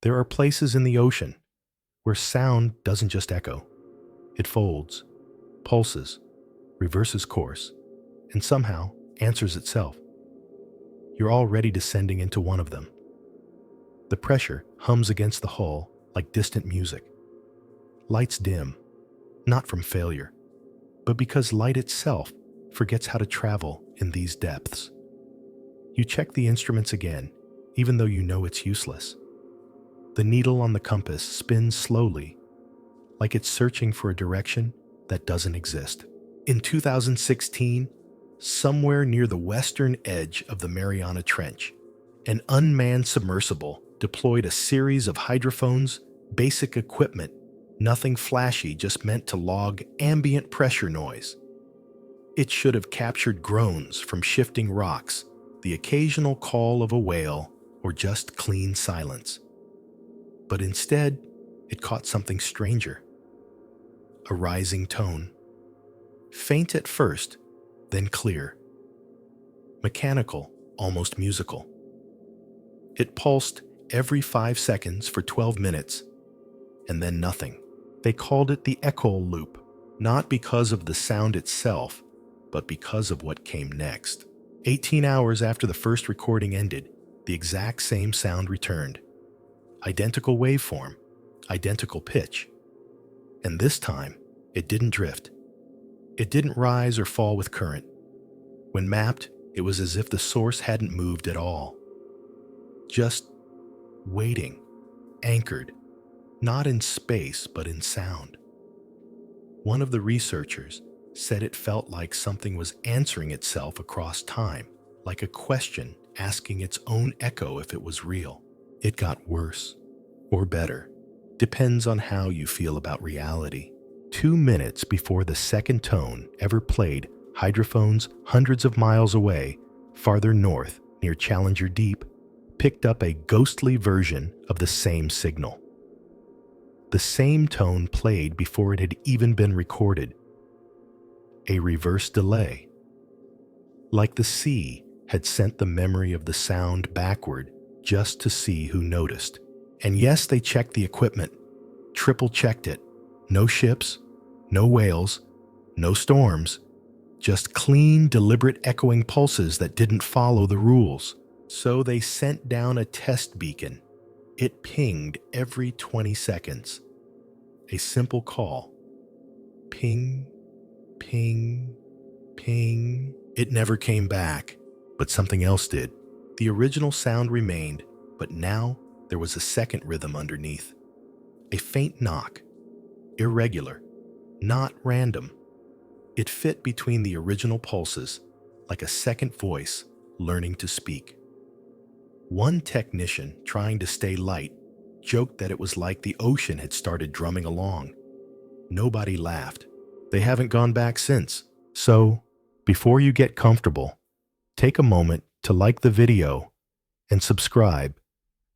There are places in the ocean where sound doesn't just echo. It folds, pulses, reverses course, and somehow answers itself. You're already descending into one of them. The pressure hums against the hull like distant music. Lights dim, not from failure, but because light itself forgets how to travel in these depths. You check the instruments again, even though you know it's useless. The needle on the compass spins slowly, like it's searching for a direction that doesn't exist. In 2016, somewhere near the western edge of the Mariana Trench, an unmanned submersible deployed a series of hydrophones, basic equipment, nothing flashy, just meant to log ambient pressure noise. It should have captured groans from shifting rocks, the occasional call of a whale, or just clean silence. But instead, it caught something stranger. A rising tone. Faint at first, then clear. Mechanical, almost musical. It pulsed every 5 seconds for 12 minutes, and then nothing. They called it the echo loop, not because of the sound itself, but because of what came next. 18 hours after the first recording ended, the exact same sound returned. Identical waveform, identical pitch. And this time, it didn't drift. It didn't rise or fall with current. When mapped, it was as if the source hadn't moved at all. Just waiting, anchored, not in space, but in sound. One of the researchers said it felt like something was answering itself across time, like a question asking its own echo if it was real. It got worse, or better, depends on how you feel about reality. 2 minutes before the second tone ever played, hydrophones hundreds of miles away, farther north near Challenger Deep, picked up a ghostly version of the same signal. The same tone played before it had even been recorded. A reverse delay. Like the sea had sent the memory of the sound backward just to see who noticed. And yes, they checked the equipment, triple-checked it. No ships, no whales, no storms, just clean, deliberate echoing pulses that didn't follow the rules. So they sent down a test beacon. It pinged every 20 seconds. A simple call. Ping, ping, ping. It never came back, but something else did. The original sound remained, but now there was a second rhythm underneath. A faint knock. Irregular, not random. It fit between the original pulses, like a second voice learning to speak. One technician, trying to stay light, joked that it was like the ocean had started drumming along. Nobody laughed. They haven't gone back since. So, before you get comfortable, take a moment to like the video and subscribe,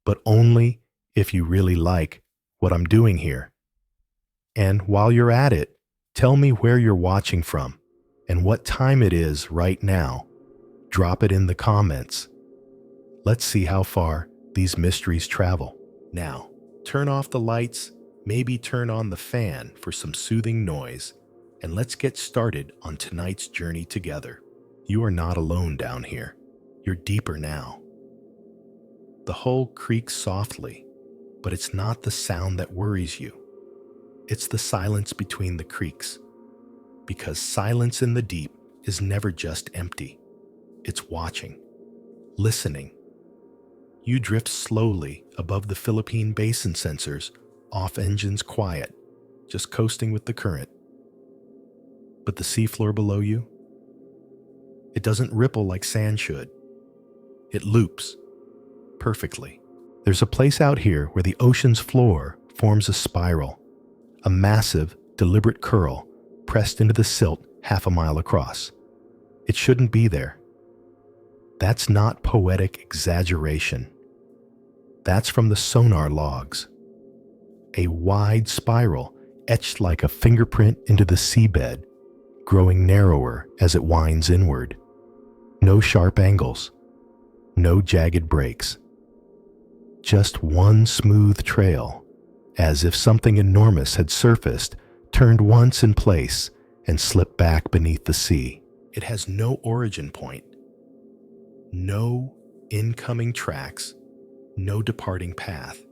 but only if you really like what I'm doing here. And while you're at it, tell me where you're watching from and what time it is right now. Drop it in the comments. Let's see how far these mysteries travel. Now, turn off the lights, maybe turn on the fan for some soothing noise, and let's get started on tonight's journey together. You are not alone down here. You're deeper now. The hull creaks softly, but it's not the sound that worries you. It's the silence between the creaks, because silence in the deep is never just empty. It's watching, listening. You drift slowly above the Philippine Basin sensors, off engines quiet, just coasting with the current. But the seafloor below you? It doesn't ripple like sand should. It loops perfectly. There's a place out here where the ocean's floor forms a spiral, a massive, deliberate curl pressed into the silt half a mile across. It shouldn't be there. That's not poetic exaggeration. That's from the sonar logs. A wide spiral etched like a fingerprint into the seabed, growing narrower as it winds inward. No sharp angles, no jagged breaks. just one smooth trail, as if something enormous had surfaced, turned once in place, and slipped back beneath the sea. It has no origin point, no incoming tracks, no departing path.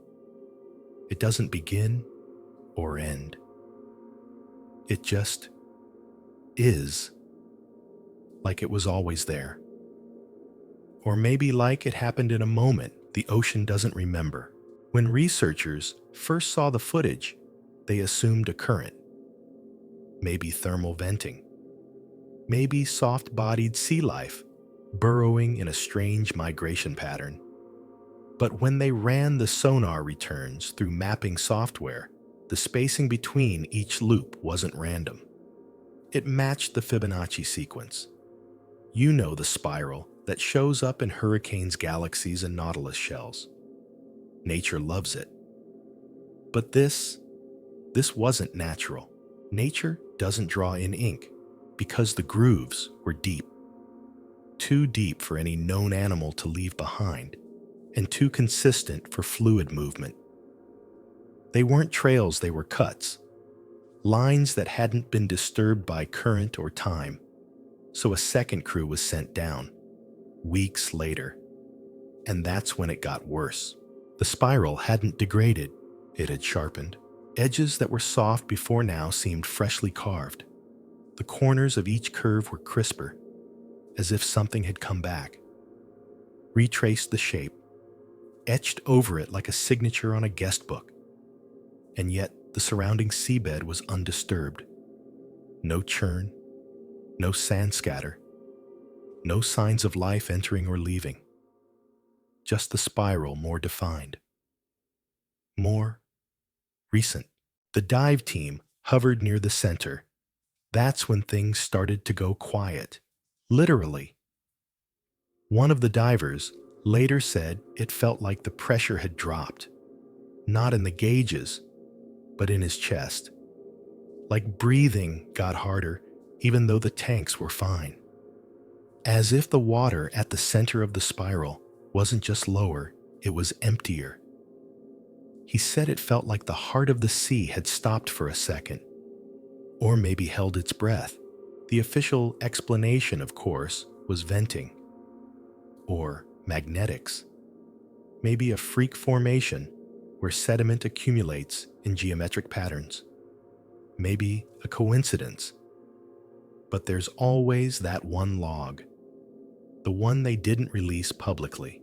It doesn't begin or end. It just is, like it was always there. Or maybe like it happened in a moment the ocean doesn't remember. When researchers first saw the footage, they assumed a current. Maybe thermal venting. Maybe soft-bodied sea life, burrowing in a strange migration pattern. But when they ran the sonar returns through mapping software, the spacing between each loop wasn't random. It matched the Fibonacci sequence. You know, the spiral that shows up in hurricanes, galaxies, and nautilus shells. Nature loves it. But this wasn't natural. Nature doesn't draw in ink because the grooves were deep. Too deep for any known animal to leave behind, and too consistent for fluid movement. They weren't trails, they were cuts. Lines that hadn't been disturbed by current or time. So a second crew was sent down, weeks later. And that's when it got worse. The spiral hadn't degraded, it had sharpened. Edges that were soft before now seemed freshly carved. The corners of each curve were crisper, as if something had come back, retraced the shape, etched over it like a signature on a guest book. And yet the surrounding seabed was undisturbed. No churn, no sand scatter, no signs of life entering or leaving. Just the spiral more defined, more recent. The dive team hovered near the center. That's when things started to go quiet, literally. One of the divers later said it felt like the pressure had dropped, not in the gauges, but in his chest. Like breathing got harder, even though the tanks were fine. As if the water at the center of the spiral wasn't just lower, it was emptier. He said it felt like the heart of the sea had stopped for a second, or maybe held its breath. The official explanation, of course, was venting, or magnetics. Maybe a freak formation where sediment accumulates in geometric patterns. Maybe a coincidence. But there's always that one log, the one they didn't release publicly.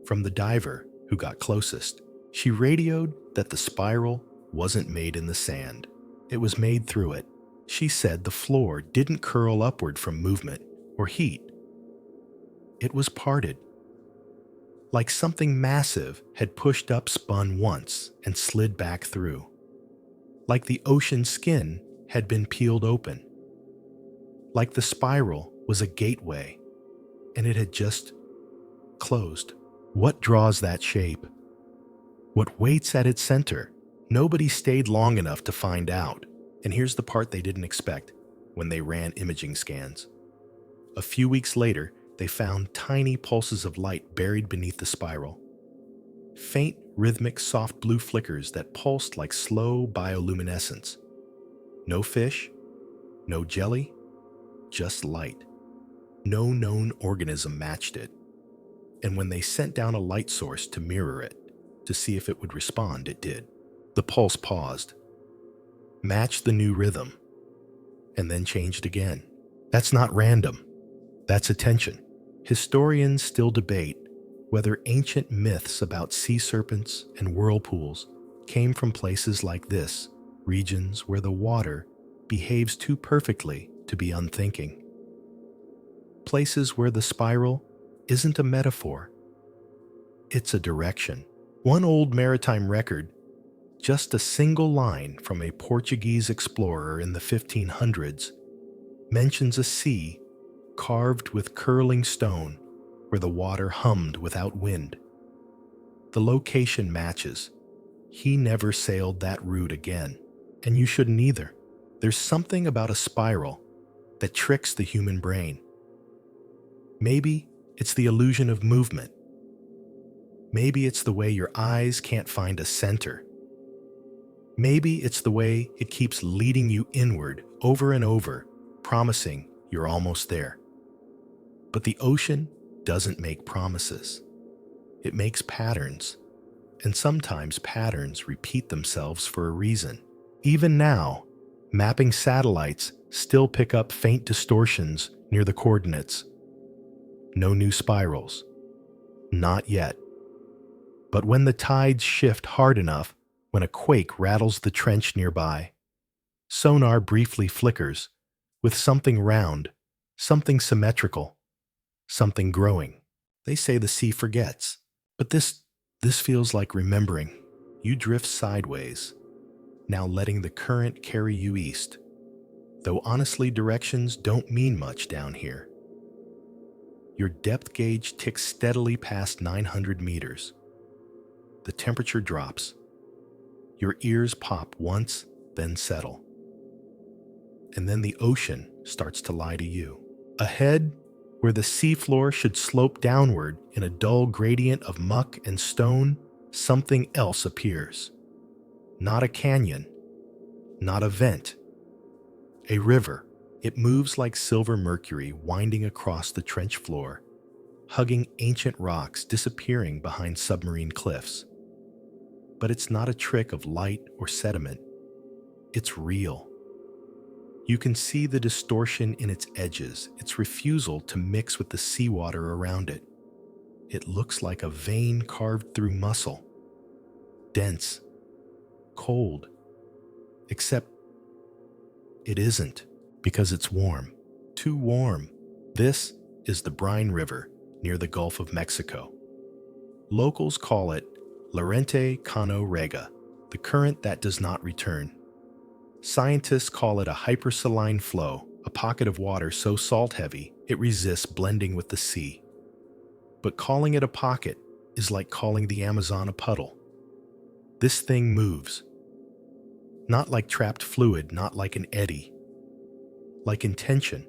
From the diver who got closest, she radioed that the spiral wasn't made in the sand. It was made through it. She said the floor didn't curl upward from movement or heat. It was parted, like something massive had pushed up, spun once, and slid back through. Like the ocean skin had been peeled open. Like the spiral was a gateway, and it had just closed. What draws that shape? What waits at its center? Nobody stayed long enough to find out. And here's the part they didn't expect when they ran imaging scans. A few weeks later, they found tiny pulses of light buried beneath the spiral. Faint, rhythmic, soft blue flickers that pulsed like slow bioluminescence. No fish, no jelly, just light. No known organism matched it. And when they sent down a light source to mirror it, to see if it would respond, it did. The pulse paused, matched the new rhythm, and then changed again. That's not random. That's attention. Historians still debate whether ancient myths about sea serpents and whirlpools came from places like this, regions where the water behaves too perfectly to be unthinking. Places where the spiral isn't a metaphor, it's a direction. One old maritime record, just a single line from a Portuguese explorer in the 1500s, mentions a sea carved with curling stone where the water hummed without wind. The location matches. He never sailed that route again, and you shouldn't either. There's something about a spiral that tricks the human brain. Maybe it's the illusion of movement. Maybe it's the way your eyes can't find a center. Maybe it's the way it keeps leading you inward over and over, promising you're almost there. But the ocean doesn't make promises. It makes patterns, and sometimes patterns repeat themselves for a reason. Even now, mapping satellites still pick up faint distortions near the coordinates. No new spirals. Not yet. But when the tides shift hard enough, when a quake rattles the trench nearby, sonar briefly flickers with something round, something symmetrical, something growing. They say the sea forgets, but this feels like remembering. You drift sideways, now letting the current carry you east, though honestly directions don't mean much down here. Your depth gauge ticks steadily past 900 meters. The temperature drops. Your ears pop once, then settle. And then the ocean starts to lie to you. Ahead, where the seafloor should slope downward in a dull gradient of muck and stone, something else appears. Not a canyon, not a vent, a river. It moves like silver mercury winding across the trench floor, hugging ancient rocks disappearing behind submarine cliffs. But it's not a trick of light or sediment. It's real. You can see the distortion in its edges, its refusal to mix with the seawater around it. It looks like a vein carved through muscle. Dense. Cold. Except it isn't, because it's warm. Too warm. This is the Brine River near the Gulf of Mexico. Locals call it La Rente Cano Rega, the current that does not return. Scientists call it a hypersaline flow, a pocket of water so salt-heavy it resists blending with the sea. But calling it a pocket is like calling the Amazon a puddle. This thing moves. Not like trapped fluid, not like an eddy. Like intention.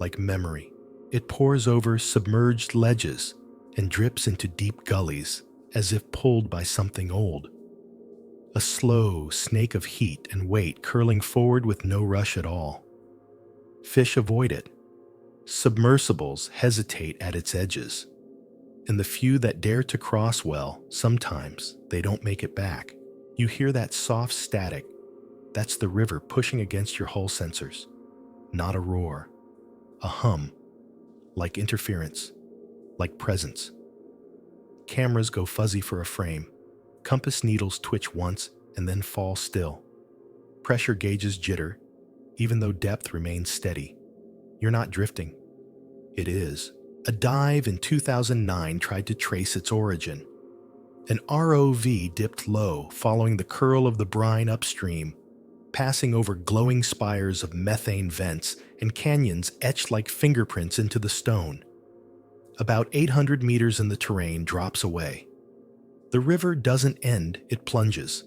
Like memory. It pours over submerged ledges and drips into deep gullies as if pulled by something old. A slow snake of heat and weight curling forward with no rush at all. Fish avoid it. Submersibles hesitate at its edges. And the few that dare to cross, well, sometimes they don't make it back. You hear that soft static. That's the river pushing against your hull sensors. Not a roar. A hum. Like interference. Like presence. Cameras go fuzzy for a frame. Compass needles twitch once and then fall still. Pressure gauges jitter, even though depth remains steady. You're not drifting. It is. A dive in 2009 tried to trace its origin. An ROV dipped low, following the curl of the brine upstream, passing over glowing spires of methane vents and canyons etched like fingerprints into the stone. About 800 meters in the terrain drops away. The river doesn't end, it plunges.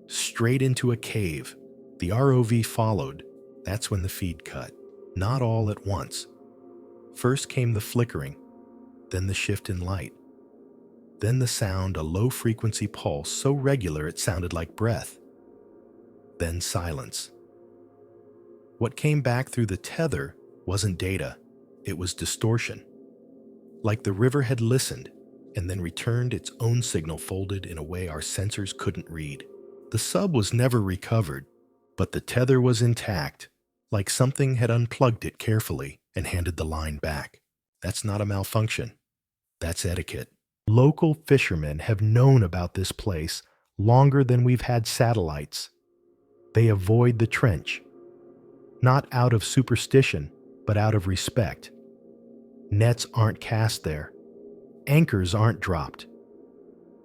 Straight into a cave. The ROV followed. That's when the feed cut. Not all at once. First came the flickering, then the shift in light. Then the sound, a low-frequency pulse so regular it sounded like breath. Then silence. What came back through the tether wasn't data, it was distortion. Like the river had listened, and then returned its own signal folded in a way our sensors couldn't read. The sub was never recovered, but the tether was intact, like something had unplugged it carefully and handed the line back. That's not a malfunction. That's etiquette. Local fishermen have known about this place longer than we've had satellites. They avoid the trench, not out of superstition, but out of respect. Nets aren't cast there. Anchors aren't dropped.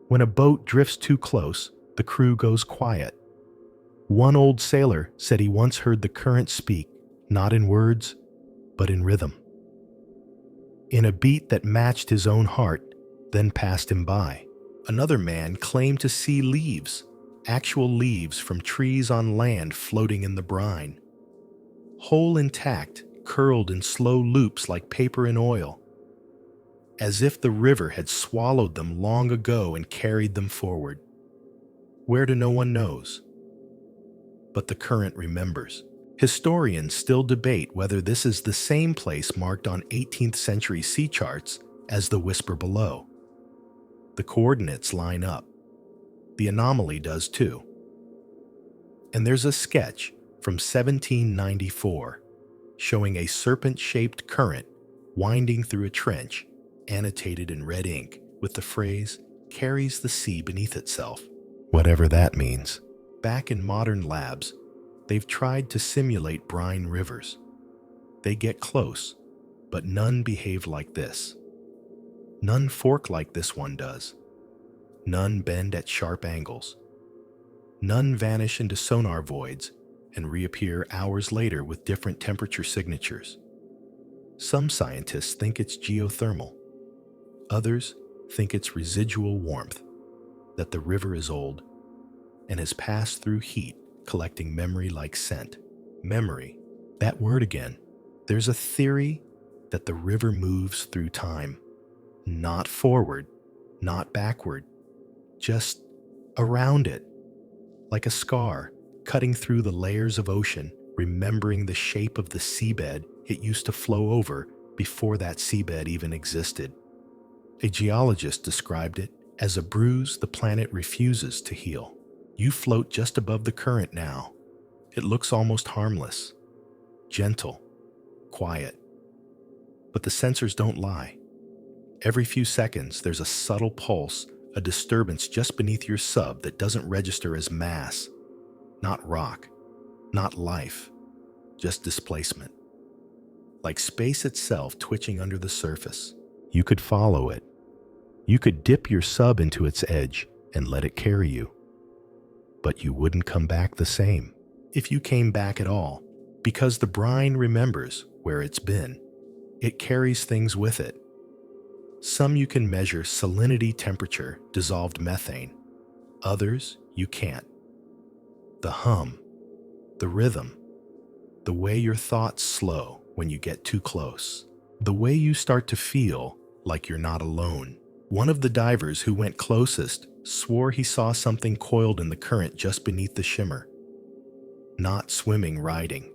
When a boat drifts too close, the crew goes quiet. One old sailor said he once heard the current speak, not in words, but in rhythm. In a beat that matched his own heart, then passed him by. Another man claimed to see leaves, actual leaves from trees on land floating in the brine. Whole intact, curled in slow loops like paper in oil. as if the river had swallowed them long ago and carried them forward. Where to no one knows. But the current remembers. Historians still debate whether this is the same place marked on 18th century sea charts as the whisper below. The coordinates line up. The anomaly does too. And there's a sketch from 1794 showing a serpent-shaped current winding through a trench, annotated in red ink with the phrase, "carries the sea beneath itself." Whatever that means. Back in modern labs, they've tried to simulate brine rivers. They get close, but none behave like this. None fork like this one does. None bend at sharp angles. None vanish into sonar voids and reappear hours later with different temperature signatures. Some scientists think it's geothermal. Others think it's residual warmth, that the river is old and has passed through heat, collecting memory like scent. Memory, that word again. There's a theory that the river moves through time. Not forward, not backward, just around it, like a scar cutting through the layers of ocean, remembering the shape of the seabed it used to flow over before that seabed even existed. A geologist described it as a bruise the planet refuses to heal. You float just above the current now. It looks almost harmless, gentle, quiet. But the sensors don't lie. Every few seconds, there's a subtle pulse, a disturbance just beneath your sub that doesn't register as mass. Not rock, not life, just displacement. Like space itself twitching under the surface. You could follow it. You could dip your sub into its edge and let it carry you. But you wouldn't come back the same, if you came back at all, because the brine remembers where it's been. It carries things with it. Some you can measure salinity temperature, dissolved methane. Others you can't. The hum, the rhythm, the way your thoughts slow when you get too close, the way you start to feel like you're not alone. One of the divers who went closest swore he saw something coiled in the current just beneath the shimmer. Not swimming, riding.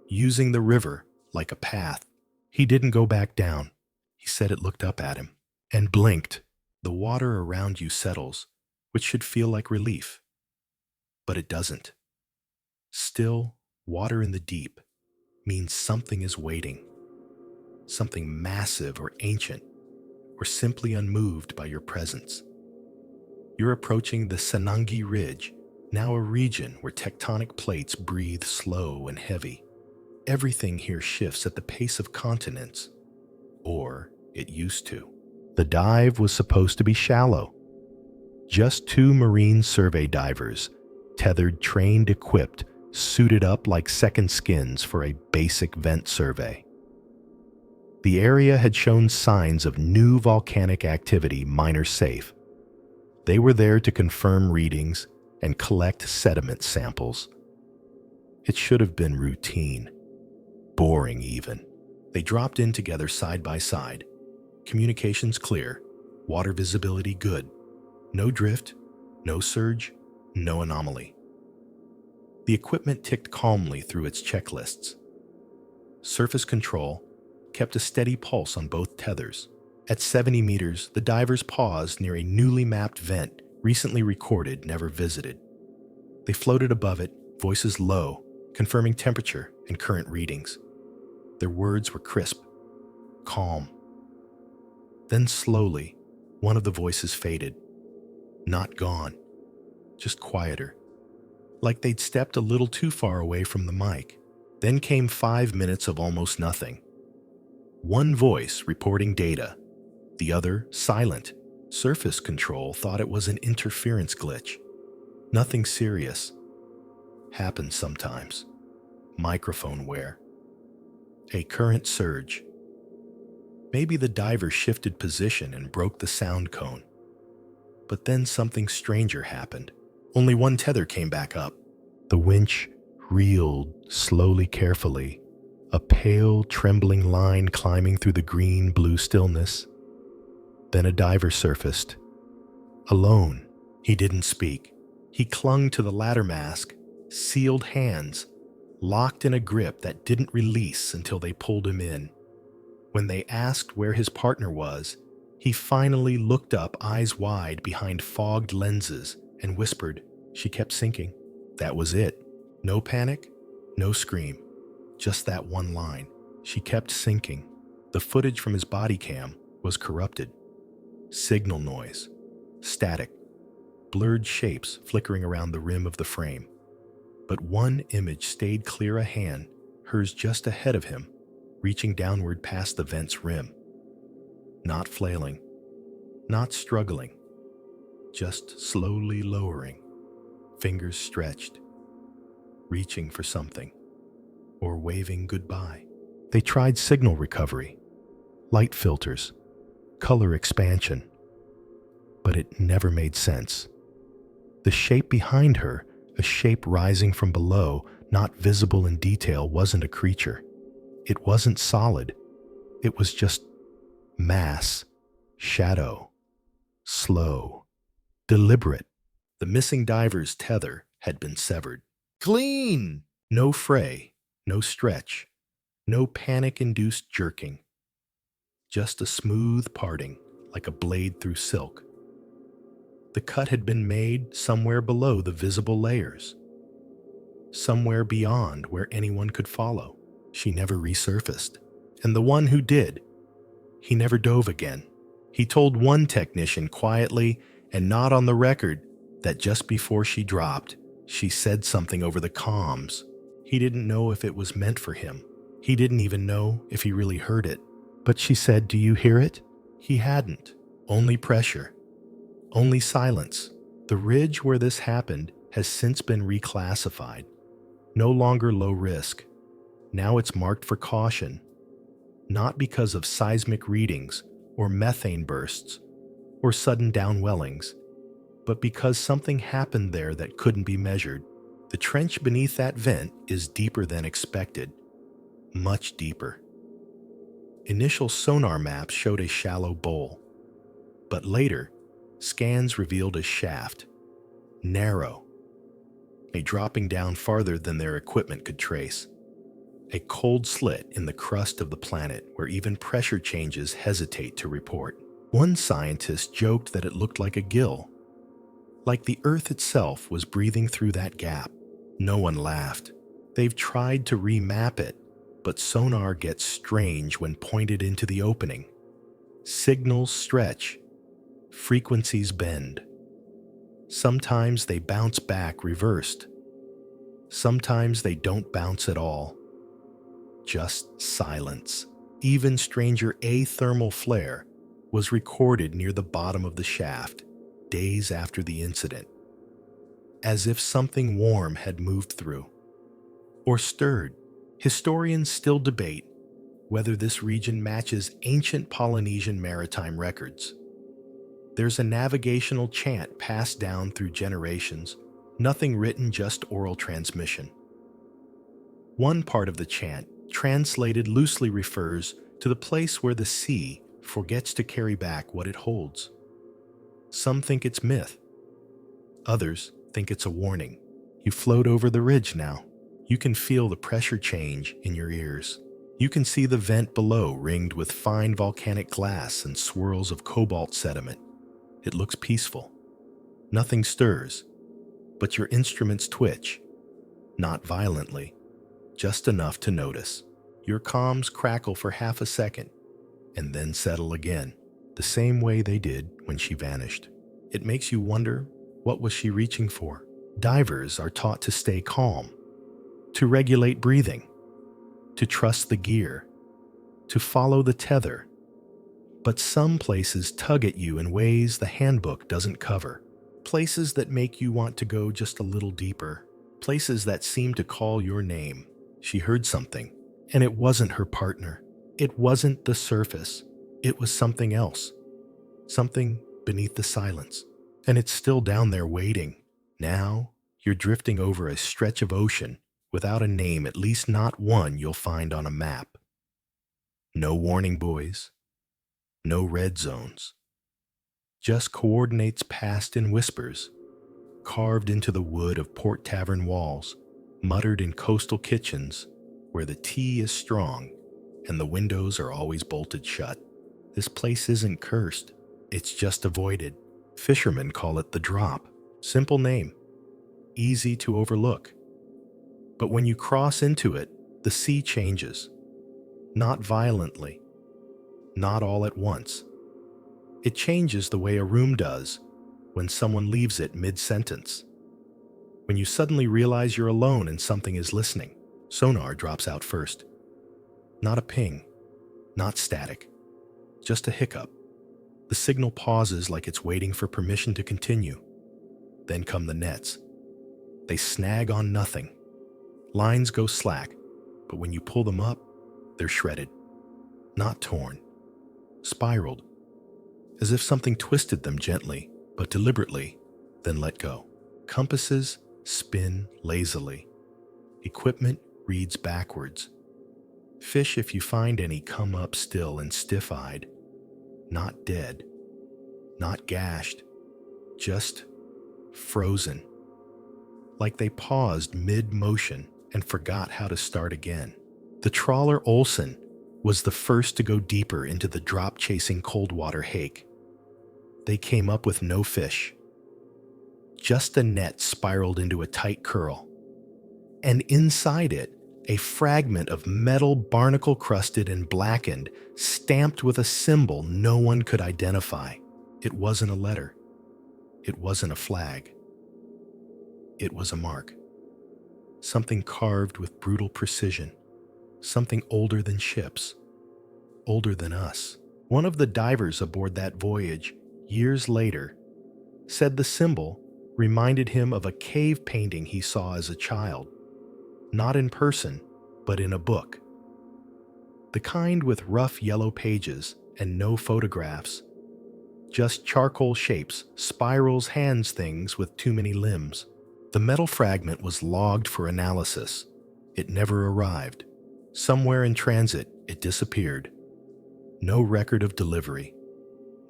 Using the river like a path. He didn't go back down. He said it looked up at him and blinked. The water around you settles, which should feel like relief. But it doesn't. Still, water in the deep means something is waiting. Something massive or ancient, or simply unmoved by your presence. You're approaching the Sanangi Ridge, now a region where tectonic plates breathe slow and heavy. Everything here shifts at the pace of continents, or it used to. The dive was supposed to be shallow. Just 2 marine survey divers, tethered, trained, equipped, suited up like second skins for a basic vent survey. The area had shown signs of new volcanic activity, minor safe. They were there to confirm readings and collect sediment samples. It should have been routine, boring even. They dropped in together side by side. Communications clear, water visibility good. No drift, no surge, no anomaly. The equipment ticked calmly through its checklists. Surface control kept a steady pulse on both tethers. At 70 meters, the divers paused near a newly mapped vent, recently recorded, never visited. They floated above it, voices low, confirming temperature and current readings. Their words were crisp, calm. Then slowly, one of the voices faded. Not gone, just quieter. Like they'd stepped a little too far away from the mic. Then came 5 minutes of almost nothing. One voice reporting data, the other silent. Surface control thought it was an interference glitch. Nothing serious. Happens sometimes. Microphone wear. A current surge. Maybe the diver shifted position and broke the sound cone. But then something stranger happened. Only one tether came back up. The winch reeled slowly, carefully, A pale, trembling line climbing through the green-blue stillness. Then a diver surfaced. Alone, he didn't speak. He clung to the ladder mast, sealed hands, locked in a grip that didn't release until they pulled him in. When they asked where his partner was, he finally looked up, eyes wide behind fogged lenses, and whispered. She kept sinking. That was it. No panic, no scream. Just that one line. She kept sinking. The footage from his body cam was corrupted. Signal noise. Static. Blurred shapes flickering around the rim of the frame. But one image stayed clear ahead, hers just ahead of him, reaching downward past the vent's rim. Not flailing. Not struggling. Just slowly lowering. Fingers stretched. Reaching for something. Or waving goodbye. They tried signal recovery, light filters, color expansion. But it never made sense. The shape behind her, a shape rising from below, not visible in detail, wasn't a creature. It wasn't solid. It was just mass, shadow, slow, deliberate. The missing diver's tether had been severed. Clean! No fray, no stretch, no panic-induced jerking. Just a smooth parting, like a blade through silk. The cut had been made somewhere below the visible layers. Somewhere beyond where anyone could follow. She never resurfaced. And the one who did, he never dove again. He told one technician quietly and not on the record that just before she dropped, she said something over the comms. He didn't know if it was meant for him. He didn't even know if he really heard it. But she said, "Do you hear it?" He hadn't. Only pressure. Only silence. The ridge where this happened has since been reclassified. No longer low risk. Now it's marked for caution. Not because of seismic readings or methane bursts or sudden downwellings, but because something happened there that couldn't be measured. The trench beneath that vent is deeper than expected. Much deeper. Initial sonar maps showed a shallow bowl, but later, scans revealed a shaft, narrow, dropping down farther than their equipment could trace. A cold slit in the crust of the planet where even pressure changes hesitate to report. One scientist joked that it looked like a gill, like the Earth itself was breathing through that gap. No one laughed. They've tried to remap it, but sonar gets strange when pointed into the opening. Signals stretch. Frequencies bend. Sometimes they bounce back reversed. Sometimes they don't bounce at all. Just silence. Even stranger, a thermal flare was recorded near the bottom of the shaft, days after the incident. As if something warm had moved through. Or stirred. Historians still debate whether this region matches ancient Polynesian maritime records. There's a navigational chant passed down through generations, nothing written, just oral transmission. One part of the chant, translated loosely, refers to the place where the sea forgets to carry back what it holds. Some think it's myth. Others think it's a warning. You float over the ridge now. You can feel the pressure change in your ears. You can see the vent below ringed with fine volcanic glass and swirls of cobalt sediment. It looks peaceful. Nothing stirs, but your instruments twitch. Not violently, just enough to notice. Your comms crackle for half a second, and then settle again, the same way they did when she vanished. It makes you wonder, what was she reaching for? Divers are taught to stay calm, to regulate breathing, to trust the gear, to follow the tether. But some places tug at you in ways the handbook doesn't cover. Places that make you want to go just a little deeper. Places that seem to call your name. She heard something, and it wasn't her partner. It wasn't the surface. It was something else. Something beneath the silence. And it's still down there waiting. Now, you're drifting over a stretch of ocean without a name, at least not one you'll find on a map. No warning buoys, no red zones. Just coordinates passed in whispers, carved into the wood of port tavern walls, muttered in coastal kitchens where the tea is strong and the windows are always bolted shut. This place isn't cursed, it's just avoided. Fishermen call it the Drop. Simple name, easy to overlook. But when you cross into it, the sea changes. Not violently, not all at once. It changes the way a room does when someone leaves it mid-sentence. When you suddenly realize you're alone and something is listening, sonar drops out first. Not a ping, not static, just a hiccup. The signal pauses like it's waiting for permission to continue. Then come the nets. They snag on nothing. Lines go slack, but when you pull them up, they're shredded. Not torn, spiraled, as if something twisted them gently, but deliberately, then let go. Compasses spin lazily. Equipment reads backwards. Fish, if you find any, come up still and stiff-eyed. Not dead, not gashed, just frozen. Like they paused mid-motion and forgot how to start again. The trawler Olsen was the first to go deeper into the drop-chasing cold-water hake. They came up with no fish. Just a net spiraled into a tight curl. And inside it, a fragment of metal barnacle-crusted and blackened, stamped with a symbol no one could identify. It wasn't a letter. It wasn't a flag. It was a mark. Something carved with brutal precision. Something older than ships. Older than us. One of the divers aboard that voyage, years later, said the symbol reminded him of a cave painting he saw as a child. Not in person, but in a book. The kind with rough yellow pages and no photographs. Just charcoal shapes, spirals, hands, things with too many limbs. The metal fragment was logged for analysis. It never arrived. Somewhere in transit, it disappeared. No record of delivery.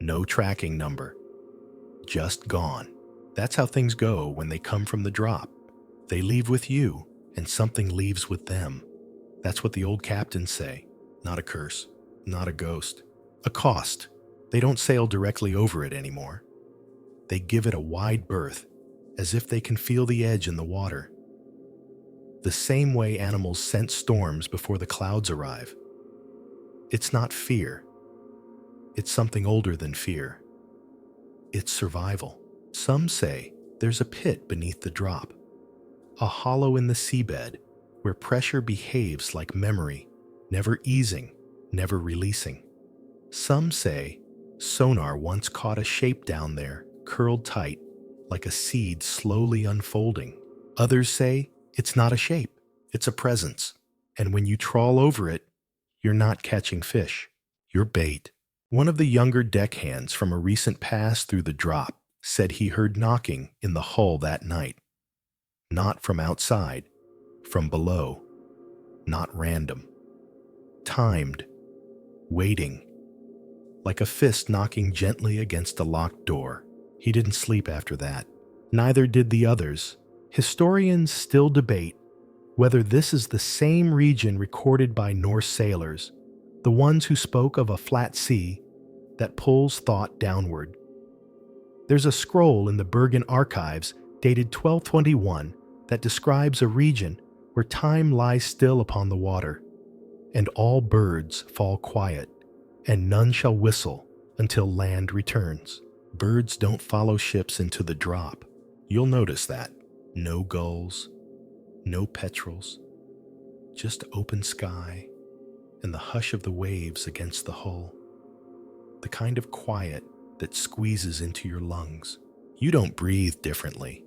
No tracking number. Just gone. That's how things go when they come from the drop. They leave with you, and something leaves with them. That's what the old captains say. Not a curse. Not a ghost. A cost. They don't sail directly over it anymore. They give it a wide berth, as if they can feel the edge in the water. The same way animals sense storms before the clouds arrive. It's not fear. It's something older than fear. It's survival. Some say there's a pit beneath the drop, a hollow in the seabed where pressure behaves like memory, never easing, never releasing. Some say sonar once caught a shape down there, curled tight, like a seed slowly unfolding. Others say it's not a shape, it's a presence, and when you trawl over it, you're not catching fish, you're bait. One of the younger deckhands from a recent pass through the drop said he heard knocking in the hull that night. Not from outside, from below, not random. Timed, waiting, like a fist knocking gently against a locked door. He didn't sleep after that. Neither did the others. Historians still debate whether this is the same region recorded by Norse sailors, the ones who spoke of a flat sea that pulls thought downward. There's a scroll in the Bergen archives dated 1221 that describes a region where time lies still upon the water, and all birds fall quiet, and none shall whistle until land returns. Birds don't follow ships into the drop. You'll notice that. No gulls, no petrels, just open sky and the hush of the waves against the hull. The kind of quiet that squeezes into your lungs. You don't breathe differently,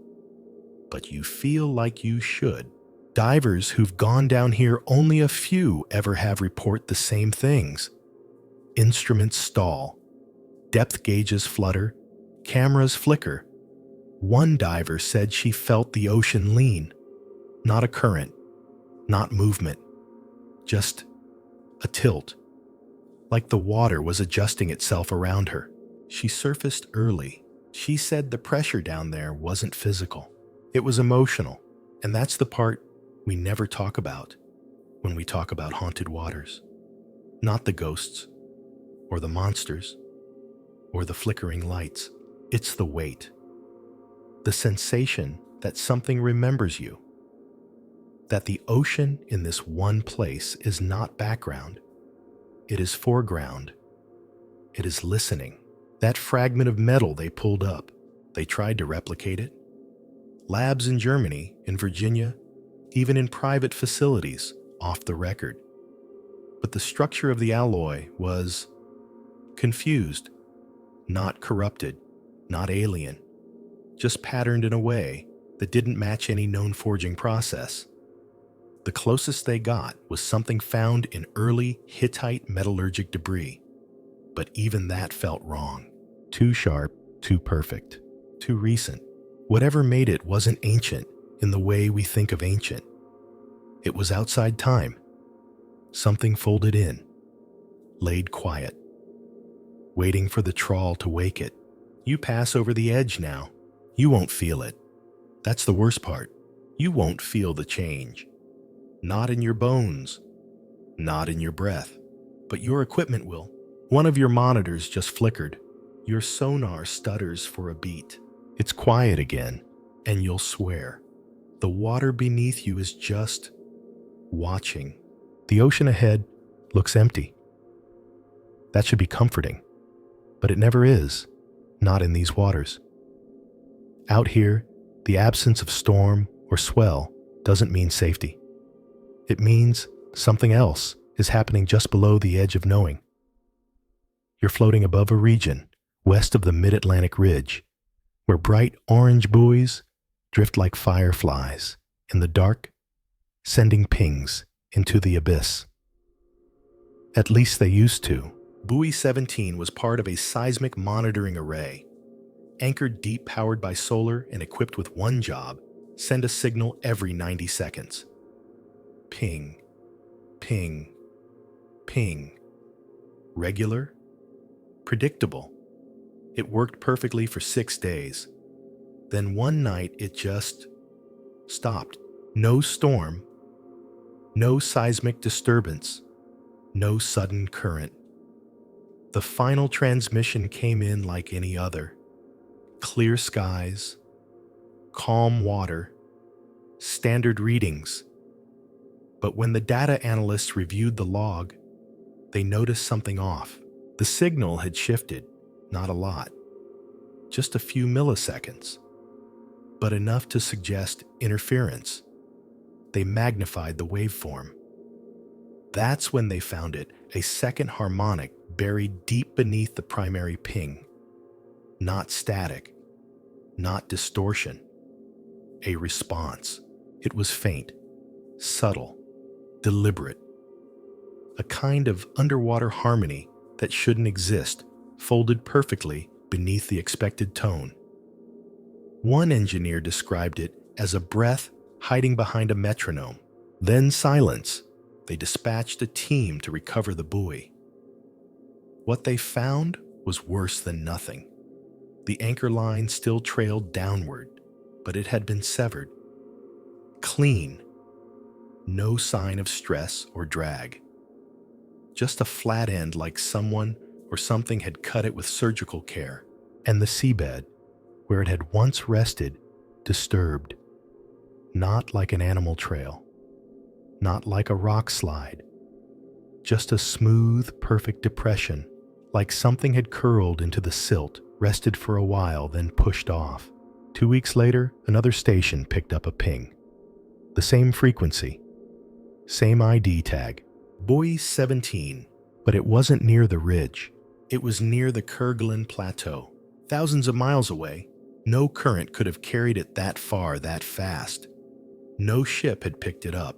but you feel like you should. Divers who've gone down here, only a few ever have report the same things. Instruments stall, depth gauges flutter, cameras flicker. One diver said she felt the ocean lean, not a current, Not movement, just a tilt, like the water was adjusting itself around her. She surfaced early. She said the pressure down there wasn't physical. It was emotional, and that's the part we never talk about when we talk about haunted waters. Not the ghosts, or the monsters, or the flickering lights. It's the weight. The sensation that something remembers you. That the ocean in this one place is not background. It is foreground. It is listening. That fragment of metal they pulled up, they tried to replicate it. Labs in Germany, in Virginia, even in private facilities, off the record. But the structure of the alloy was confused, not corrupted, not alien, just patterned in a way that didn't match any known forging process. The closest they got was something found in early Hittite metallurgic debris. But even that felt wrong. Too sharp, too perfect, too recent. Whatever made it wasn't ancient in the way we think of ancient. It was outside time. Something folded in, laid quiet, waiting for the trawl to wake it. You pass over the edge now. You won't feel it. That's the worst part. You won't feel the change. Not in your bones, not in your breath, but your equipment will. One of your monitors just flickered. Your sonar stutters for a beat. It's quiet again, and you'll swear. The water beneath you is just watching. The ocean ahead looks empty. That should be comforting, but it never is, not in these waters. Out here, the absence of storm or swell doesn't mean safety. It means something else is happening just below the edge of knowing. You're floating above a region west of the mid-Atlantic ridge, where bright orange buoys drift like fireflies in the dark, sending pings into the abyss. At least they used to. Buoy 17 was part of a seismic monitoring array, anchored deep, powered by solar and equipped with one job: send a signal every 90 seconds. Ping, ping, ping. Regular, predictable. It worked perfectly for 6 days. Then one night it just stopped. No storm, no seismic disturbance, no sudden current. The final transmission came in like any other. Clear skies, calm water, standard readings. But when the data analysts reviewed the log, they noticed something off. The signal had shifted, not a lot, just a few milliseconds, but enough to suggest interference. They magnified the waveform. That's when they found it, a second harmonic buried deep beneath the primary ping. Not static, not distortion, a response. It was faint, subtle, deliberate. A kind of underwater harmony that shouldn't exist, folded perfectly beneath the expected tone. One engineer described it as a breath hiding behind a metronome. Then silence. They dispatched a team to recover the buoy. What they found was worse than nothing. The anchor line still trailed downward, but it had been severed. Clean. No sign of stress or drag. Just a flat end like someone or something had cut it with surgical care. And the seabed, where it had once rested, disturbed. Not like an animal trail. Not like a rock slide. Just a smooth, perfect depression, like something had curled into the silt, rested for a while, then pushed off. 2 weeks later, another station picked up a ping. The same frequency. Same ID tag. Buoy 17. But it wasn't near the ridge. It was near the Kerguelen Plateau. Thousands of miles away. No current could have carried it that far, that fast. No ship had picked it up.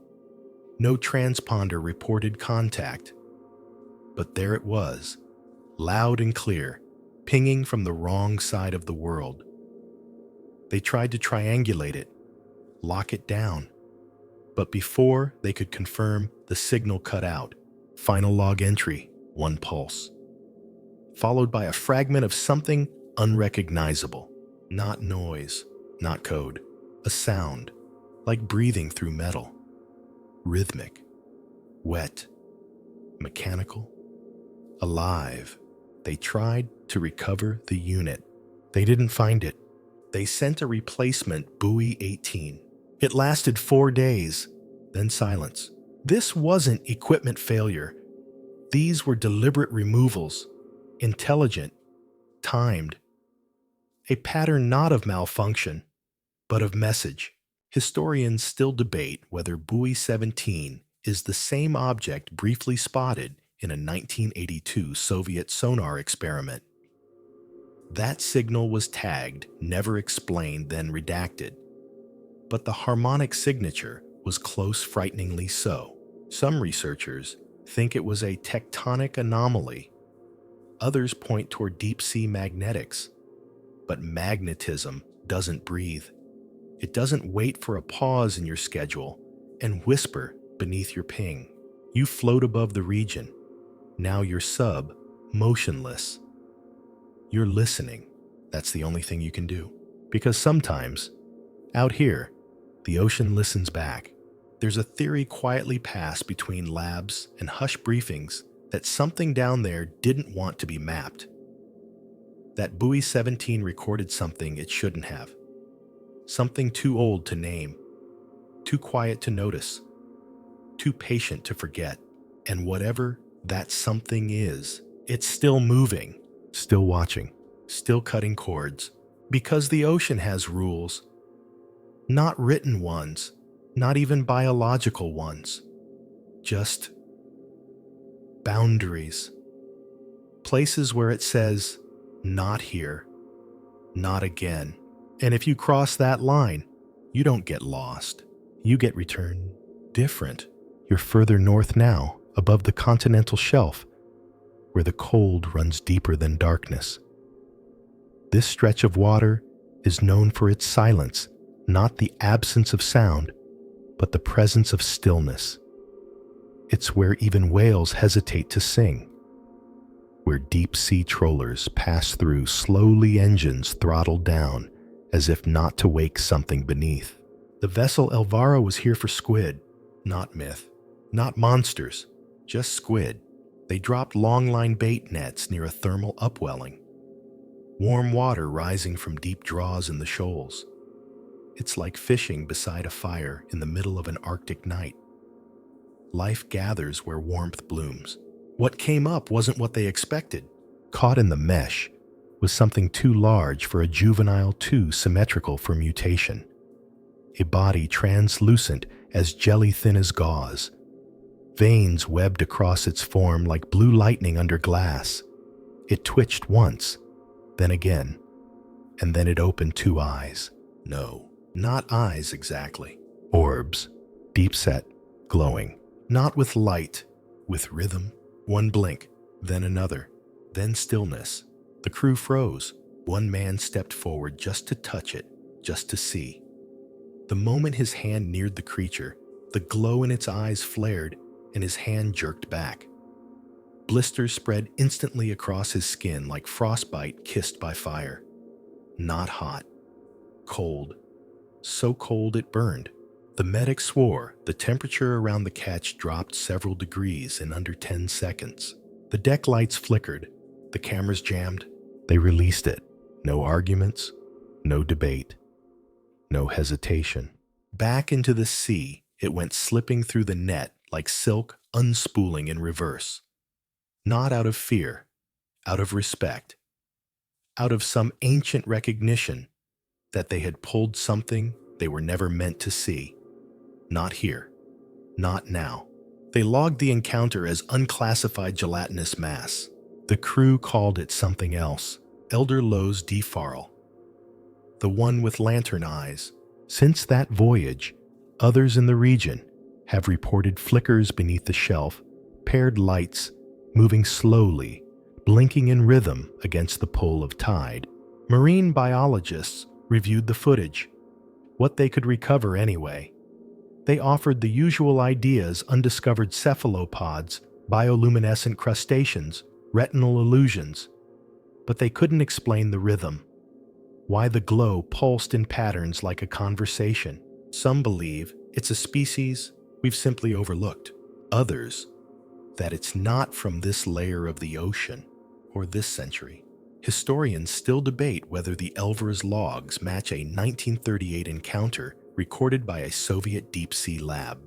No transponder reported contact. But there it was, loud and clear, pinging from the wrong side of the world. They tried to triangulate it, lock it down. But before they could confirm, the signal cut out. Final log entry, 1 pulse. Followed by a fragment of something unrecognizable. Not noise, not code. A sound, like breathing through metal. Rhythmic, wet, mechanical, alive. They tried to recover the unit. They didn't find it. They sent a replacement buoy 18. It lasted 4 days, then silence. This wasn't equipment failure. These were deliberate removals, intelligent, timed. A pattern not of malfunction, but of message. Historians still debate whether buoy 17 is the same object briefly spotted in a 1982 Soviet sonar experiment. That signal was tagged, never explained, then redacted. But the harmonic signature was close, frighteningly so. Some researchers think it was a tectonic anomaly. Others point toward deep-sea magnetics. But magnetism doesn't breathe. It doesn't wait for a pause in your schedule and whisper beneath your ping. You float above the region. Now you're motionless. You're listening. That's the only thing you can do. Because sometimes, out here, the ocean listens back. There's a theory quietly passed between labs and hush briefings that something down there didn't want to be mapped. That buoy 17 recorded something it shouldn't have. Something too old to name, too quiet to notice, too patient to forget. And whatever that something is, it's still moving, still watching, still cutting cords. Because the ocean has rules. Not written ones, not even biological ones. Just boundaries. Places where it says, not here, not again. And if you cross that line, you don't get lost. You get returned different. You're further north now, above the continental shelf, where the cold runs deeper than darkness. This stretch of water is known for its silence, not the absence of sound, but the presence of stillness. It's where even whales hesitate to sing, where deep-sea trawlers pass through slowly, engines throttled down, as if not to wake something beneath. The vessel Elvira was here for squid, not myth, not monsters, just squid. They dropped longline bait nets near a thermal upwelling. Warm water rising from deep draws in the shoals. It's like fishing beside a fire in the middle of an Arctic night. Life gathers where warmth blooms. What came up wasn't what they expected. Caught in the mesh was something too large for a juvenile, too symmetrical for mutation. A body translucent as jelly thin as gauze. Veins webbed across its form like blue lightning under glass. It twitched once, then again, and then it opened 2 eyes. No, not eyes exactly. Orbs, deep-set, glowing. Not with light, with rhythm. One blink, then another, then stillness. The crew froze. One man stepped forward just to touch it, just to see. The moment his hand neared the creature, the glow in its eyes flared and his hand jerked back. Blisters spread instantly across his skin like frostbite kissed by fire. Not hot. Cold. So cold it burned. The medic swore the temperature around the catch dropped several degrees in under 10 seconds. The deck lights flickered. The cameras jammed. They released it. No arguments. No debate. No hesitation. Back into the sea, it went slipping through the net like silk unspooling in reverse. Not out of fear, out of respect, out of some ancient recognition that they had pulled something they were never meant to see. Not here. Not now. They logged the encounter as unclassified gelatinous mass. The crew called it something else. Elder Lowe's defarl. The one with lantern eyes. Since that voyage, others in the region have reported flickers beneath the shelf, paired lights, moving slowly, blinking in rhythm against the pull of tide. Marine biologists reviewed the footage. What they could recover anyway. They offered the usual ideas: undiscovered cephalopods, bioluminescent crustaceans, retinal illusions. But they couldn't explain the rhythm. Why the glow pulsed in patterns like a conversation. Some believe it's a species we've simply overlooked. Others, that it's not from this layer of the ocean or this century. Historians still debate whether the Elvers logs match a 1938 encounter recorded by a Soviet deep-sea lab.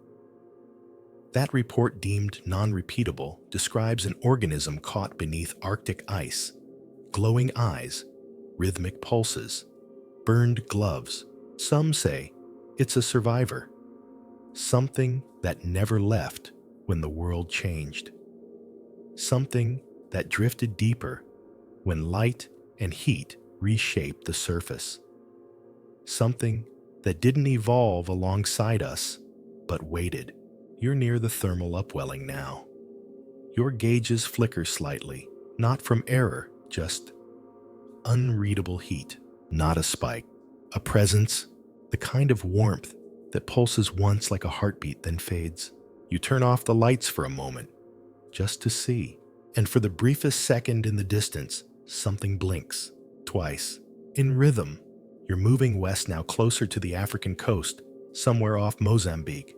That report, deemed non-repeatable, describes an organism caught beneath Arctic ice. Glowing eyes, rhythmic pulses, burned gloves. Some say it's a survivor. Something that never left when the world changed. Something that drifted deeper when light and heat reshaped the surface. Something that didn't evolve alongside us, but waited. You're near the thermal upwelling now. Your gauges flicker slightly, not from error, just unreadable heat. Not a spike, a presence, the kind of warmth that pulses once like a heartbeat then fades. You turn off the lights for a moment, just to see. And for the briefest second in the distance, something blinks, twice. In rhythm, you're moving west now, closer to the African coast, somewhere off Mozambique.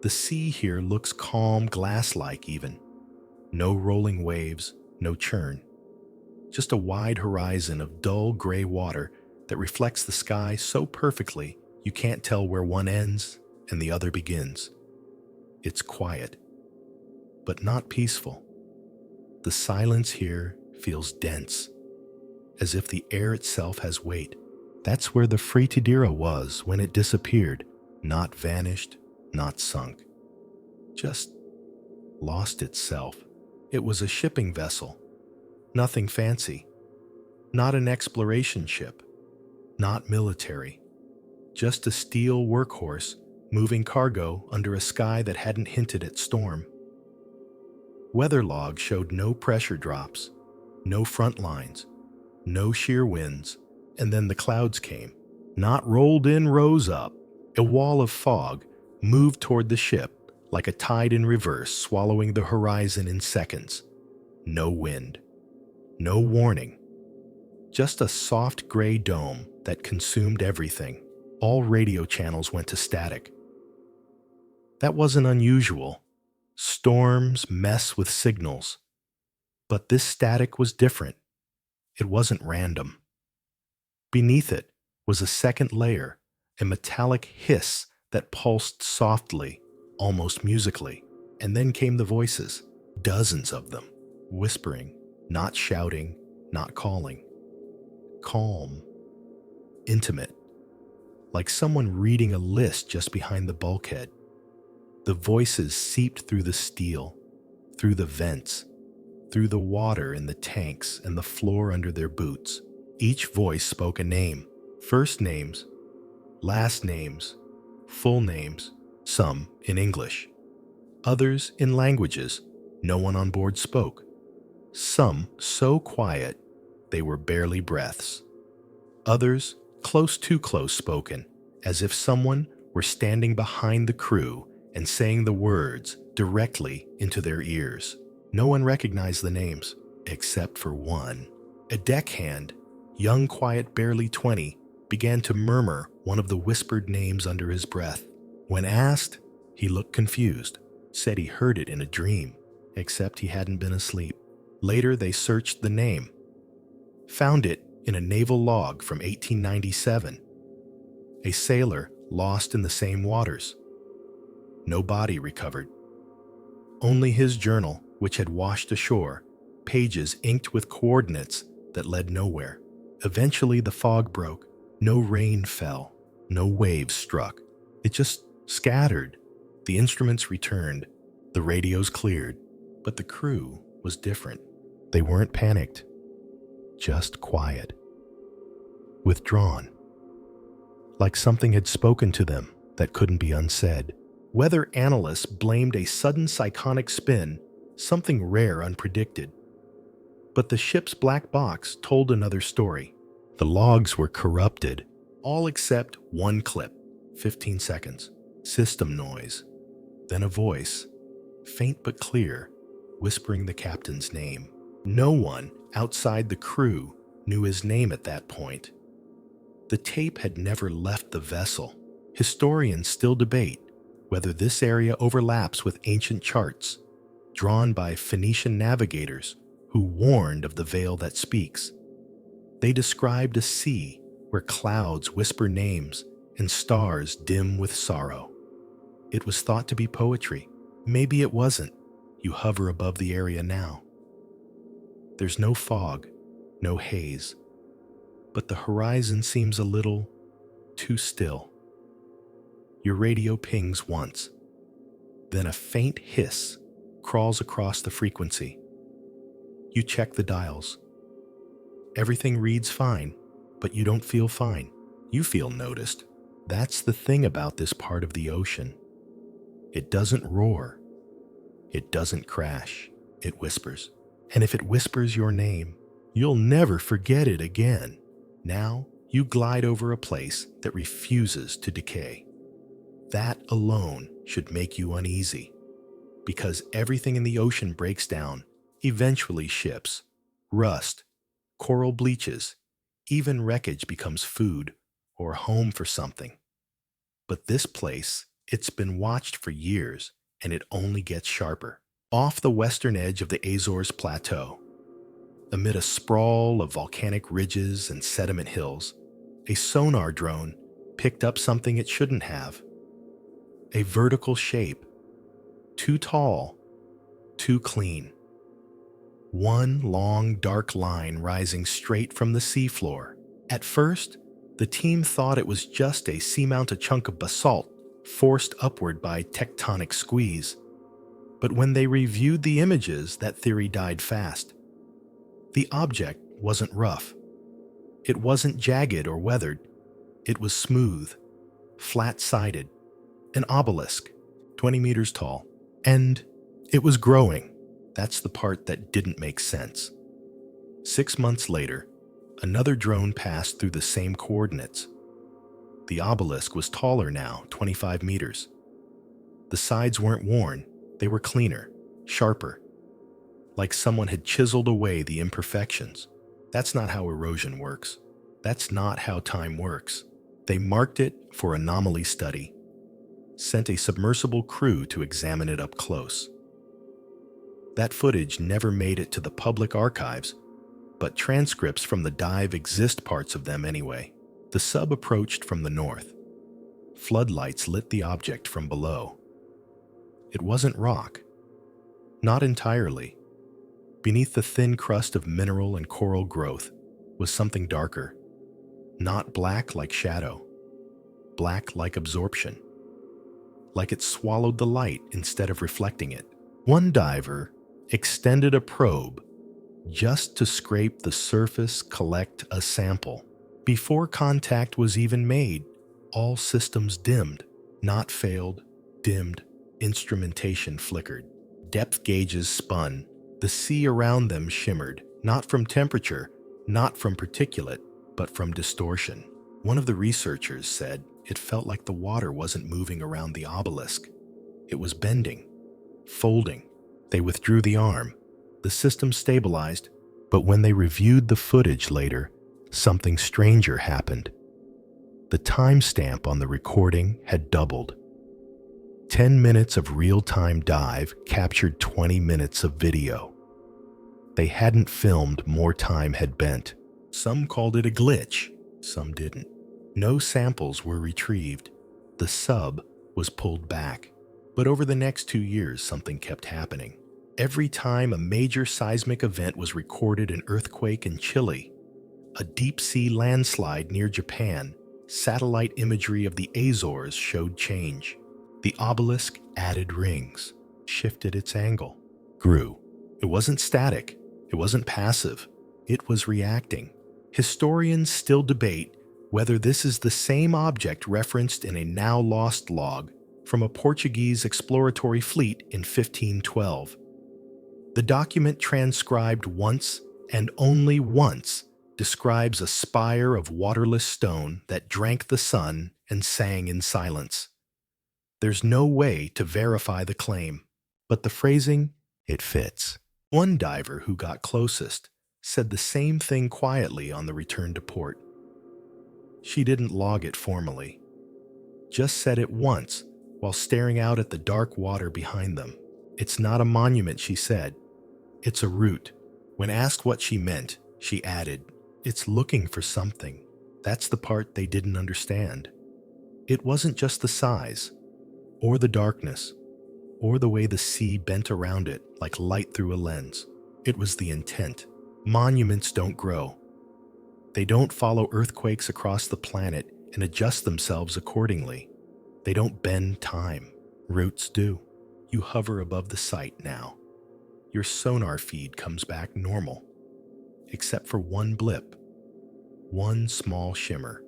The sea here looks calm, glass-like even. No rolling waves, no churn. Just a wide horizon of dull gray water that reflects the sky so perfectly you can't tell where one ends and the other begins. It's quiet, but not peaceful. The silence here feels dense, as if the air itself has weight. That's where the Fritidira was when it disappeared, not vanished, not sunk. Just lost itself. It was a shipping vessel, nothing fancy, not an exploration ship, not military, just a steel workhorse moving cargo under a sky that hadn't hinted at storm. Weather logs showed no pressure drops, no front lines, no shear winds, and then the clouds came. Not rolled in, rose up. A wall of fog moved toward the ship like a tide in reverse, swallowing the horizon in seconds. No wind, no warning, just a soft gray dome that consumed everything. All radio channels went to static. That wasn't unusual. Storms mess with signals. But this static was different. It wasn't random. Beneath it was a second layer, a metallic hiss that pulsed softly, almost musically. And then came the voices, dozens of them, whispering, not shouting, not calling. Calm, intimate, like someone reading a list just behind the bulkhead. The voices seeped through the steel, through the vents, through the water in the tanks and the floor under their boots. Each voice spoke a name, first names, last names, full names, some in English, others in languages no one on board spoke, some so quiet they were barely breaths, others too close spoken, as if someone were standing behind the crew and saying the words directly into their ears. No one recognized the names, except for one. A deckhand, young, quiet, barely 20, began to murmur one of the whispered names under his breath. When asked, he looked confused, said he heard it in a dream, except he hadn't been asleep. Later, they searched the name, found it in a naval log from 1897. A sailor lost in the same waters. No body recovered. Only his journal, which had washed ashore, pages inked with coordinates that led nowhere. Eventually the fog broke. No rain fell. No waves struck. It just scattered. The instruments returned. The radios cleared. But the crew was different. They weren't panicked. Just quiet. Withdrawn. Like something had spoken to them that couldn't be unsaid. Weather analysts blamed a sudden cyclonic spin, something rare, unpredicted. But the ship's black box told another story. The logs were corrupted, all except one clip, 15 seconds. System noise, then a voice, faint but clear, whispering the captain's name. No one outside the crew knew his name at that point. The tape had never left the vessel. Historians still debate whether this area overlaps with ancient charts drawn by Phoenician navigators who warned of the veil that speaks. They described a sea where clouds whisper names and stars dim with sorrow. It was thought to be poetry. Maybe it wasn't. You hover above the area now. There's no fog, no haze, but the horizon seems a little too still. Your radio pings once, then a faint hiss crawls across the frequency. You check the dials. Everything reads fine, but you don't feel fine. You feel noticed. That's the thing about this part of the ocean. It doesn't roar. It doesn't crash. It whispers. And if it whispers your name, you'll never forget it again. Now, you glide over a place that refuses to decay. That alone should make you uneasy, because everything in the ocean breaks down, eventually ships, rust, coral bleaches, even wreckage becomes food or home for something. But this place, it's been watched for years, and it only gets sharper. Off the western edge of the Azores Plateau, amid a sprawl of volcanic ridges and sediment hills, a sonar drone picked up something it shouldn't have. A vertical shape, too tall, too clean. One long, dark line rising straight from the seafloor. At first, the team thought it was just a seamounted chunk of basalt forced upward by tectonic squeeze. But when they reviewed the images, that theory died fast. The object wasn't rough. It wasn't jagged or weathered. It was smooth, flat-sided, an obelisk, 20 meters tall. And it was growing. That's the part that didn't make sense. 6 months later, another drone passed through the same coordinates. The obelisk was taller now, 25 meters. The sides weren't worn. They were cleaner, sharper, like someone had chiseled away the imperfections. That's not how erosion works. That's not how time works. They marked it for anomaly study, sent a submersible crew to examine it up close. That footage never made it to the public archives, but transcripts from the dive exist, parts of them anyway. The sub approached from the north. Floodlights lit the object from below. It wasn't rock. Not entirely. Beneath the thin crust of mineral and coral growth was something darker. Not black like shadow. Black like absorption. Like it swallowed the light instead of reflecting it. One diver extended a probe just to scrape the surface, collect a sample. Before contact was even made, all systems dimmed. Not failed, dimmed. Instrumentation flickered. Depth gauges spun. The sea around them shimmered, not from temperature, not from particulate, but from distortion. One of the researchers said it felt like the water wasn't moving around the obelisk. It was bending, folding. They withdrew the arm. The system stabilized, but when they reviewed the footage later, something stranger happened. The timestamp on the recording had doubled. 10 minutes of real-time dive captured 20 minutes of video. They hadn't filmed, more time had bent. Some called it a glitch, some didn't. No samples were retrieved. The sub was pulled back. But over the next 2 years, something kept happening. Every time a major seismic event was recorded, an earthquake in Chile, a deep-sea landslide near Japan, satellite imagery of the Azores showed change. The obelisk added rings, shifted its angle, grew. It wasn't static. It wasn't passive. It was reacting. Historians still debate whether this is the same object referenced in a now-lost log from a Portuguese exploratory fleet in 1512. The document, transcribed once and only once, describes a spire of waterless stone that drank the sun and sang in silence. There's no way to verify the claim, but the phrasing, it fits. One diver who got closest said the same thing quietly on the return to port. She didn't log it formally, just said it once while staring out at the dark water behind them. It's not a monument, she said. It's a route. When asked what she meant, she added, it's looking for something. That's the part they didn't understand. It wasn't just the size, or the darkness, or the way the sea bent around it like light through a lens. It was the intent. Monuments don't grow. They don't follow earthquakes across the planet and adjust themselves accordingly. They don't bend time. Roots do. You hover above the site now. Your sonar feed comes back normal, except for one blip, one small shimmer,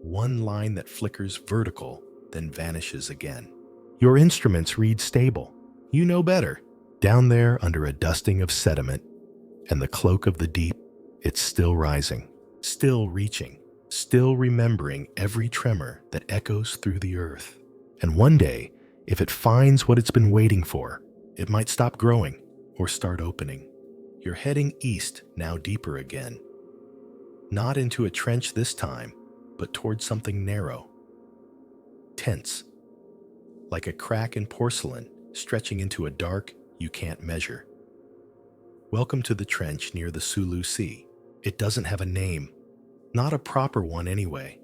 one line that flickers vertical, then vanishes again. Your instruments read stable. You know better. Down there under a dusting of sediment and the cloak of the deep, it's still rising, still reaching, still remembering every tremor that echoes through the earth. And one day, if it finds what it's been waiting for, it might stop growing or start opening. You're heading east, now deeper again. Not into a trench this time, but towards something narrow, tense, like a crack in porcelain stretching into a dark you can't measure. Welcome to the trench near the Sulu Sea. It doesn't have a name, not a proper one anyway.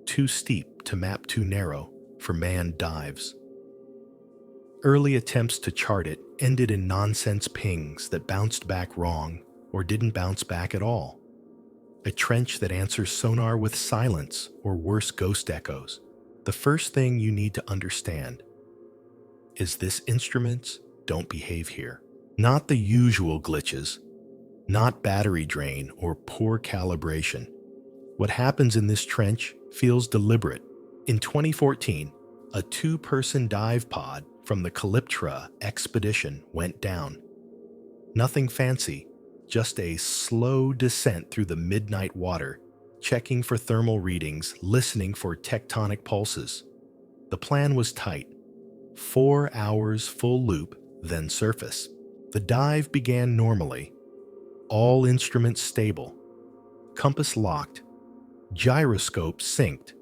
Too steep to map, too narrow for manned dives. Early attempts to chart it ended in nonsense pings that bounced back wrong or didn't bounce back at all. A trench that answers sonar with silence or worse, ghost echoes. The first thing you need to understand is this: instruments don't behave here. Not the usual glitches, not battery drain or poor calibration. What happens in this trench feels deliberate. In 2014, a 2-person dive pod from the Calyptra expedition went down. Nothing fancy, just a slow descent through the midnight water, checking for thermal readings, listening for tectonic pulses. The plan was tight. 4 hours full loop, then surface. The dive began normally. All instruments stable. Compass locked. Gyroscope synced.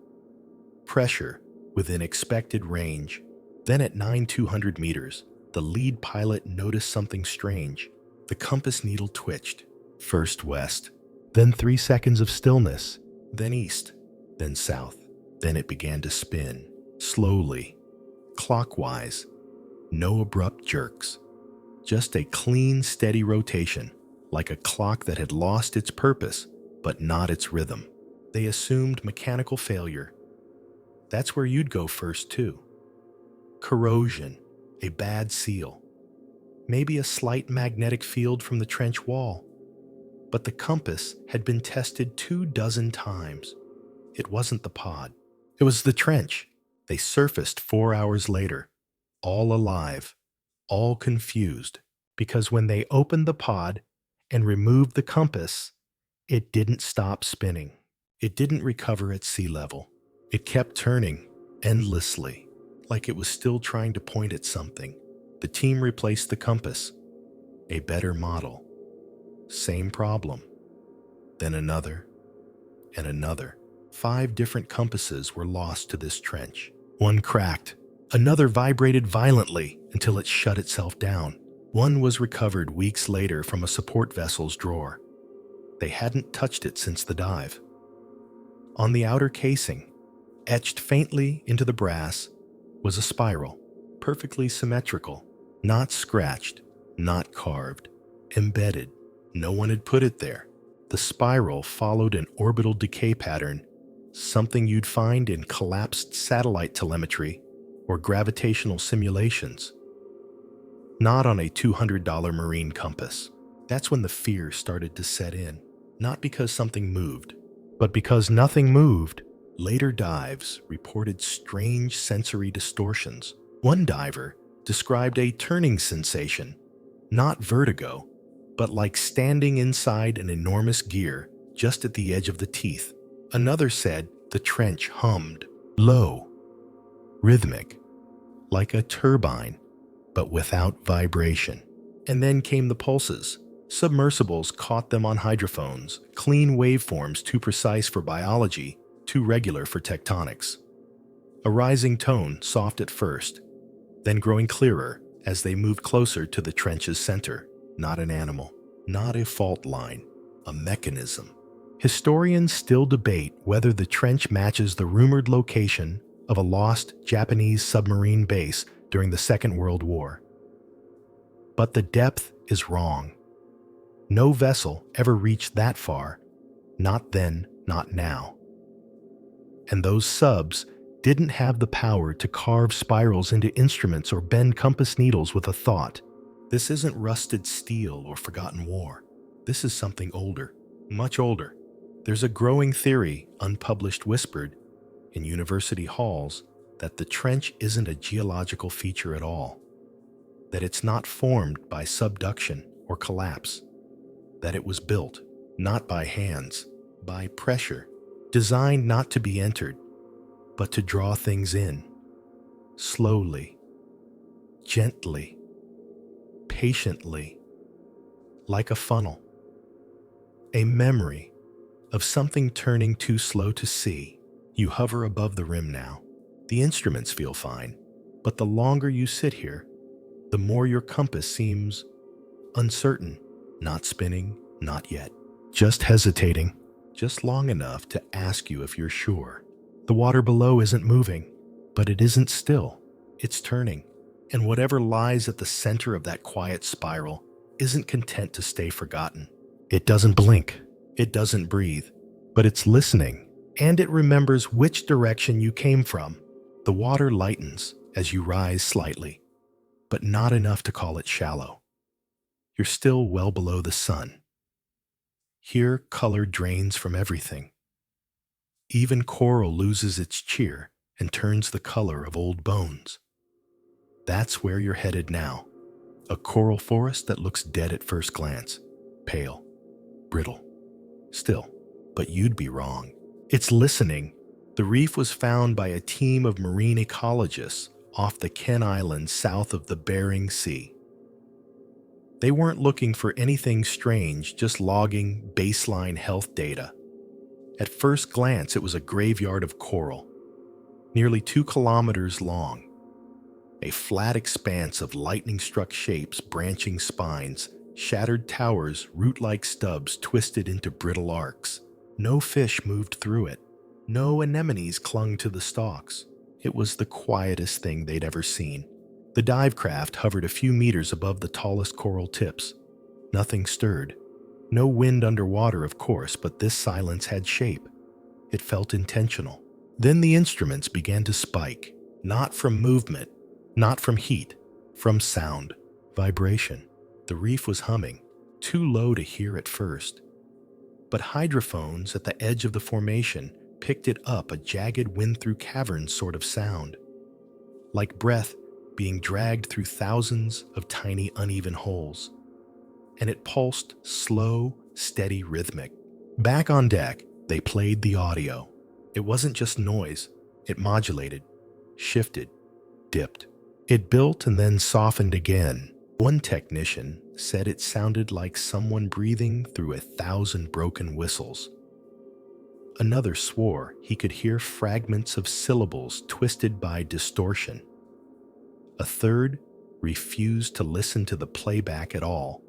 Pressure within expected range. Then at 9,200 meters, the lead pilot noticed something strange. The compass needle twitched. First west, then 3 seconds of stillness, then east, then south. Then it began to spin, slowly, clockwise. No abrupt jerks. Just a clean, steady rotation, like a clock that had lost its purpose, but not its rhythm. They assumed mechanical failure. That's where you'd go first, too. Corrosion, a bad seal, maybe a slight magnetic field from the trench wall. But the compass had been tested 24 times. It wasn't the pod. It was the trench. They surfaced 4 hours later, all alive, all confused, because when they opened the pod and removed the compass, it didn't stop spinning. It didn't recover at sea level. It kept turning endlessly, like it was still trying to point at something. The team replaced the compass. A better model. Same problem. Then another, and another. 5 different compasses were lost to this trench. One cracked. Another vibrated violently until it shut itself down. One was recovered weeks later from a support vessel's drawer. They hadn't touched it since the dive. On the outer casing, etched faintly into the brass, was a spiral, perfectly symmetrical, not scratched, not carved, embedded. No one had put it there. The spiral followed an orbital decay pattern, something you'd find in collapsed satellite telemetry or gravitational simulations. Not on a $200 marine compass. That's when the fear started to set in, not because something moved, but because nothing moved. Later dives reported strange sensory distortions. One diver described a turning sensation, not vertigo, but like standing inside an enormous gear just at the edge of the teeth. Another said the trench hummed, low, rhythmic, like a turbine, but without vibration. And then came the pulses. Submersibles caught them on hydrophones, clean waveforms too precise for biology, too regular for tectonics. A rising tone, soft at first, then growing clearer as they moved closer to the trench's center. Not an animal, not a fault line, a mechanism. Historians still debate whether the trench matches the rumored location of a lost Japanese submarine base during the Second World War. But the depth is wrong. No vessel ever reached that far, not then, not now. And those subs didn't have the power to carve spirals into instruments or bend compass needles with a thought. This isn't rusted steel or forgotten war. This is something older, much older. There's a growing theory, unpublished whispered, in university halls, that the trench isn't a geological feature at all, that it's not formed by subduction or collapse, that it was built, not by hands, by pressure, designed not to be entered, but to draw things in, slowly, gently, patiently, like a funnel, a memory of something turning too slow to see. You hover above the rim now. The instruments feel fine, but the longer you sit here, the more your compass seems uncertain, not spinning, not yet, just hesitating, just long enough to ask you if you're sure. The water below isn't moving, but it isn't still. It's turning, and whatever lies at the center of that quiet spiral isn't content to stay forgotten. It doesn't blink, it doesn't breathe, but it's listening, and it remembers which direction you came from. The water lightens as you rise slightly, but not enough to call it shallow. You're still well below the sun. Here, color drains from everything. Even coral loses its cheer and turns the color of old bones. That's where you're headed now. A coral forest that looks dead at first glance, pale, brittle, still, but you'd be wrong. It's listening. The reef was found by a team of marine ecologists off the Ken Islands south of the Bering Sea. They weren't looking for anything strange, just logging baseline health data. At first glance, it was a graveyard of coral, nearly 2 kilometers long. A flat expanse of lightning-struck shapes, branching spines, shattered towers, root-like stubs twisted into brittle arcs. No fish moved through it. No anemones clung to the stalks. It was the quietest thing they'd ever seen. The dive craft hovered a few meters above the tallest coral tips. Nothing stirred. No wind underwater, of course, but this silence had shape. It felt intentional. Then the instruments began to spike, not from movement, not from heat, from sound, vibration. The reef was humming, too low to hear at first. But hydrophones at the edge of the formation picked it up, a jagged wind-through caverns sort of sound, like breath being dragged through thousands of tiny uneven holes. And it pulsed slow, steady, rhythmic. Back on deck, they played the audio. It wasn't just noise. It modulated, shifted, dipped. It built and then softened again. One technician said it sounded like someone breathing through 1,000 broken whistles. Another swore he could hear fragments of syllables twisted by distortion. A third refused to listen to the playback at all,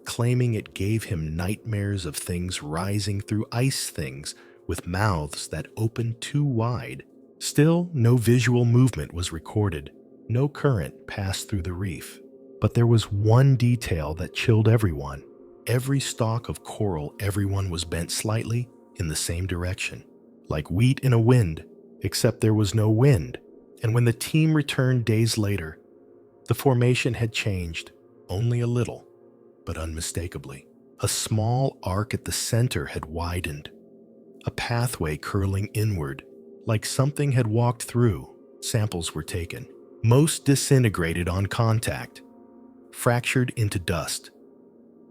claiming it gave him nightmares of things rising through ice, things with mouths that opened too wide. Still, no visual movement was recorded. No current passed through the reef. But there was one detail that chilled everyone. Every stalk of coral, everyone was bent slightly in the same direction, like wheat in a wind, except there was no wind. And when the team returned days later, the formation had changed, only a little, but unmistakably. A small arc at the center had widened, a pathway curling inward, like something had walked through. Samples were taken. Most disintegrated on contact, fractured into dust.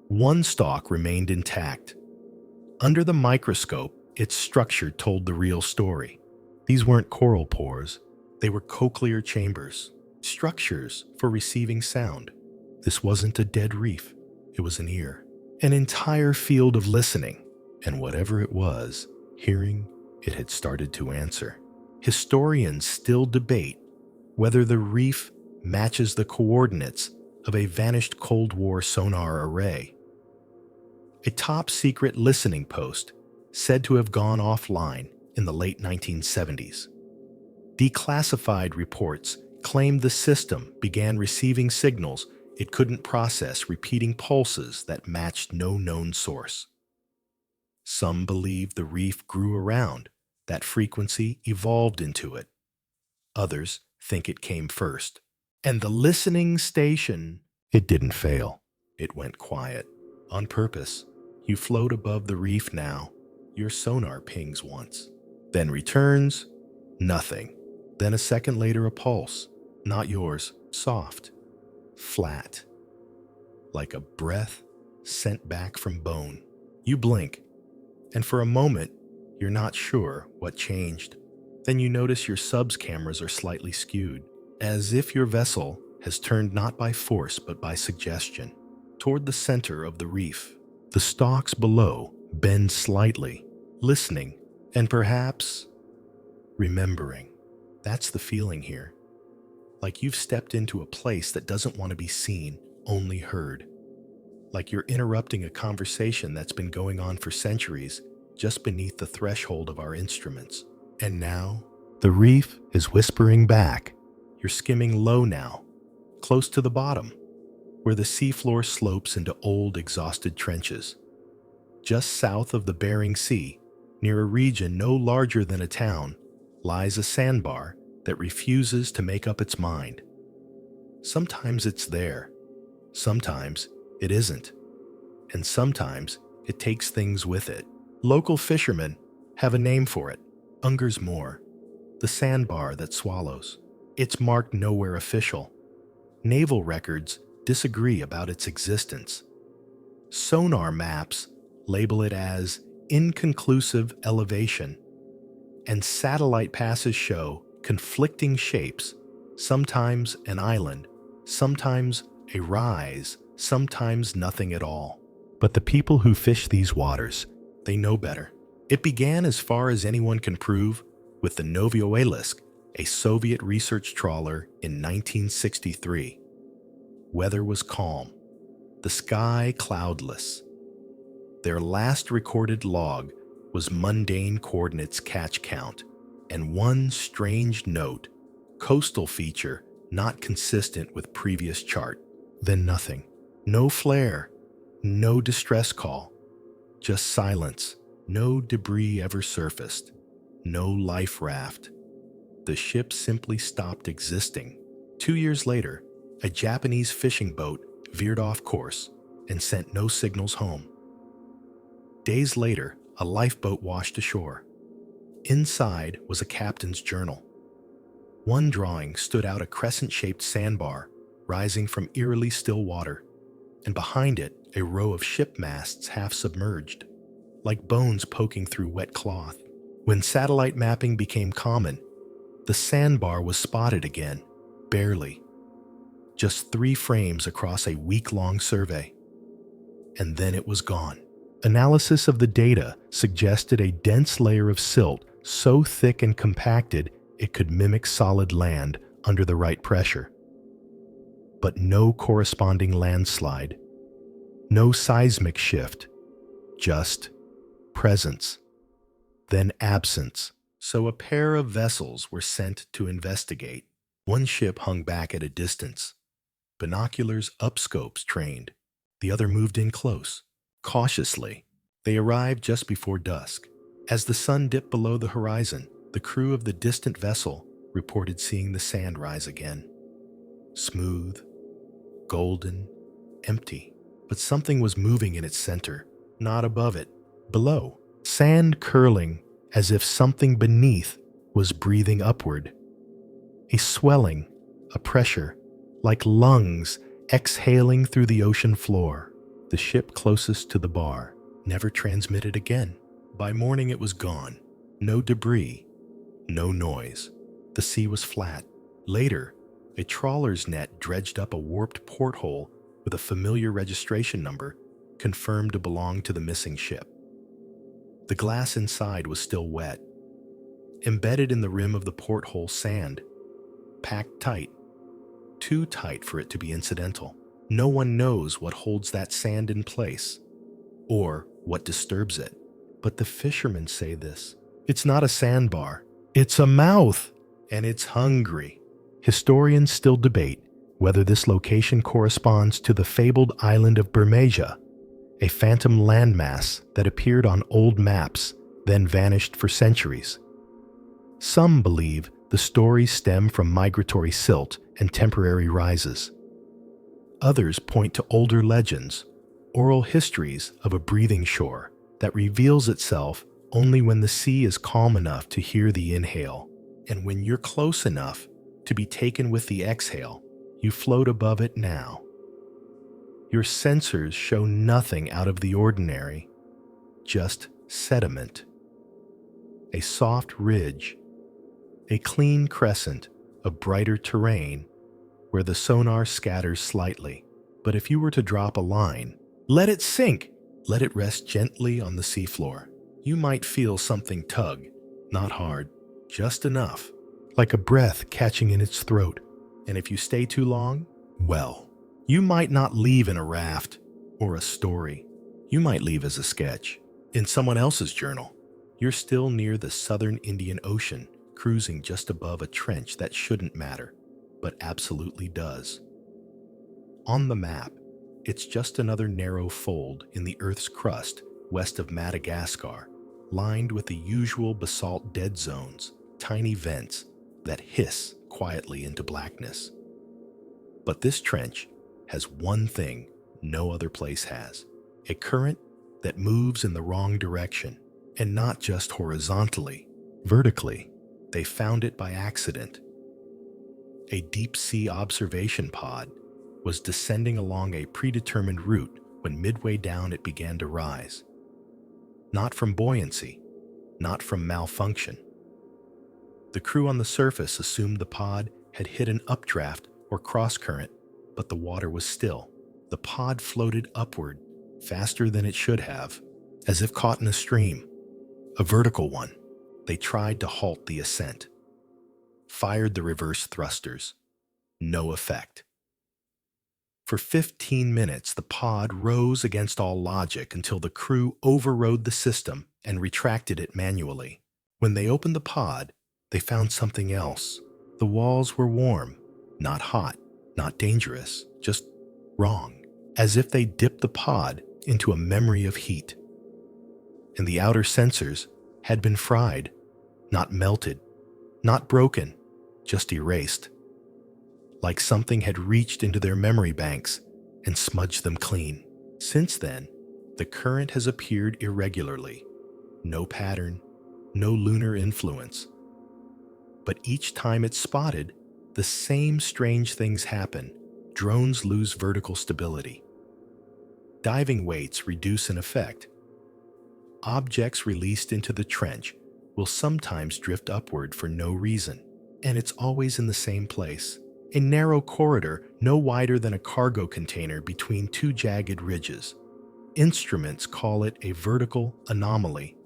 One stalk remained intact. Under the microscope, its structure told the real story. These weren't coral pores. They were cochlear chambers, structures for receiving sound. This wasn't a dead reef, it was an ear. An entire field of listening, and whatever it was, hearing, it had started to answer. Historians still debate whether the reef matches the coordinates of a vanished Cold War sonar array. A top-secret listening post said to have gone offline in the late 1970s. Declassified reports claimed the system began receiving signals it couldn't process, repeating pulses that matched no known source. Some believe the reef grew around, that frequency evolved into it. Others think it came first. And the listening station, it didn't fail. It went quiet. On purpose. You float above the reef now. Your sonar pings once. Then returns, nothing. Then a second later a pulse. Not yours. Soft. Flat. Like a breath sent back from bone. You blink. And for a moment, you're not sure what changed. Then you notice your sub's cameras are slightly skewed, as if your vessel has turned not by force but by suggestion, toward the center of the reef. The stalks below bend slightly, listening, and perhaps remembering. That's the feeling here. Like you've stepped into a place that doesn't want to be seen, only heard. Like you're interrupting a conversation that's been going on for centuries, just beneath the threshold of our instruments. And now, the reef is whispering back. You're skimming low now, close to the bottom, where the seafloor slopes into old, exhausted trenches. Just south of the Bering Sea, near a region no larger than a town, lies a sandbar that refuses to make up its mind. Sometimes it's there, sometimes it isn't, and sometimes it takes things with it. Local fishermen have a name for it, Unger's Moor, the sandbar that swallows. It's marked nowhere official. Naval records disagree about its existence. Sonar maps label it as inconclusive elevation, and satellite passes show conflicting shapes, sometimes an island, sometimes a rise, sometimes nothing at all. But the people who fish these waters, they know better. It began, as far as anyone can prove, with the Novyoelisk, a Soviet research trawler, in 1963. Weather was calm, the sky cloudless. Their last recorded log was mundane coordinates catch count, and one strange note, coastal feature not consistent with previous chart. Then nothing. No flare, no distress call, just silence. No debris ever surfaced, no life raft. The ship simply stopped existing. 2 years later, a Japanese fishing boat veered off course and sent no signals home. Days later, a lifeboat washed ashore. Inside was a captain's journal. One drawing stood out, a crescent-shaped sandbar rising from eerily still water, and behind it a row of ship masts half submerged, like bones poking through wet cloth. When satellite mapping became common, the sandbar was spotted again, barely. Just 3 frames across a week-long survey. And then it was gone. Analysis of the data suggested a dense layer of silt so thick and compacted it could mimic solid land under the right pressure. But no corresponding landslide, no seismic shift, just presence, then absence. So a pair of vessels were sent to investigate. One ship hung back at a distance, binoculars upscopes trained. The other moved in close, cautiously. They arrived just before dusk. As the sun dipped below the horizon, the crew of the distant vessel reported seeing the sand rise again. Smooth, golden, empty. But something was moving in its center, not above it, below. Sand curling as if something beneath was breathing upward. A swelling, a pressure, like lungs exhaling through the ocean floor. The ship closest to the bar never transmitted again. By morning it was gone. No debris, no noise. The sea was flat. Later, a trawler's net dredged up a warped porthole with a familiar registration number confirmed to belong to the missing ship. The glass inside was still wet. Embedded in the rim of the porthole sand, packed tight, too tight for it to be incidental. No one knows what holds that sand in place, or what disturbs it. But the fishermen say this. It's not a sandbar. It's a mouth, and it's hungry. Historians still debate whether this location corresponds to the fabled island of Bermeja, a phantom landmass that appeared on old maps, then vanished for centuries. Some believe the stories stem from migratory silt and temporary rises. Others point to older legends, oral histories of a breathing shore that reveals itself only when the sea is calm enough to hear the inhale, and when you're close enough to be taken with the exhale. You float above it now. Your sensors show nothing out of the ordinary, just sediment. A soft ridge, a clean crescent of brighter terrain where the sonar scatters slightly. But if you were to drop a line, let it sink, let it rest gently on the seafloor. You might feel something tug, not hard, just enough, like a breath catching in its throat. And if you stay too long, well, you might not leave in a raft or a story. You might leave as a sketch in someone else's journal. You're still near the southern Indian Ocean, cruising just above a trench that shouldn't matter, but absolutely does. On the map, it's just another narrow fold in the Earth's crust west of Madagascar, lined with the usual basalt dead zones, tiny vents that hiss quietly into blackness. But this trench has one thing no other place has: a current that moves in the wrong direction, and not just horizontally, vertically. They found it by accident. A deep-sea observation pod was descending along a predetermined route when midway down it began to rise. Not from buoyancy, not from malfunction. The crew on the surface assumed the pod had hit an updraft or cross-current, but the water was still. The pod floated upward, faster than it should have, as if caught in a stream, a vertical one. They tried to halt the ascent, fired the reverse thrusters. No effect. For 15 minutes, the pod rose against all logic until the crew overrode the system and retracted it manually. When they opened the pod, they found something else. The walls were warm, not hot, not dangerous, just wrong, as if they dipped the pod into a memory of heat. And the outer sensors had been fried, not melted, not broken, just erased. Like something had reached into their memory banks and smudged them clean. Since then, the current has appeared irregularly. No pattern, no lunar influence. But each time it's spotted, the same strange things happen. Drones lose vertical stability. Diving weights reduce in effect. Objects released into the trench will sometimes drift upward for no reason, and it's always in the same place. A narrow corridor no wider than a cargo container between two jagged ridges. Instruments call it a vertical anomaly.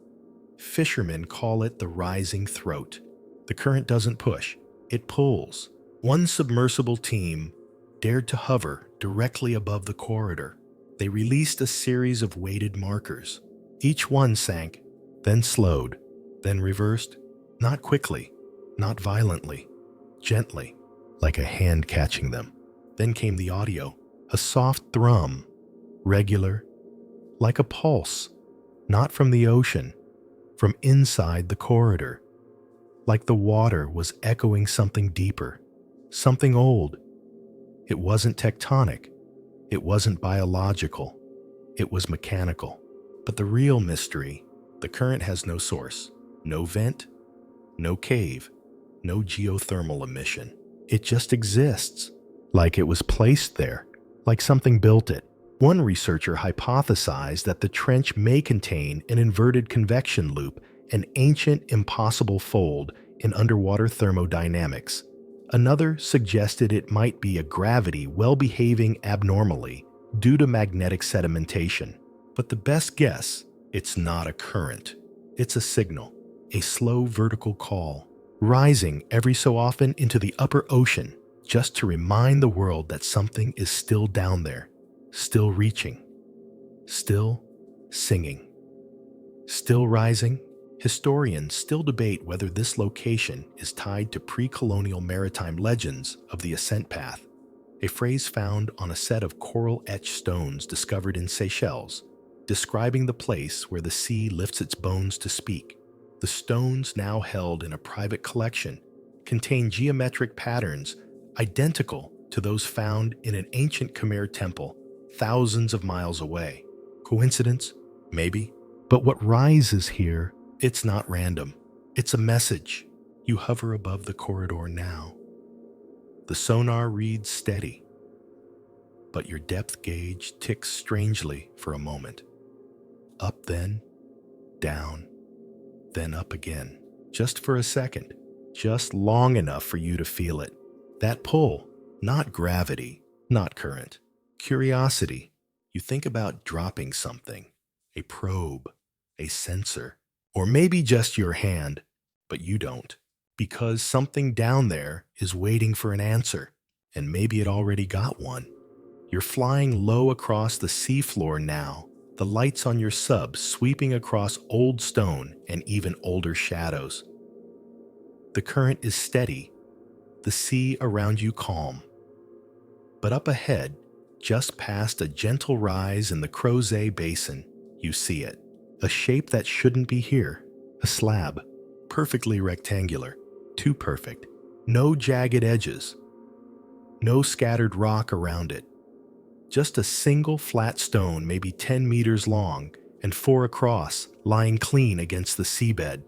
Fishermen call it the rising throat. The current doesn't push, it pulls. One submersible team dared to hover directly above the corridor. They released a series of weighted markers. Each one sank, then slowed, then reversed, not quickly, not violently, gently, like a hand catching them. Then came the audio, a soft thrum, regular, like a pulse, not from the ocean, from inside the corridor, like the water was echoing something deeper, something old. It wasn't tectonic, it wasn't biological, it was mechanical. But the real mystery, the current has no source, no vent, no cave, no geothermal emission. It just exists, like it was placed there, like something built it. One researcher hypothesized that the trench may contain an inverted convection loop, an ancient, impossible fold in underwater thermodynamics. Another suggested it might be a gravity well-behaving abnormally due to magnetic sedimentation. But the best guess, it's not a current. It's a signal, a slow vertical call, rising every so often into the upper ocean just to remind the world that something is still down there, still reaching, still singing, still rising. Historians still debate whether this location is tied to pre-colonial maritime legends of the ascent path, a phrase found on a set of coral-etched stones discovered in Seychelles, describing the place where the sea lifts its bones to speak. The stones, now held in a private collection, contain geometric patterns identical to those found in an ancient Khmer temple thousands of miles away. Coincidence? Maybe. But what rises here, it's not random. It's a message. You hover above the corridor now. The sonar reads steady, but your depth gauge ticks strangely for a moment. Up then, down, then up again. Just for a second. Just long enough for you to feel it. That pull, not gravity, not current. Curiosity. You think about dropping something. A probe, a sensor, or maybe just your hand, but you don't. Because something down there is waiting for an answer, and maybe it already got one. You're flying low across the seafloor now, the lights on your sub sweeping across old stone and even older shadows. The current is steady, the sea around you calm. But up ahead, just past a gentle rise in the Crozet Basin, you see it. A shape that shouldn't be here. A slab, perfectly rectangular, too perfect. No jagged edges, no scattered rock around it. Just a single flat stone, maybe 10 meters long and 4 across, lying clean against the seabed,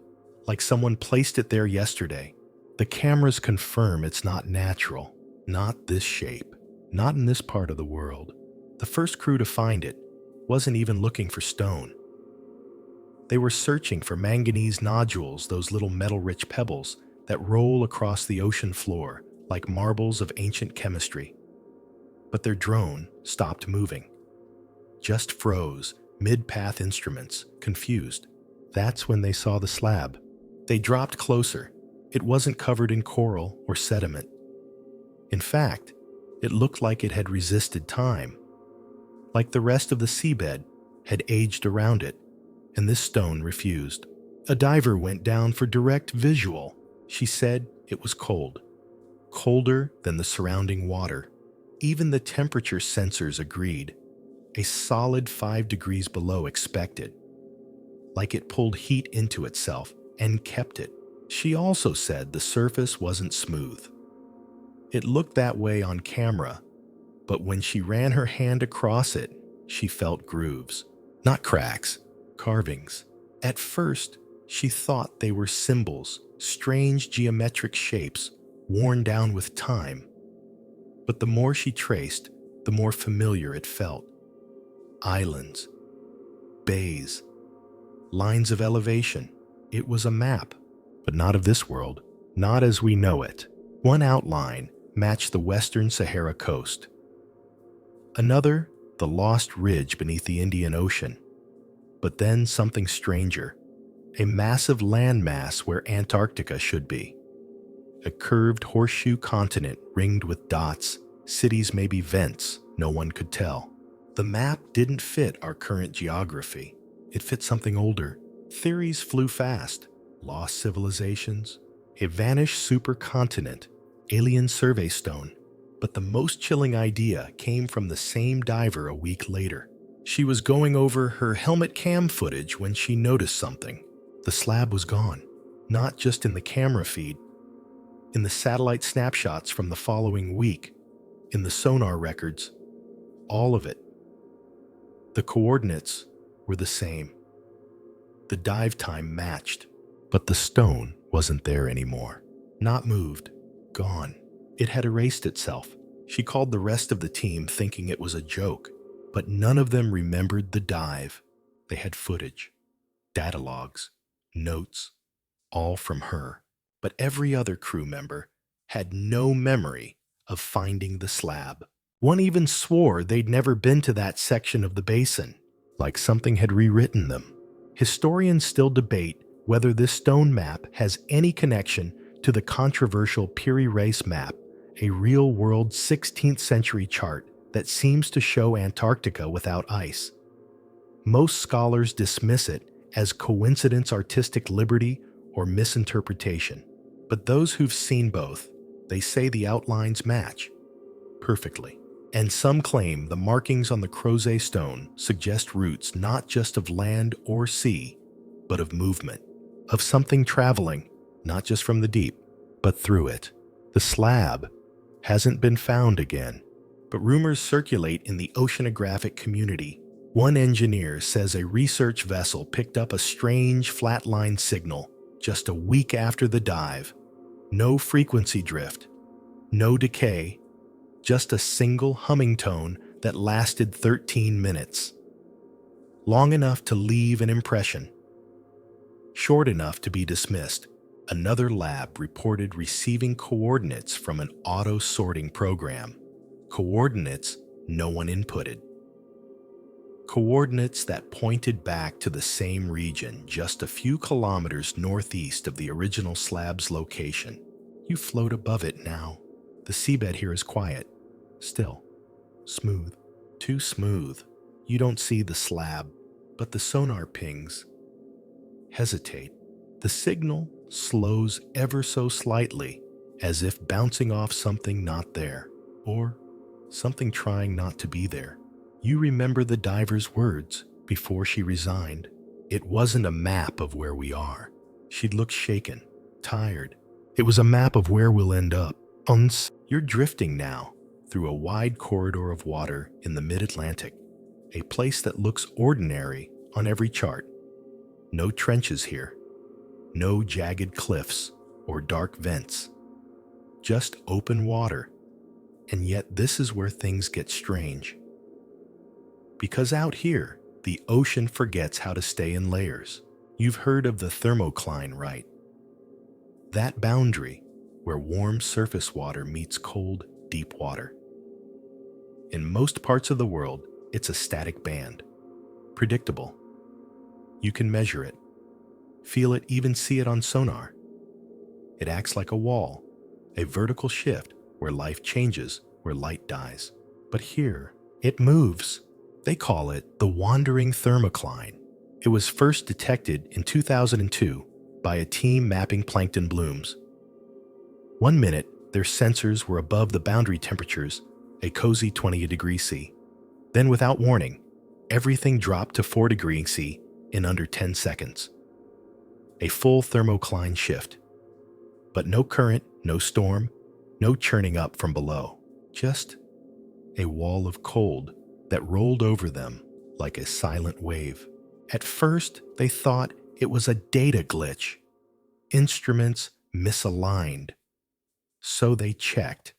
like someone placed it there yesterday. The cameras confirm it's not natural, not this shape, not in this part of the world. The first crew to find it wasn't even looking for stone. They were searching for manganese nodules, those little metal-rich pebbles that roll across the ocean floor like marbles of ancient chemistry. But their drone stopped moving. Just froze, mid-path instruments, confused. That's when they saw the slab. They dropped closer. It wasn't covered in coral or sediment. In fact, it looked like it had resisted time. Like the rest of the seabed had aged around it, and this stone refused. A diver went down for direct visual. She said it was cold. Colder than the surrounding water. Even the temperature sensors agreed. A solid 5 degrees below expected. Like it pulled heat into itself and kept it. She also said the surface wasn't smooth. It looked that way on camera, but when she ran her hand across it, she felt grooves. Not cracks. Carvings. At first, she thought they were symbols, strange geometric shapes, worn down with time. But the more she traced, the more familiar it felt. Islands, bays, lines of elevation. It was a map, but not of this world, not as we know it. One outline matched the western Sahara coast. Another, the lost ridge beneath the Indian Ocean. But then something stranger, a massive landmass where Antarctica should be. A curved horseshoe continent ringed with dots, cities maybe vents, no one could tell. The map didn't fit our current geography. It fit something older. Theories flew fast. Lost civilizations, a vanished supercontinent, alien survey stone. But the most chilling idea came from the same diver a week later. She was going over her helmet cam footage when she noticed something. The slab was gone, not just in the camera feed, in the satellite snapshots from the following week, in the sonar records, all of it. The coordinates were the same. The dive time matched, but the stone wasn't there anymore. Not moved, gone. It had erased itself. She called the rest of the team thinking it was a joke. But none of them remembered the dive. They had footage, data logs, notes, all from her. but every other crew member had no memory of finding the slab. One even swore they'd never been to that section of the basin, like something had rewritten them. Historians still debate whether this stone map has any connection to the controversial Piri Reis map, a real-world 16th century chart that seems to show Antarctica without ice. Most scholars dismiss it as coincidence, artistic liberty, or misinterpretation. But those who've seen both, they say the outlines match perfectly. And some claim the markings on the Crozet stone suggest roots not just of land or sea, but of movement, of something traveling, not just from the deep, but through it. The slab hasn't been found again, but rumors circulate in the oceanographic community. One engineer says a research vessel picked up a strange flatline signal just a week after the dive. No frequency drift, no decay, just a single humming tone that lasted 13 minutes. Long enough to leave an impression, short enough to be dismissed. Another lab reported receiving coordinates from an auto-sorting program. Coordinates no one inputted. Coordinates that pointed back to the same region just a few kilometers northeast of the original slab's location. You float above it now. The seabed here is quiet, still, smooth, too smooth. You don't see the slab, but the sonar pings hesitate. The signal slows ever so slightly, as if bouncing off something not there, or something trying not to be there. You remember the diver's words before she resigned. It wasn't a map of where we are. She'd looked shaken, tired. It was a map of where we'll end up. You're drifting now through a wide corridor of water in the mid-Atlantic, a place that looks ordinary on every chart. No trenches here, no jagged cliffs or dark vents, just open water. And yet this is where things get strange. Because out here, the ocean forgets how to stay in layers. You've heard of the thermocline, right? That boundary where warm surface water meets cold, deep water. In most parts of the world, it's a static band. Predictable. You can measure it, feel it, even see it on sonar. It acts like a wall, a vertical shift where life changes, where light dies. But here, it moves. They call it the wandering thermocline. It was first detected in 2002 by a team mapping plankton blooms. 1 minute, their sensors were above the boundary temperatures, a cozy 20 degrees C. Then without warning, everything dropped to 4 degrees C in under 10 seconds. A full thermocline shift. But no current, no storm, no churning up from below. Just a wall of cold that rolled over them like a silent wave. At first, they thought it was a data glitch. Instruments misaligned. So they checked,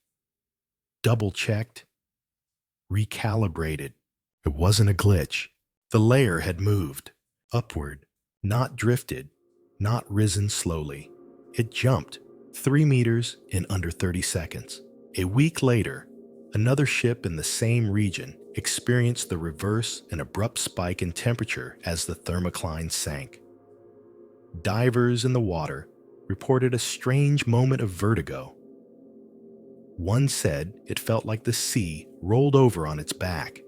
double-checked, recalibrated. It wasn't a glitch. The layer had moved upward, not drifted, not risen slowly. It jumped 3 meters in under 30 seconds. A week later, another ship in the same region experienced the reverse, an abrupt spike in temperature as the thermocline sank. Divers in the water reported a strange moment of vertigo. One said it felt like the sea rolled over on its back.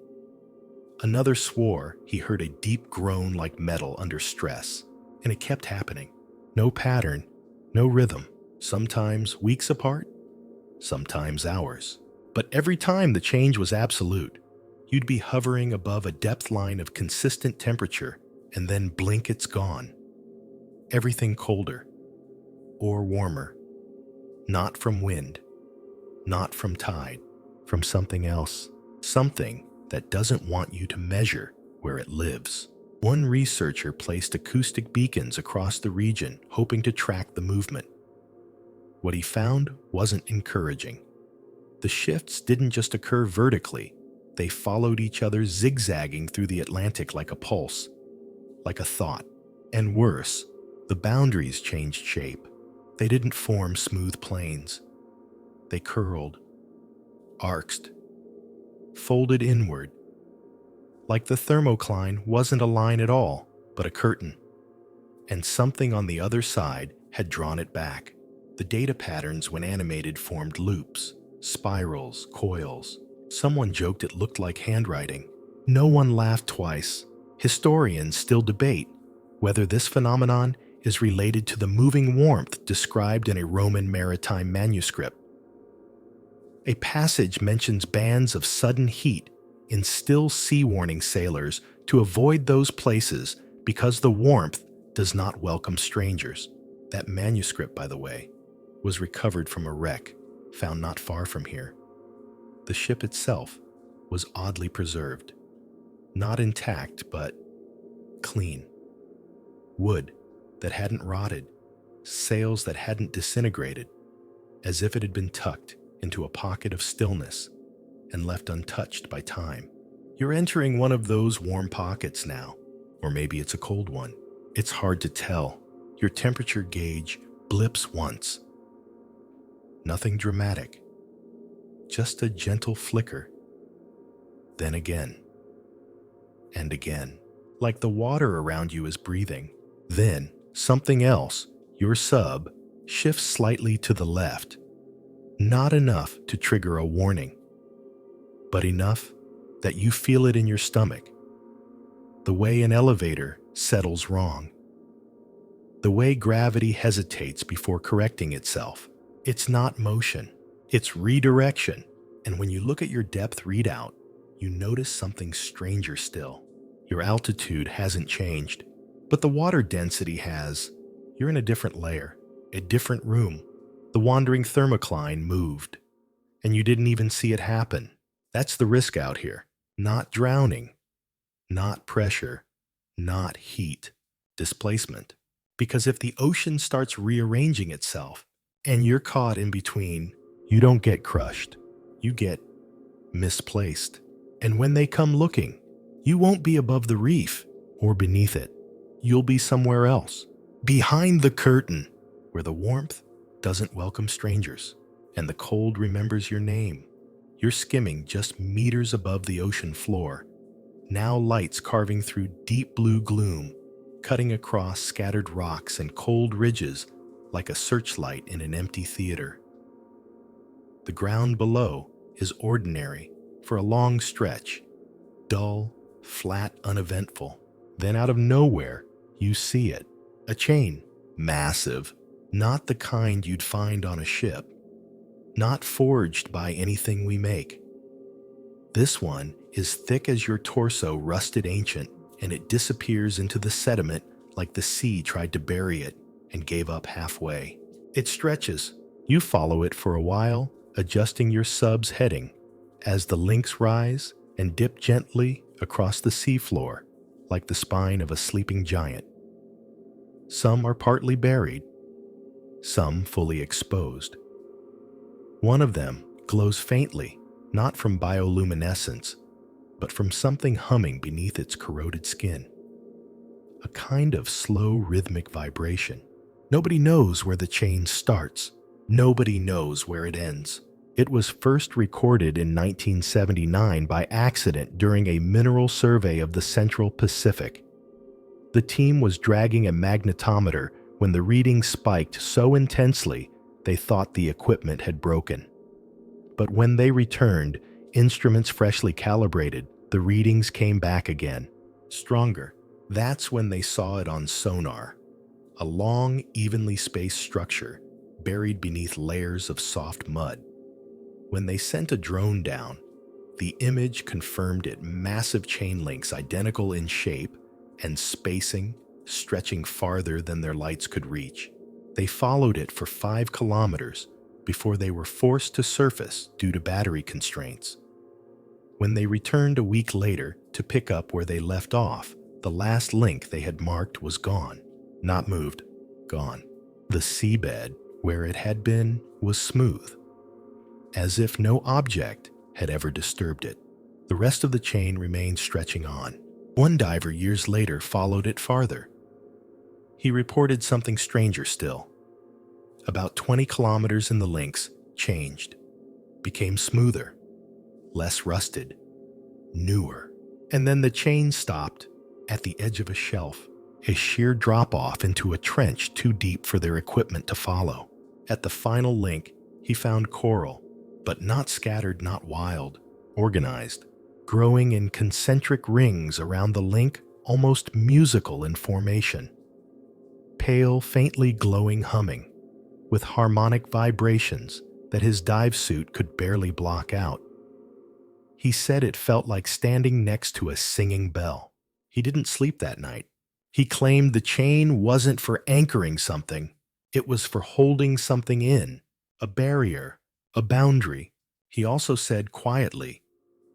Another swore he heard a deep groan like metal under stress, and it kept happening. No pattern, no rhythm, sometimes weeks apart, sometimes hours. But every time the change was absolute. You'd be hovering above a depth line of consistent temperature, and then blink, it's gone. Everything colder or warmer, not from wind, not from tide, from something else, something that doesn't want you to measure where it lives. One researcher placed acoustic beacons across the region, hoping to track the movement. What he found wasn't encouraging. The shifts didn't just occur vertically, they followed each other, zigzagging through the Atlantic like a pulse, like a thought. And worse, the boundaries changed shape. They didn't form smooth planes. They curled, arched, folded inward. Like the thermocline wasn't a line at all, but a curtain. And something on the other side had drawn it back. The data patterns when animated formed loops, spirals, coils. Someone joked it looked like handwriting. No one laughed twice. Historians still debate whether this phenomenon is related to the moving warmth described in a Roman maritime manuscript. A passage mentions bands of sudden heat instill sea warning sailors to avoid those places because the warmth does not welcome strangers. That manuscript, by the way, was recovered from a wreck found not far from here. The ship itself was oddly preserved. Not intact, but clean. Wood that hadn't rotted, sails that hadn't disintegrated, as if it had been tucked into a pocket of stillness and left untouched by time. You're entering one of those warm pockets now, or maybe it's a cold one. It's hard to tell. Your temperature gauge blips once. Nothing dramatic, just a gentle flicker. Then again, and again, like the water around you is breathing. Then something else, your sub, shifts slightly to the left. Not enough to trigger a warning, but enough that you feel it in your stomach. The way an elevator settles wrong. The way gravity hesitates before correcting itself. It's not motion, it's redirection. And when you look at your depth readout, you notice something stranger still. Your altitude hasn't changed, but the water density has. You're in a different layer, a different room. The wandering thermocline moved, and you didn't even see it happen. That's the risk out here. Not drowning, not pressure, not heat, displacement. Because if the ocean starts rearranging itself and you're caught in between, you don't get crushed. You get misplaced. And when they come looking, you won't be above the reef or beneath it. You'll be somewhere else, behind the curtain, where the warmth doesn't welcome strangers and the cold remembers your name. You're skimming just meters above the ocean floor. Now lights carving through deep blue gloom, cutting across scattered rocks and cold ridges like a searchlight in an empty theater. The ground below is ordinary for a long stretch, dull, flat, uneventful. Then out of nowhere, you see it. A chain, massive, not the kind you'd find on a ship, not forged by anything we make. This one is thick as your torso, rusted ancient, and it disappears into the sediment like the sea tried to bury it and gave up halfway. It stretches. You follow it for a while, adjusting your sub's heading as the links rise and dip gently across the seafloor like the spine of a sleeping giant. Some are partly buried, some fully exposed. One of them glows faintly, not from bioluminescence, but from something humming beneath its corroded skin. A kind of slow rhythmic vibration. Nobody knows where the chain starts. Nobody knows where it ends. It was first recorded in 1979 by accident during a mineral survey of the Central Pacific. The team was dragging a magnetometer when the reading spiked so intensely they thought the equipment had broken. But when they returned, instruments freshly calibrated, the readings came back again, stronger. That's when they saw it on sonar, a long, evenly spaced structure buried beneath layers of soft mud. When they sent a drone down, the image confirmed it: massive chain links identical in shape and spacing, stretching farther than their lights could reach. They followed it for 5 kilometers before they were forced to surface due to battery constraints. When they returned a week later to pick up where they left off, the last link they had marked was gone. Not moved, gone. The seabed, where it had been, was smooth, as if no object had ever disturbed it. The rest of the chain remained stretching on. One diver years later followed it farther. He reported something stranger still. about 20 kilometers in the links, changed, became smoother, less rusted, newer. And then the chain stopped at the edge of a shelf, a sheer drop-off into a trench too deep for their equipment to follow. At the final link, he found coral, but not scattered, not wild, organized, growing in concentric rings around the link, almost musical in formation. Pale, faintly glowing humming, with harmonic vibrations that his dive suit could barely block out. He said it felt like standing next to a singing bell. He didn't sleep that night. He claimed the chain wasn't for anchoring something, it was for holding something in, a barrier, a boundary. He also said quietly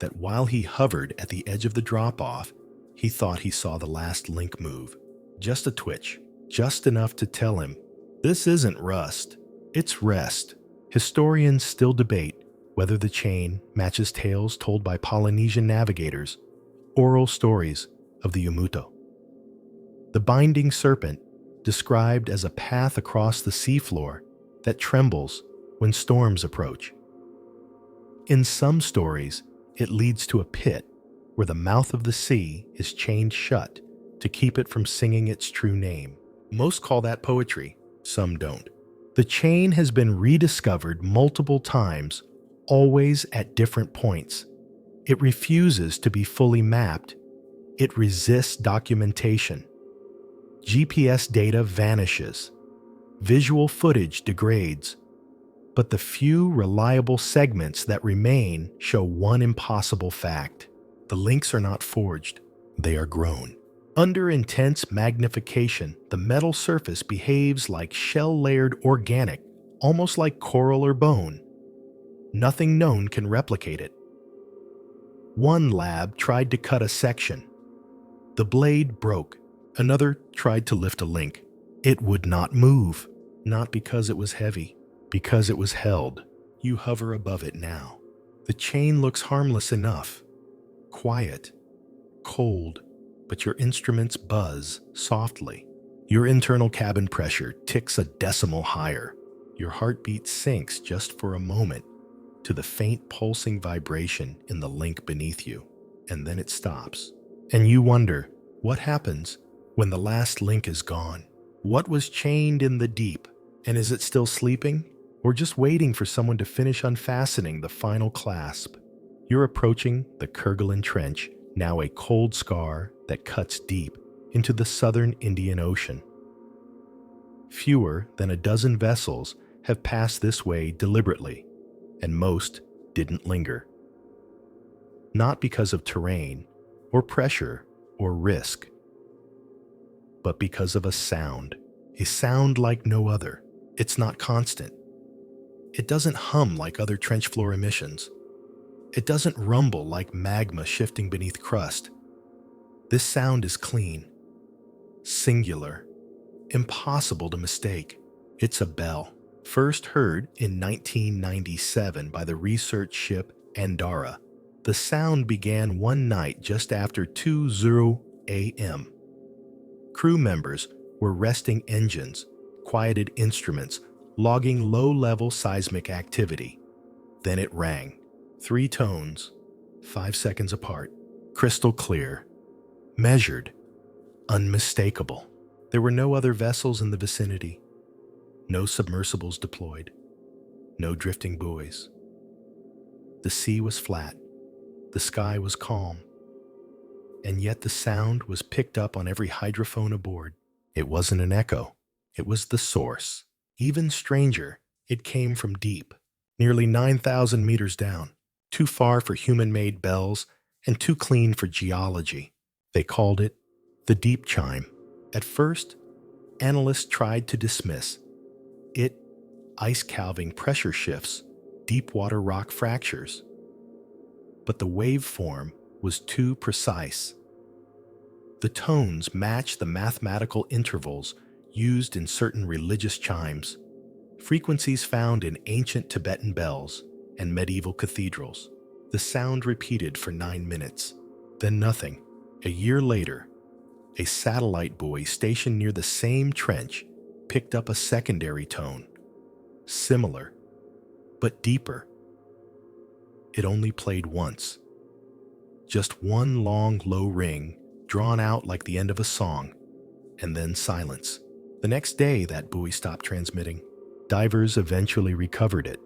that while he hovered at the edge of the drop-off, he thought he saw the last link move. Just a twitch, just enough to tell him, this isn't rust, it's rest. Historians still debate whether the chain matches tales told by Polynesian navigators, oral stories of the Umuto. The binding serpent, described as a path across the seafloor that trembles when storms approach. In some stories, it leads to a pit where the mouth of the sea is chained shut to keep it from singing its true name. Most call that poetry, some don't. The chain has been rediscovered multiple times, always at different points. It refuses to be fully mapped. It resists documentation. GPS data vanishes. Visual footage degrades. But the few reliable segments that remain show one impossible fact. The links are not forged, they are grown. Under intense magnification, the metal surface behaves like shell-layered organic, almost like coral or bone. Nothing known can replicate it. One lab tried to cut a section. The blade broke. Another tried to lift a link. It would not move, not because it was heavy, because it was held. You hover above it now. The chain looks harmless enough. Quiet, cold, but your instruments buzz softly. Your internal cabin pressure ticks a decimal higher. Your heartbeat sinks just for a moment to the faint pulsing vibration in the link beneath you, and then it stops. And you wonder, what happens when the last link is gone? What was chained in the deep? And is it still sleeping? Or just waiting for someone to finish unfastening the final clasp? You're approaching the Kerguelen Trench, now a cold scar that cuts deep into the southern Indian Ocean. Fewer than a dozen vessels have passed this way deliberately, and most didn't linger. Not because of terrain, or pressure, or risk, but because of a sound like no other. It's not constant. It doesn't hum like other trench floor emissions. It doesn't rumble like magma shifting beneath crust. This sound is clean, singular, impossible to mistake. It's a bell, first heard in 1997 by the research ship Andara. The sound began one night just after 2:00 a.m. Crew members were resting engines, quieted instruments, logging low-level seismic activity. Then it rang. 3 tones, 5 seconds apart, crystal clear, measured, unmistakable. There were no other vessels in the vicinity, no submersibles deployed, no drifting buoys. The sea was flat, the sky was calm, and yet the sound was picked up on every hydrophone aboard. It wasn't an echo, it was the source. Even stranger, it came from deep, nearly 9,000 meters down. Too far for human-made bells and too clean for geology. They called it the deep chime. At first, analysts tried to dismiss it, ice-calving pressure shifts, deep-water rock fractures. But the waveform was too precise. The tones matched the mathematical intervals used in certain religious chimes, frequencies found in ancient Tibetan bells and medieval cathedrals. The sound repeated for 9 minutes, then nothing. A year later, a satellite buoy stationed near the same trench picked up a secondary tone, similar, but deeper. It only played once. Just one long, low ring, drawn out like the end of a song, and then silence. The next day, that buoy stopped transmitting. Divers eventually recovered it.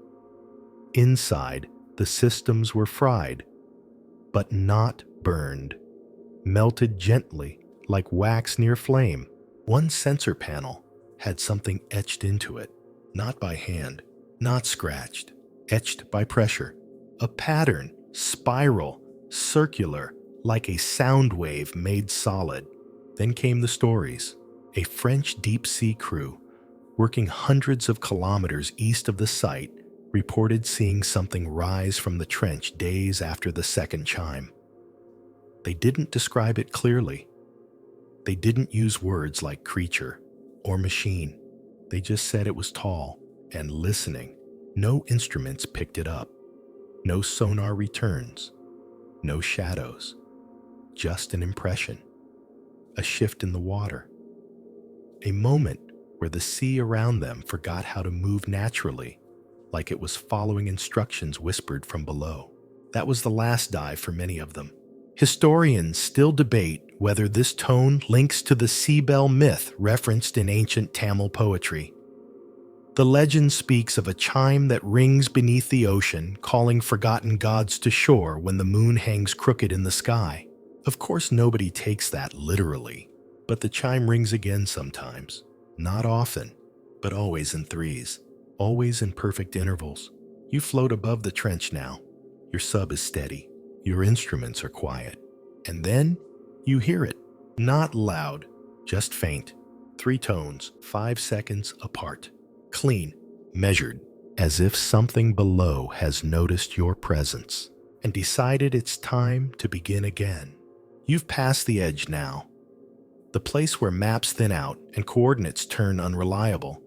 Inside, the systems were fried, but not burned. Melted gently, like wax near flame. One sensor panel had something etched into it, not by hand, not scratched, etched by pressure. A pattern, spiral, circular, like a sound wave made solid. Then came the stories. A French deep-sea crew, working hundreds of kilometers east of the site, reported seeing something rise from the trench days after the second chime. They didn't describe it clearly. They didn't use words like creature or machine. They just said it was tall and listening. No instruments picked it up. No sonar returns. No shadows. Just an impression. A shift in the water. A moment where the sea around them forgot how to move naturally, like it was following instructions whispered from below. That was the last dive for many of them. Historians still debate whether this tone links to the sea bell myth referenced in ancient Tamil poetry. The legend speaks of a chime that rings beneath the ocean, calling forgotten gods to shore when the moon hangs crooked in the sky. Of course, nobody takes that literally, but the chime rings again sometimes. Not often, but always in threes, always in perfect intervals. You float above the trench now. Your sub is steady. Your instruments are quiet. And then you hear it. Not loud, just faint. 3 tones, 5 seconds apart. Clean, measured, as if something below has noticed your presence and decided it's time to begin again. You've passed the edge now. The place where maps thin out and coordinates turn unreliable.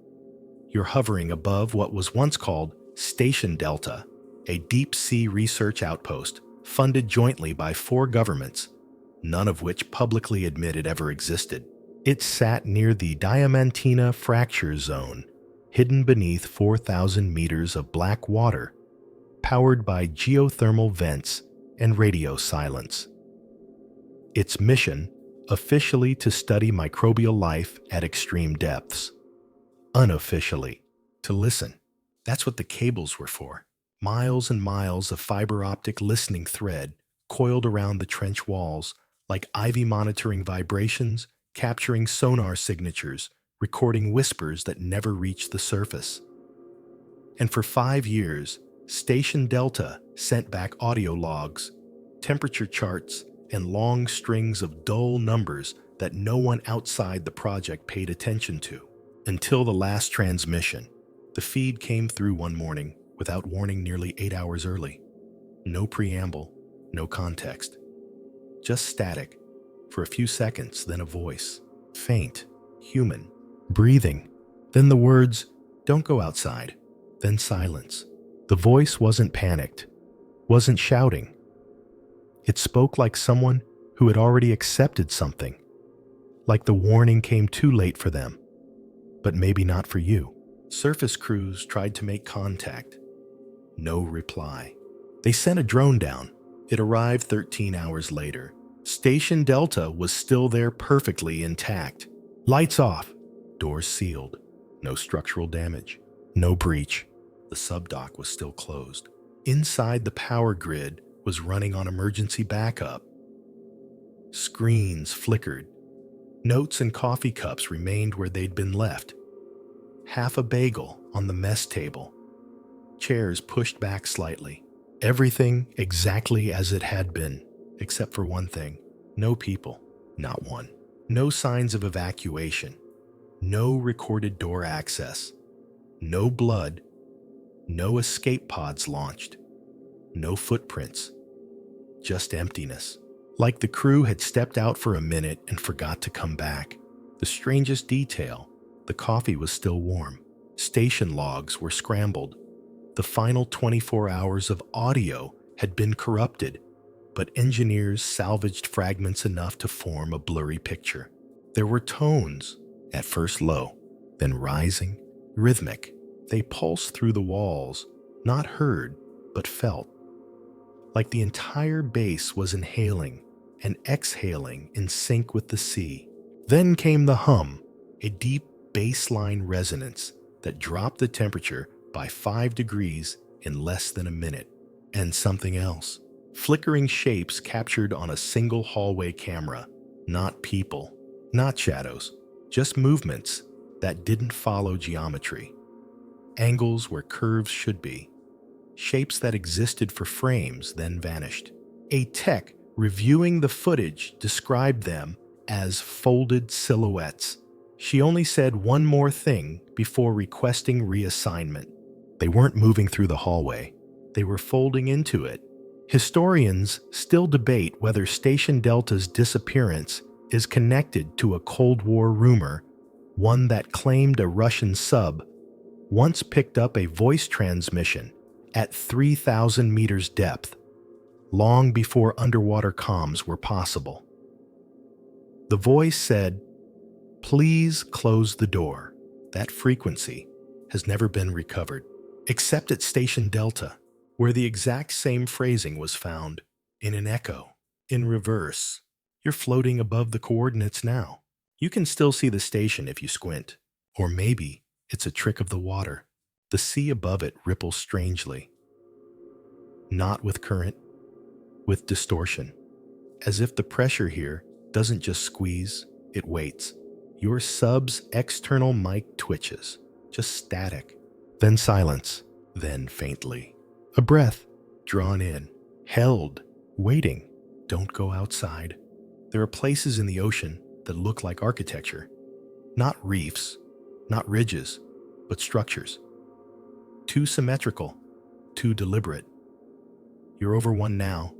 You're hovering above what was once called Station Delta, a deep-sea research outpost funded jointly by 4 governments, none of which publicly admit it ever existed. It sat near the Diamantina Fracture Zone, hidden beneath 4,000 meters of black water, powered by geothermal vents and radio silence. Its mission, officially to study microbial life at extreme depths. Unofficially, to listen. That's what the cables were for. Miles and miles of fiber optic listening thread coiled around the trench walls, like ivy monitoring vibrations, capturing sonar signatures, recording whispers that never reached the surface. And for 5 years, Station Delta sent back audio logs, temperature charts, and long strings of dull numbers that no one outside the project paid attention to. Until the last transmission, the feed came through one morning without warning nearly 8 hours early. No preamble, no context. Just static, for a few seconds, then a voice. Faint, human, breathing. Then the words, "Don't go outside." Then silence. The voice wasn't panicked, wasn't shouting. It spoke like someone who had already accepted something, like the warning came too late for them, but maybe not for you. Surface crews tried to make contact. No reply. They sent a drone down. It arrived 13 hours later. Station Delta was still there, perfectly intact. Lights off, doors sealed, no structural damage, no breach. The subdock was still closed. Inside, the power grid was running on emergency backup. Screens flickered. Notes and coffee cups remained where they'd been left. Half a bagel on the mess table. Chairs pushed back slightly. Everything exactly as it had been, except for one thing. No people, not one. No signs of evacuation. No recorded door access. No blood. No escape pods launched. No footprints. Just emptiness. Like the crew had stepped out for a minute and forgot to come back. The strangest detail, the coffee was still warm. Station logs were scrambled. The final 24 hours of audio had been corrupted, but engineers salvaged fragments enough to form a blurry picture. There were tones, at first low, then rising, rhythmic, They pulsed through the walls, not heard, but felt, like the entire base was inhaling and exhaling in sync with the sea. Then came the hum, a deep baseline resonance that dropped the temperature by 5 degrees in less than a minute. And something else. Flickering shapes captured on a single hallway camera. Not people, not shadows, just movements that didn't follow geometry. Angles where curves should be. Shapes that existed for frames then vanished. A tech reviewing the footage described them as folded silhouettes. She only said one more thing before requesting reassignment. They weren't moving through the hallway. They were folding into it. Historians still debate whether Station Delta's disappearance is connected to a Cold War rumor, one that claimed a Russian sub once picked up a voice transmission at 3,000 meters depth, long before underwater comms were possible. The voice said, "Please close the door." That frequency has never been recovered, except at Station Delta, where the exact same phrasing was found in an echo, in reverse. You're floating above the coordinates now. You can still see the station if you squint. Or maybe it's a trick of the water. The sea above it ripples strangely. Not with current, with distortion. As if the pressure here doesn't just squeeze, it waits. Your sub's external mic twitches, just static. Then silence, then faintly. A breath, drawn in, held, waiting. Don't go outside. There are places in the ocean that look like architecture. Not reefs, not ridges, but structures. Too symmetrical, too deliberate. You're over one now,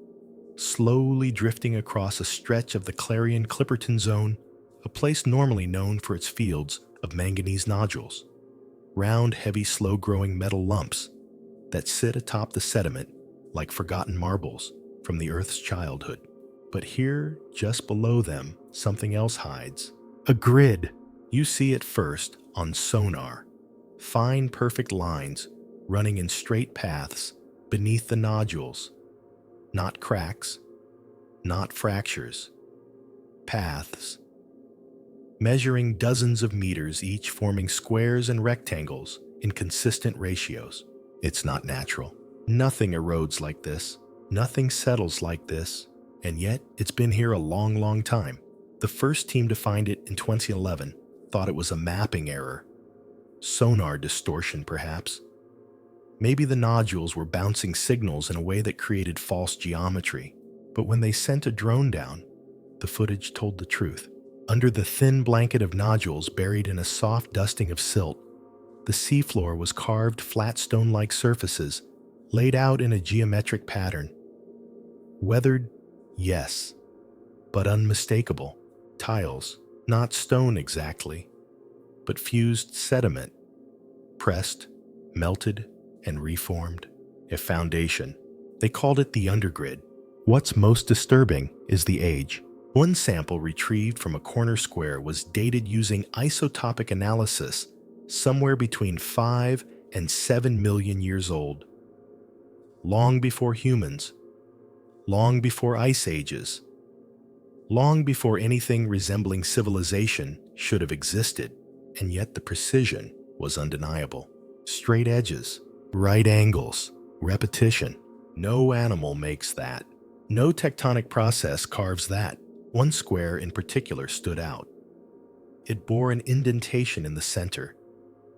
slowly drifting across a stretch of the Clarion-Clipperton Zone, a place normally known for its fields of manganese nodules. Round, heavy, slow-growing metal lumps that sit atop the sediment like forgotten marbles from the Earth's childhood. But here, just below them, something else hides. A grid. You see it first on sonar. Fine, perfect lines running in straight paths beneath the nodules. Not cracks, not fractures. Paths. Measuring dozens of meters, each forming squares and rectangles in consistent ratios. It's not natural. Nothing erodes like this. Nothing settles like this. And yet, it's been here a long, long time. The first team to find it in 2011 thought it was a mapping error. Sonar distortion, perhaps. Maybe the nodules were bouncing signals in a way that created false geometry. But when they sent a drone down, the footage told the truth. Under the thin blanket of nodules buried in a soft dusting of silt, the seafloor was carved flat stone-like surfaces laid out in a geometric pattern. Weathered, yes, but unmistakable. Tiles, not stone exactly, but fused sediment, pressed, melted, and reformed. A foundation. They called it the undergrid. What's most disturbing is the age. One sample retrieved from a corner square was dated using isotopic analysis, somewhere between 5 and 7 million years old. Long before humans, long before ice ages, long before anything resembling civilization should have existed, and yet the precision was undeniable. Straight edges, right angles, repetition. No animal makes that. No tectonic process carves that. One square in particular stood out. It bore an indentation in the center,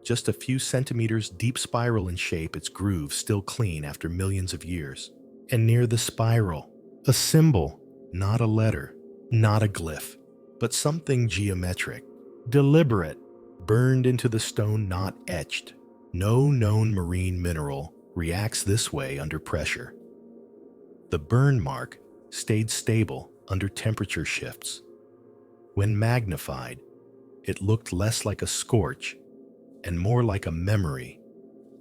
just a few centimeters deep spiral in shape, its groove still clean after millions of years. And near the spiral, a symbol, not a letter, not a glyph, but something geometric, deliberate, burned into the stone, not etched. No known marine mineral reacts this way under pressure. The burn mark stayed stable under temperature shifts. When magnified, it looked less like a scorch and more like a memory,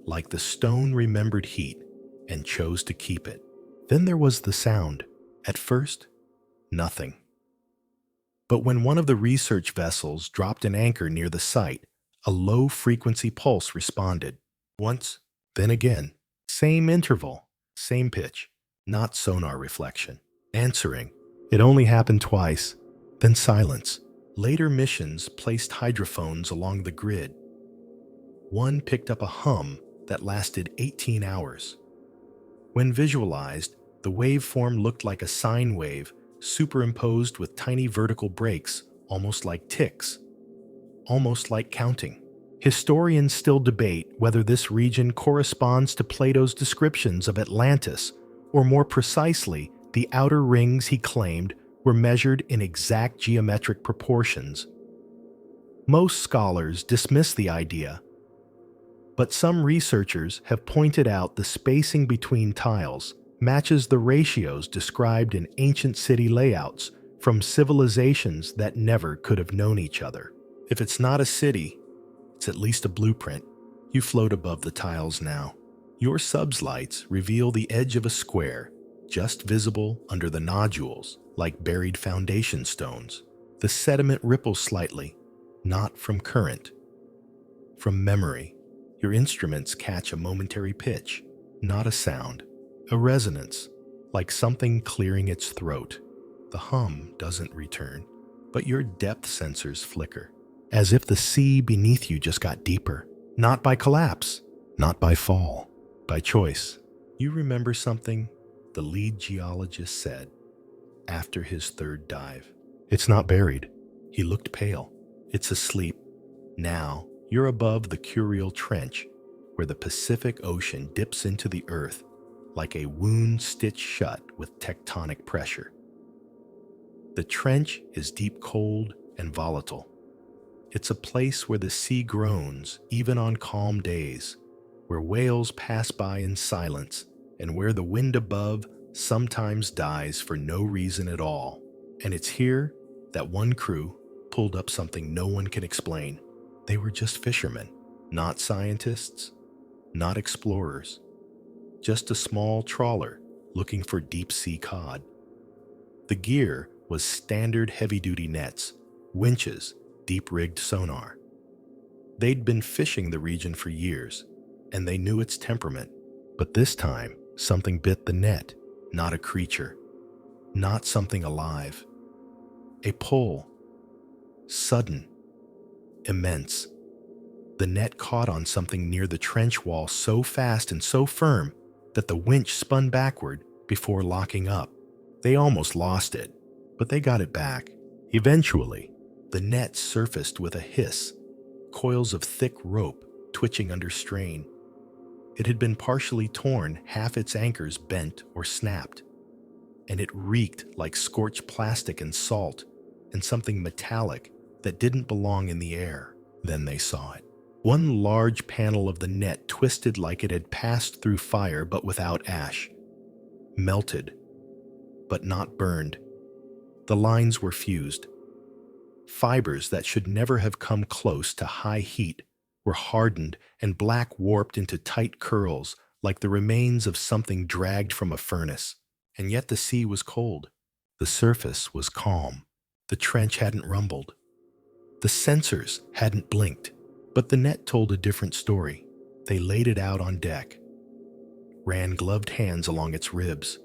like the stone remembered heat and chose to keep it. Then there was the sound. At first, nothing. But when one of the research vessels dropped an anchor near the site, a low-frequency pulse responded. Once, then again. Same interval, same pitch, not sonar reflection. Answering. It only happened twice, then silence. Later missions placed hydrophones along the grid. One picked up a hum that lasted 18 hours. When visualized, the waveform looked like a sine wave superimposed with tiny vertical breaks, almost like ticks, almost like counting. Historians still debate whether this region corresponds to Plato's descriptions of Atlantis, or more precisely, the outer rings he claimed were measured in exact geometric proportions. Most scholars dismiss the idea, but some researchers have pointed out the spacing between tiles matches the ratios described in ancient city layouts from civilizations that never could have known each other. If it's not a city, it's at least a blueprint. You float above the tiles now. Your subs lights reveal the edge of a square, just visible under the nodules, like buried foundation stones. The sediment ripples slightly, not from current, from memory. Your instruments catch a momentary pitch, not a sound, a resonance, like something clearing its throat. The hum doesn't return, but your depth sensors flicker, as if the sea beneath you just got deeper. Not by collapse, not by fall, by choice. You remember something the lead geologist said after his third dive. It's not buried. He looked pale. It's asleep. Now, you're above the Curial Trench, where the Pacific Ocean dips into the earth like a wound stitched shut with tectonic pressure. The trench is deep, cold, and volatile. It's a place where the sea groans even on calm days, where whales pass by in silence, and where the wind above sometimes dies for no reason at all. And it's here that one crew pulled up something no one can explain. They were just fishermen, not scientists, not explorers, just a small trawler looking for deep-sea cod. The gear was standard heavy-duty nets, winches, deep-rigged sonar. They'd been fishing the region for years, and they knew its temperament. But this time, something bit the net, not a creature, not something alive. A pull, sudden, immense. The net caught on something near the trench wall so fast and so firm that the winch spun backward before locking up. They almost lost it, but they got it back. Eventually, the net surfaced with a hiss, coils of thick rope twitching under strain. It had been partially torn, half its anchors bent or snapped, and it reeked like scorched plastic and salt and something metallic that didn't belong in the air. Then they saw it. One large panel of the net twisted like it had passed through fire but without ash. Melted, but not burned. The lines were fused. Fibers that should never have come close to high heat were hardened and black warped into tight curls like the remains of something dragged from a furnace. And yet the sea was cold. The surface was calm. The trench hadn't rumbled. The sensors hadn't blinked. But the net told a different story. They laid it out on deck, ran gloved hands along its ribs.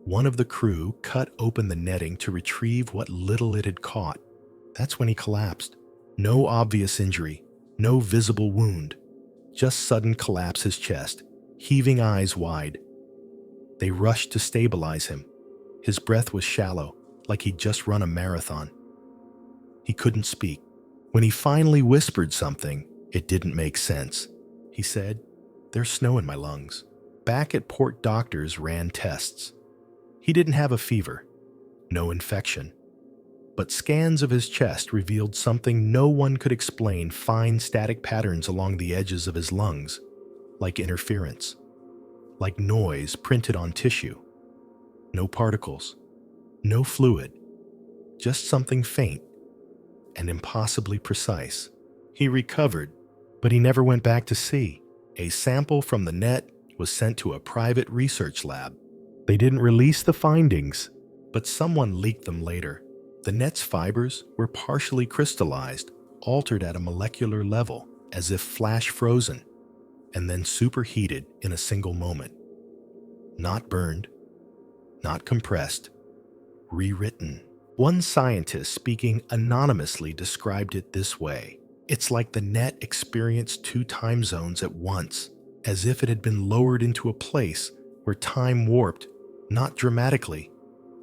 One of the crew cut open the netting to retrieve what little it had caught. That's when he collapsed. No obvious injury, no visible wound, just sudden collapse his chest, heaving eyes wide. They rushed to stabilize him. His breath was shallow, like he'd just run a marathon. He couldn't speak. When he finally whispered something, it didn't make sense. He said, "There's snow in my lungs." Back at port, doctors ran tests. He didn't have a fever, no infection. But scans of his chest revealed something no one could explain: fine static patterns along the edges of his lungs, like interference, like noise printed on tissue. No particles, no fluid, just something faint and impossibly precise. He recovered, but he never went back to sea. A sample from the net was sent to a private research lab. They didn't release the findings, but someone leaked them later. The net's fibers were partially crystallized, altered at a molecular level, as if flash frozen. and then superheated in a single moment. Not burned, not compressed, rewritten. One scientist speaking anonymously described it this way: "It's like the net experienced two time zones at once, as if it had been lowered into a place where time warped, not dramatically,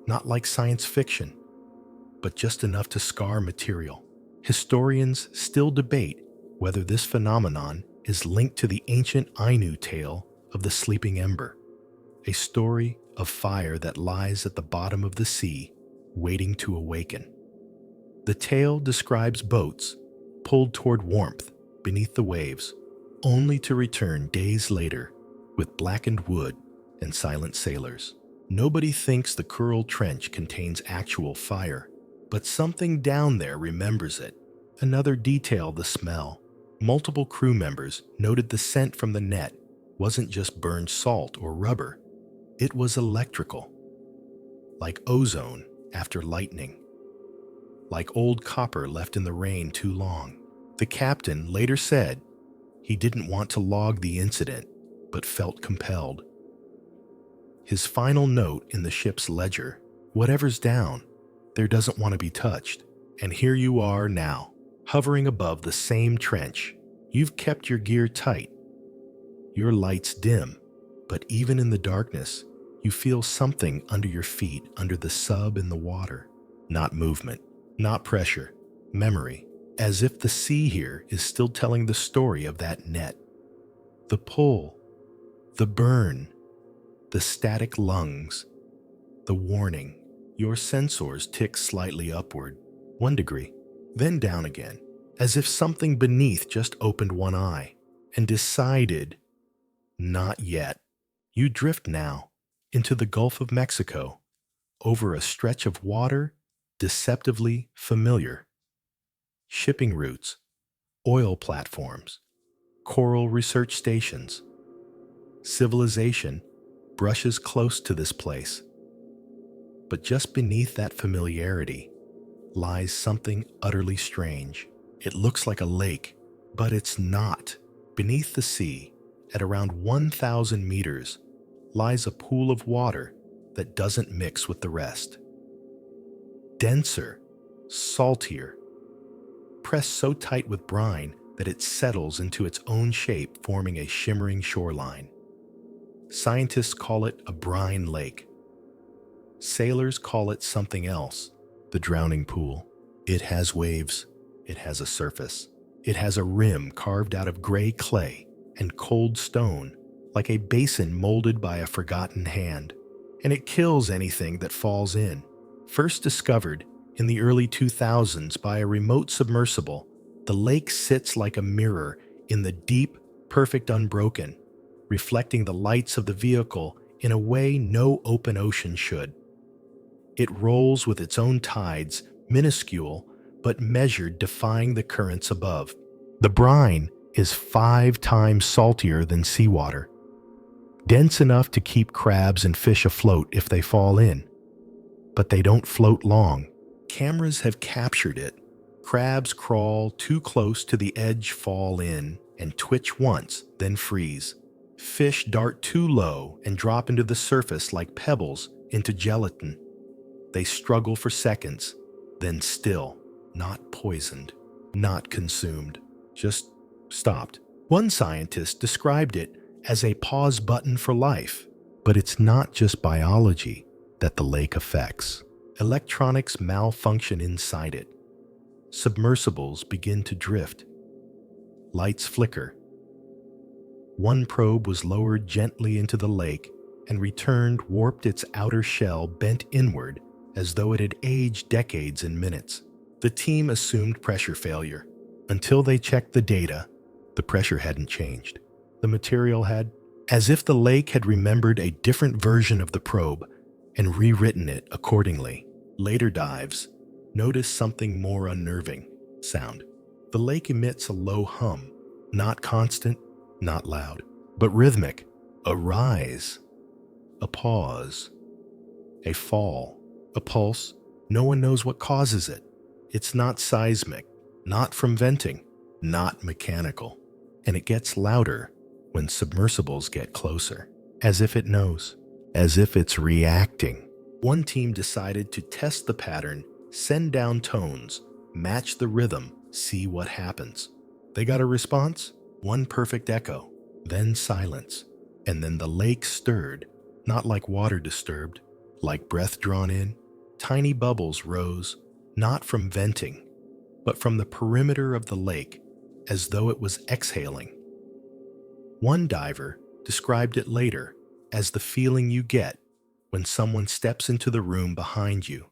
not like science fiction, but just enough to scar material." Historians still debate whether this phenomenon is linked to the ancient Ainu tale of the sleeping ember, a story of fire that lies at the bottom of the sea, waiting to awaken. The tale describes boats pulled toward warmth beneath the waves, only to return days later with blackened wood and silent sailors. Nobody thinks the Coral Trench contains actual fire, but something down there remembers it. Another detail: the smell. Multiple crew members noted the scent from the net wasn't just burned salt or rubber, it was electrical. Like ozone after lightning. Like old copper left in the rain too long. The captain later said he didn't want to log the incident, but felt compelled. His final note in the ship's ledger: "Whatever's down, there doesn't want to be touched. And here you are now, hovering above the same trench. You've kept your gear tight. Your lights dim, but even in the darkness, you feel something under your feet, under the sub in the water. Not movement, not pressure, memory, as if the sea here is still telling the story of that net. The pull, the burn, the static lungs, the warning. Your sensors tick slightly upward, 1 degree, then down again, as if something beneath just opened one eye and decided, not yet. You drift now into the Gulf of Mexico, over a stretch of water deceptively familiar. Shipping routes, oil platforms, coral research stations. Civilization brushes close to this place. But just beneath that familiarity lies something utterly strange. It looks like a lake, but it's not. Beneath the sea, at around 1,000 meters, lies a pool of water that doesn't mix with the rest. Denser, saltier, pressed so tight with brine that it settles into its own shape, forming a shimmering shoreline. Scientists call it a brine lake. Sailors call it something else: the drowning pool. It has waves. It has a surface. It has a rim carved out of gray clay and cold stone, like a basin molded by a forgotten hand. And it kills anything that falls in. First discovered in the early 2000s by a remote submersible, the lake sits like a mirror in the deep, perfect unbroken, reflecting the lights of the vehicle in a way no open ocean should. It rolls with its own tides, minuscule but measured, defying the currents above. The brine is 5 times saltier than seawater, dense enough to keep crabs and fish afloat if they fall in. But they don't float long. Cameras have captured it. Crabs crawl too close to the edge, fall in, and twitch once, then freeze. Fish dart too low and drop into the surface like pebbles into gelatin. They struggle for seconds, then still, not poisoned, not consumed, just stopped. One scientist described it as a pause button for life. But it's not just biology that the lake affects. Electronics malfunction inside it. Submersibles begin to drift. Lights flicker. One probe was lowered gently into the lake and returned, warped, its outer shell bent inward as though it had aged decades in minutes. The team assumed pressure failure. Until they checked the data, the pressure hadn't changed. The material had, as if the lake had remembered a different version of the probe and rewritten it accordingly. Later dives noticed something more unnerving: sound. The lake emits a low hum, not constant, not loud, but rhythmic. A rise, a pause, a fall, a pulse. No one knows what causes it. It's not seismic, not from venting, not mechanical. And it gets louder, when submersibles get closer, as if it knows, as if it's reacting. One team decided to test the pattern, send down tones, match the rhythm, see what happens. They got a response, one perfect echo, then silence, and then the lake stirred, not like water disturbed, like breath drawn in. Tiny bubbles rose, not from venting, but from the perimeter of the lake, as though it was exhaling. One diver described it later as the feeling you get when someone steps into the room behind you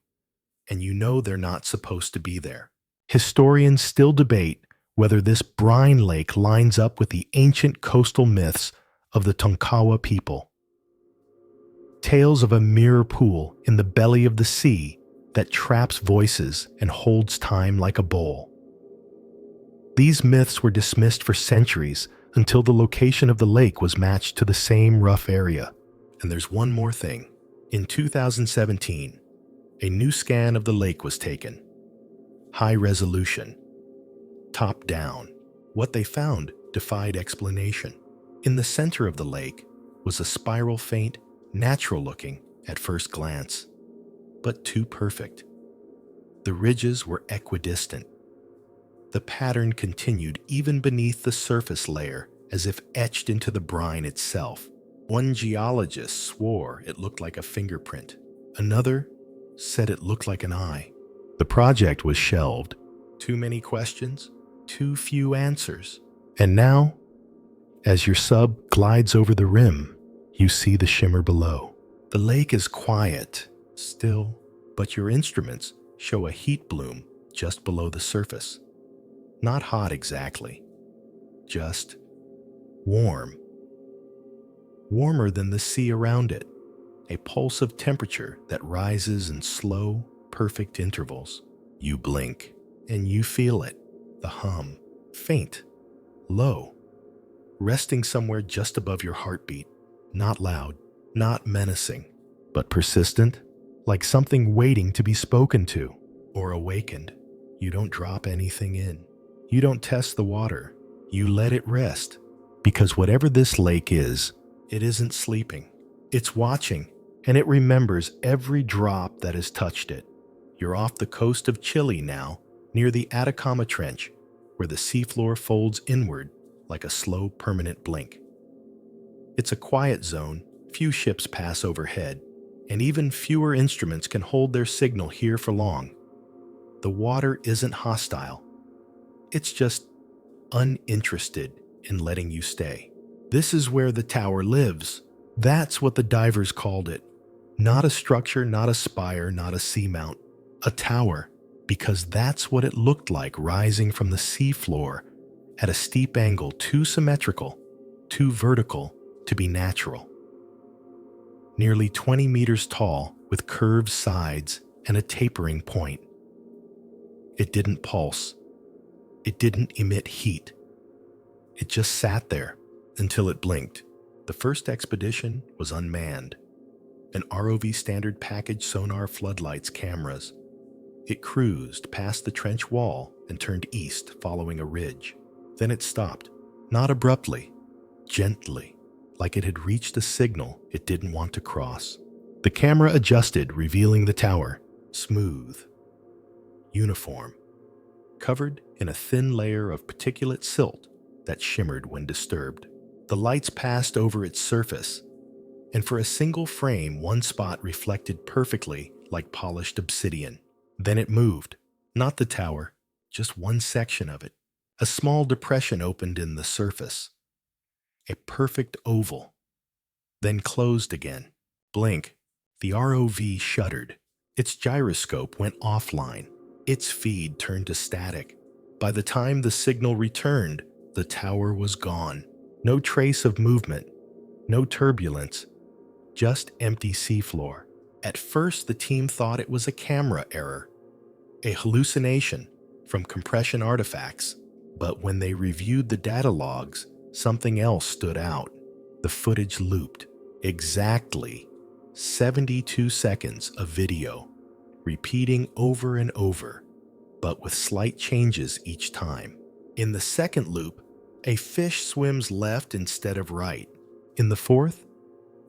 and you know they're not supposed to be there. Historians still debate whether this brine lake lines up with the ancient coastal myths of the Tonkawa people. Tales of a mirror pool in the belly of the sea that traps voices and holds time like a bowl. These myths were dismissed for centuries until the location of the lake was matched to the same rough area. And there's one more thing. In 2017, a new scan of the lake was taken. High resolution. Top down. What they found defied explanation. In the center of the lake was a spiral faint, natural-looking at first glance, but too perfect. The ridges were equidistant. The pattern continued even beneath the surface layer, as if etched into the brine itself. One geologist swore it looked like a fingerprint. Another said it looked like an eye. The project was shelved. Too many questions, too few answers. And now, as your sub glides over the rim, you see the shimmer below. The lake is quiet, still, but your instruments show a heat bloom just below the surface. Not hot exactly, just warm. Warmer than the sea around it, a pulse of temperature that rises in slow, perfect intervals. You blink, and you feel it, the hum, faint, low, resting somewhere just above your heartbeat, not loud, not menacing, but persistent, like something waiting to be spoken to or awakened. You don't drop anything in. You don't test the water. You let it rest, because whatever this lake is, it isn't sleeping. It's watching, and it remembers every drop that has touched it. You're off the coast of Chile now, near the Atacama Trench, where the seafloor folds inward like a slow, permanent blink. It's a quiet zone, few ships pass overhead, and even fewer instruments can hold their signal here for long. The water isn't hostile. It's just uninterested in letting you stay. This is where the tower lives. That's what the divers called it. Not a structure, not a spire, not a seamount. A tower, because that's what it looked like rising from the seafloor at a steep angle too symmetrical, too vertical to be natural. Nearly 20 meters tall with curved sides and a tapering point. It didn't pulse. It didn't emit heat. It just sat there until it blinked. The first expedition was unmanned. An ROV standard package sonar floodlights cameras. It cruised past the trench wall and turned east following a ridge. Then it stopped, not abruptly, gently, like it had reached a signal it didn't want to cross. The camera adjusted, revealing the tower, smooth, uniform, covered in a thin layer of particulate silt that shimmered when disturbed. The lights passed over its surface, and for a single frame, one spot reflected perfectly like polished obsidian. Then it moved, not the tower, just one section of it. A small depression opened in the surface, a perfect oval, then closed again. Blink, the ROV shuddered. Its gyroscope went offline. Its feed turned to static. By the time the signal returned, the tower was gone. No trace of movement, no turbulence, just empty seafloor. At first, the team thought it was a camera error, a hallucination from compression artifacts. But when they reviewed the data logs, something else stood out. The footage looped. Exactly 72 seconds of video, repeating over and over, but with slight changes each time. In the second loop, A fish swims left instead of right. In the fourth,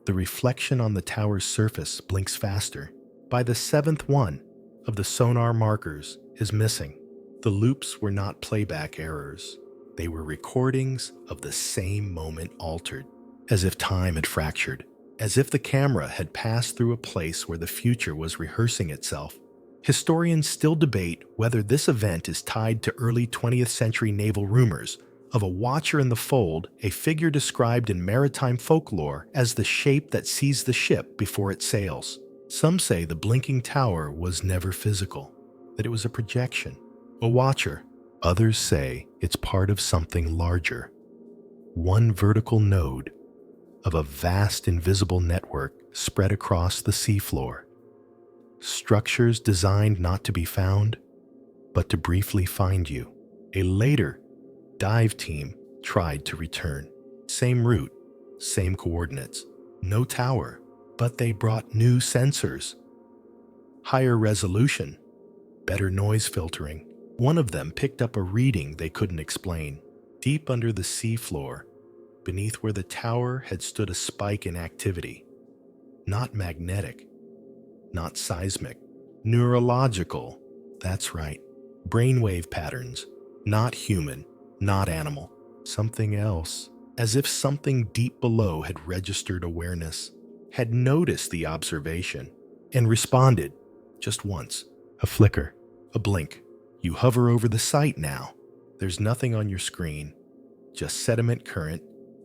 the reflection on the tower's surface blinks faster. By the seventh one of the sonar markers is missing. The loops were not playback errors. They were recordings of the same moment altered, as if time had fractured, as if the camera had passed through a place where the future was rehearsing itself. Historians still debate whether this event is tied to early 20th century naval rumors of a watcher in the fold, a figure described in maritime folklore as the shape that sees the ship before it sails. Some say the blinking tower was never physical, that it was a projection, a watcher. Others say it's part of something larger, one vertical node of a vast invisible network spread across the seafloor. Structures designed not to be found, but to briefly find you. A later dive team tried to return. Same route, same coordinates. No tower, but they brought new sensors. Higher resolution, better noise filtering. One of them picked up a reading they couldn't explain. Deep under the seafloor, beneath where the tower had stood, a spike in activity. Not magnetic, not seismic, neurological. That's right. Brainwave patterns, not human, not animal, something else. As if something deep below had registered awareness, had noticed the observation, and responded just once. A flicker, a blink. You hover over the site now. There's nothing on your screen, just sediment current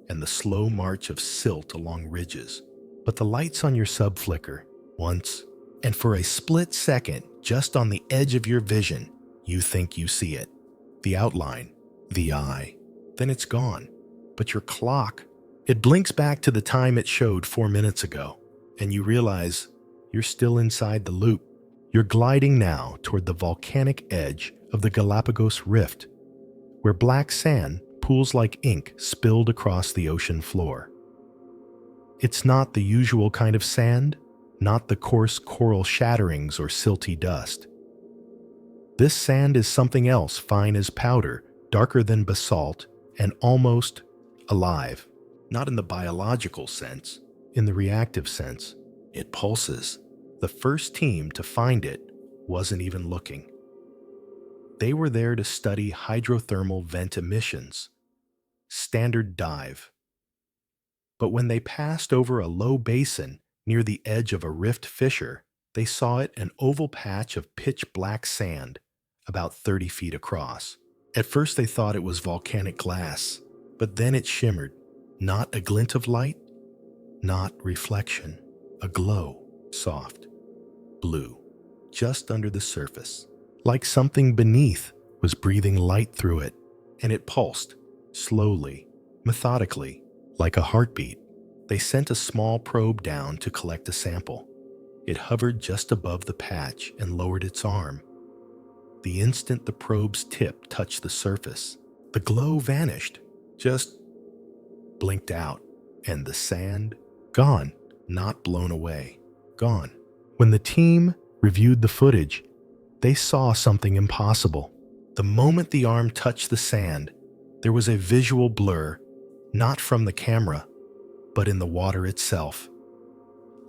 and the slow march of silt along ridges. But the lights on your sub flicker once, and for a split second, just on the edge of your vision, you think you see it. The outline, the eye. Then it's gone. But your clock, it blinks back to the time it showed 4 minutes ago, and you realize you're still inside the loop. You're gliding now toward the volcanic edge of the Galapagos Rift, where black sand pools like ink spilled across the ocean floor. It's not the usual kind of sand, not the coarse coral shatterings or silty dust. This sand is something else, fine as powder, darker than basalt, and almost alive. Not in the biological sense, in the reactive sense. It pulses. The first team to find it wasn't even looking. They were there to study hydrothermal vent emissions. Standard dive. But when they passed over a low basin near the edge of a rift fissure, they saw it, an oval patch of pitch black sand, about 30 feet across. At first they thought it was volcanic glass, but then it shimmered. Not a glint of light, not reflection. A glow, soft, blue, just under the surface. Like something beneath was breathing light through it, and it pulsed, slowly, methodically, like a heartbeat. They sent a small probe down to collect a sample. It hovered just above the patch and lowered its arm. The instant the probe's tip touched the surface, the glow vanished, just blinked out, and the sand, gone, not blown away, gone. When the team reviewed the footage, they saw something impossible. The moment the arm touched the sand, there was a visual blur, not from the camera, but in the water itself,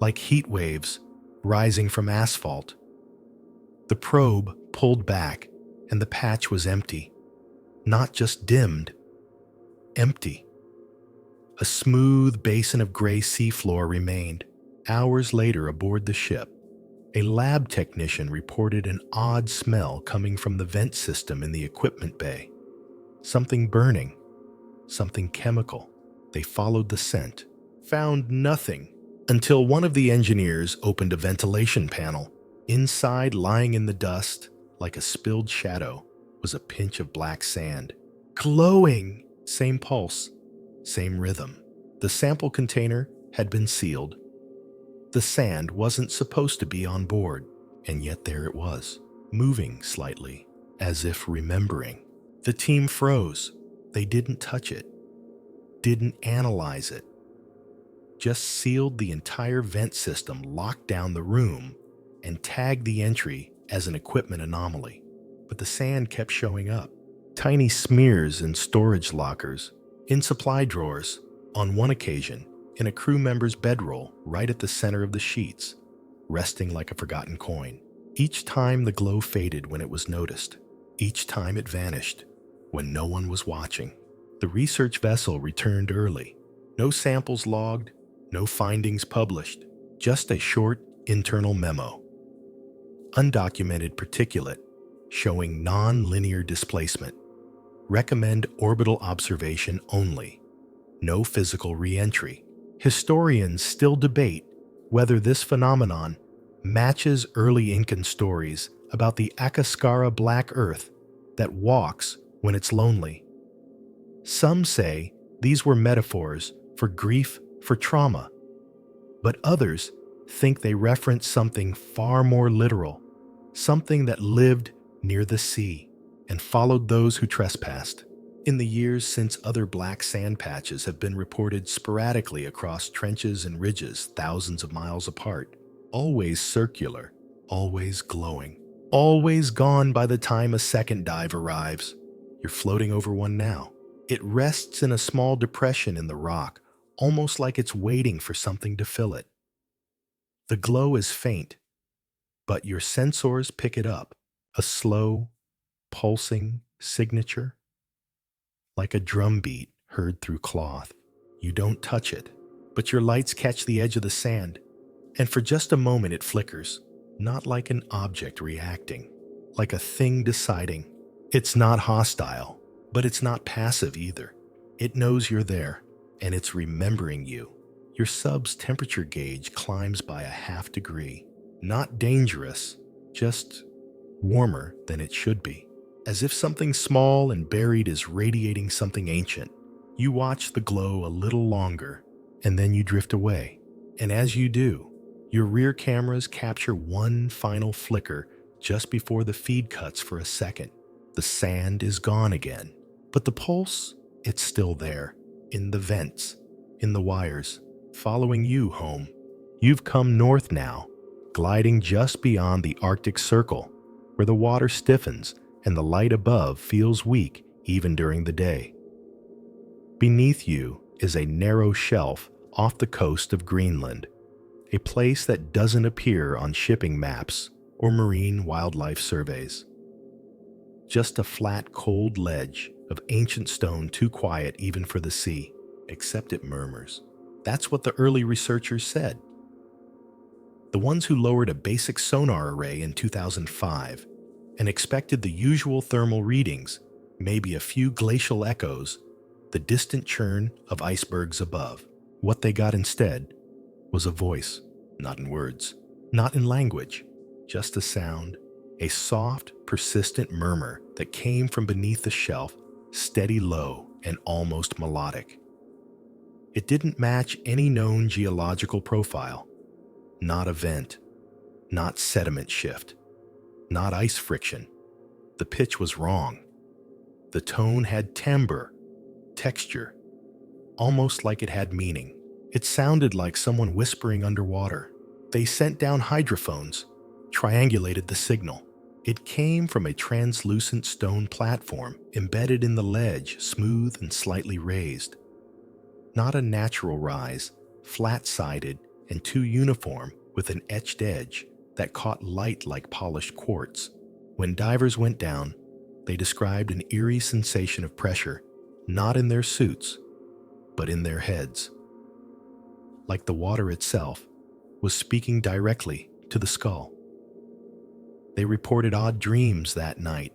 like heat waves rising from asphalt. The probe pulled back, and the patch was empty. Not just dimmed, empty. A smooth basin of gray seafloor remained. Hours later, aboard the ship, a lab technician reported an odd smell coming from the vent system in the equipment bay. Something burning, something chemical. They followed the scent, found nothing, until one of the engineers opened a ventilation panel. Inside, lying in the dust, like a spilled shadow, was a pinch of black sand. Glowing! Same pulse, same rhythm. The sample container had been sealed. The sand wasn't supposed to be on board, and yet there it was, moving slightly, as if remembering. The team froze. They didn't touch it, didn't analyze it. Just sealed the entire vent system, locked down the room, and tagged the entry as an equipment anomaly. But the sand kept showing up. Tiny smears in storage lockers, in supply drawers, on one occasion, in a crew member's bedroll right at the center of the sheets, resting like a forgotten coin. Each time the glow faded when it was noticed. Each time it vanished when no one was watching. The research vessel returned early. No samples logged, no findings published, just a short internal memo. Undocumented particulate showing non-linear displacement. Recommend orbital observation only. No physical re-entry. Historians still debate whether this phenomenon matches early Incan stories about the Akascara Black Earth that walks when it's lonely. Some say these were metaphors for grief, for trauma, but others think they reference something far more literal, something that lived near the sea and followed those who trespassed. In the years since, other black sand patches have been reported sporadically across trenches and ridges thousands of miles apart, always circular, always glowing, always gone by the time a second dive arrives. You're floating over one now. It rests in a small depression in the rock, almost like it's waiting for something to fill it. The glow is faint, but your sensors pick it up, a slow, pulsing signature, like a drum beat heard through cloth. You don't touch it, but your lights catch the edge of the sand, and for just a moment it flickers, not like an object reacting, like a thing deciding. It's not hostile, but it's not passive either. It knows you're there, and it's remembering you. Your sub's temperature gauge climbs by a half degree. Not dangerous, just warmer than it should be. As if something small and buried is radiating something ancient. You watch the glow a little longer, and then you drift away. And as you do, your rear cameras capture one final flicker just before the feed cuts for a second. The sand is gone again, but the pulse, it's still there, in the vents, in the wires, following you home. You've come north now, gliding just beyond the Arctic Circle, where the water stiffens and the light above feels weak even during the day. Beneath you is a narrow shelf off the coast of Greenland, a place that doesn't appear on shipping maps or marine wildlife surveys. Just a flat, cold ledge of ancient stone too quiet even for the sea, except it murmurs. That's what the early researchers said. The ones who lowered a basic sonar array in 2005 and expected the usual thermal readings, maybe a few glacial echoes, the distant churn of icebergs above. What they got instead was a voice, not in words, not in language, just a sound, a soft, persistent murmur that came from beneath the shelf, steady, low, and almost melodic. It didn't match any known geological profile. Not a vent, not sediment shift, not ice friction. The pitch was wrong. The tone had timbre, texture, almost like it had meaning. It sounded like someone whispering underwater. They sent down hydrophones, triangulated the signal. It came from a translucent stone platform embedded in the ledge, smooth and slightly raised. Not a natural rise, flat-sided and too uniform, with an etched edge that caught light like polished quartz. When divers went down, they described an eerie sensation of pressure, not in their suits, but in their heads. Like the water itself was speaking directly to the skull. They reported odd dreams that night,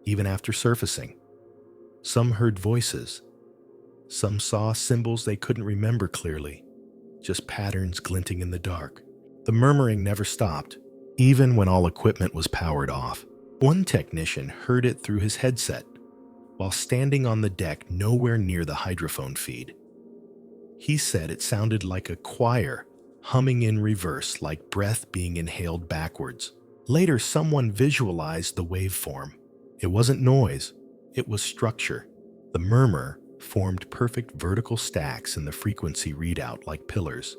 even after surfacing. Some heard voices. Some saw symbols they couldn't remember clearly, just patterns glinting in the dark. The murmuring never stopped, even when all equipment was powered off. One technician heard it through his headset, while standing on the deck nowhere near the hydrophone feed. He said it sounded like a choir, humming in reverse, like breath being inhaled backwards. Later, someone visualized the waveform. It wasn't noise, it was structure. The murmur formed perfect vertical stacks in the frequency readout, like pillars,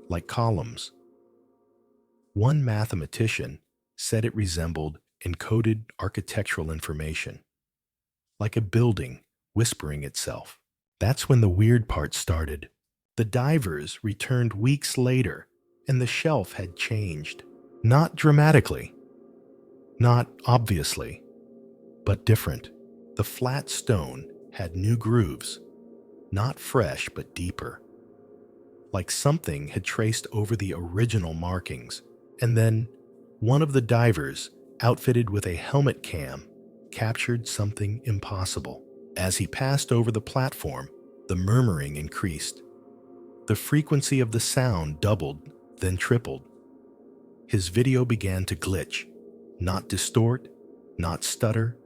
like columns. One mathematician said it resembled encoded architectural information, like a building whispering itself. That's when the weird part started. The divers returned weeks later, and the shelf had changed. Not dramatically, not obviously, but different. The flat stone had new grooves, not fresh but deeper, like something had traced over the original markings. And then one of the divers, outfitted with a helmet cam, captured something impossible. As he passed over the platform, the murmuring increased. The frequency of the sound doubled, then tripled. His video began to glitch, not distort, not stutter,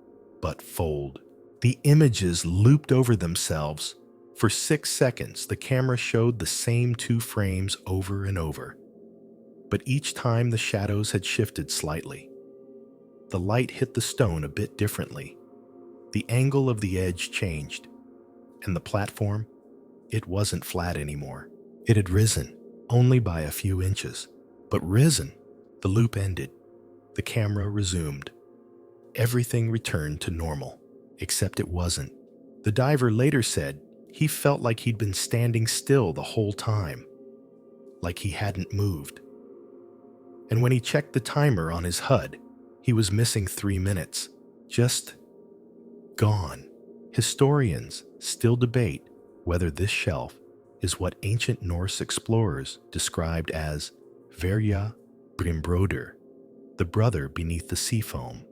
but fold. The images looped over themselves. For 6 seconds, the camera showed the same 2 frames over and over. But each time the shadows had shifted slightly. The light hit the stone a bit differently. The angle of the edge changed. And the platform, it wasn't flat anymore. It had risen, only by a few inches. But risen. The loop ended. The camera resumed. Everything returned to normal, except it wasn't. The diver later said he felt like he'd been standing still the whole time, like he hadn't moved. And when he checked the timer on his HUD, he was missing 3 minutes. Just gone. Historians still debate whether this shelf is what ancient Norse explorers described as Verja Brimbroder, the brother beneath the sea foam.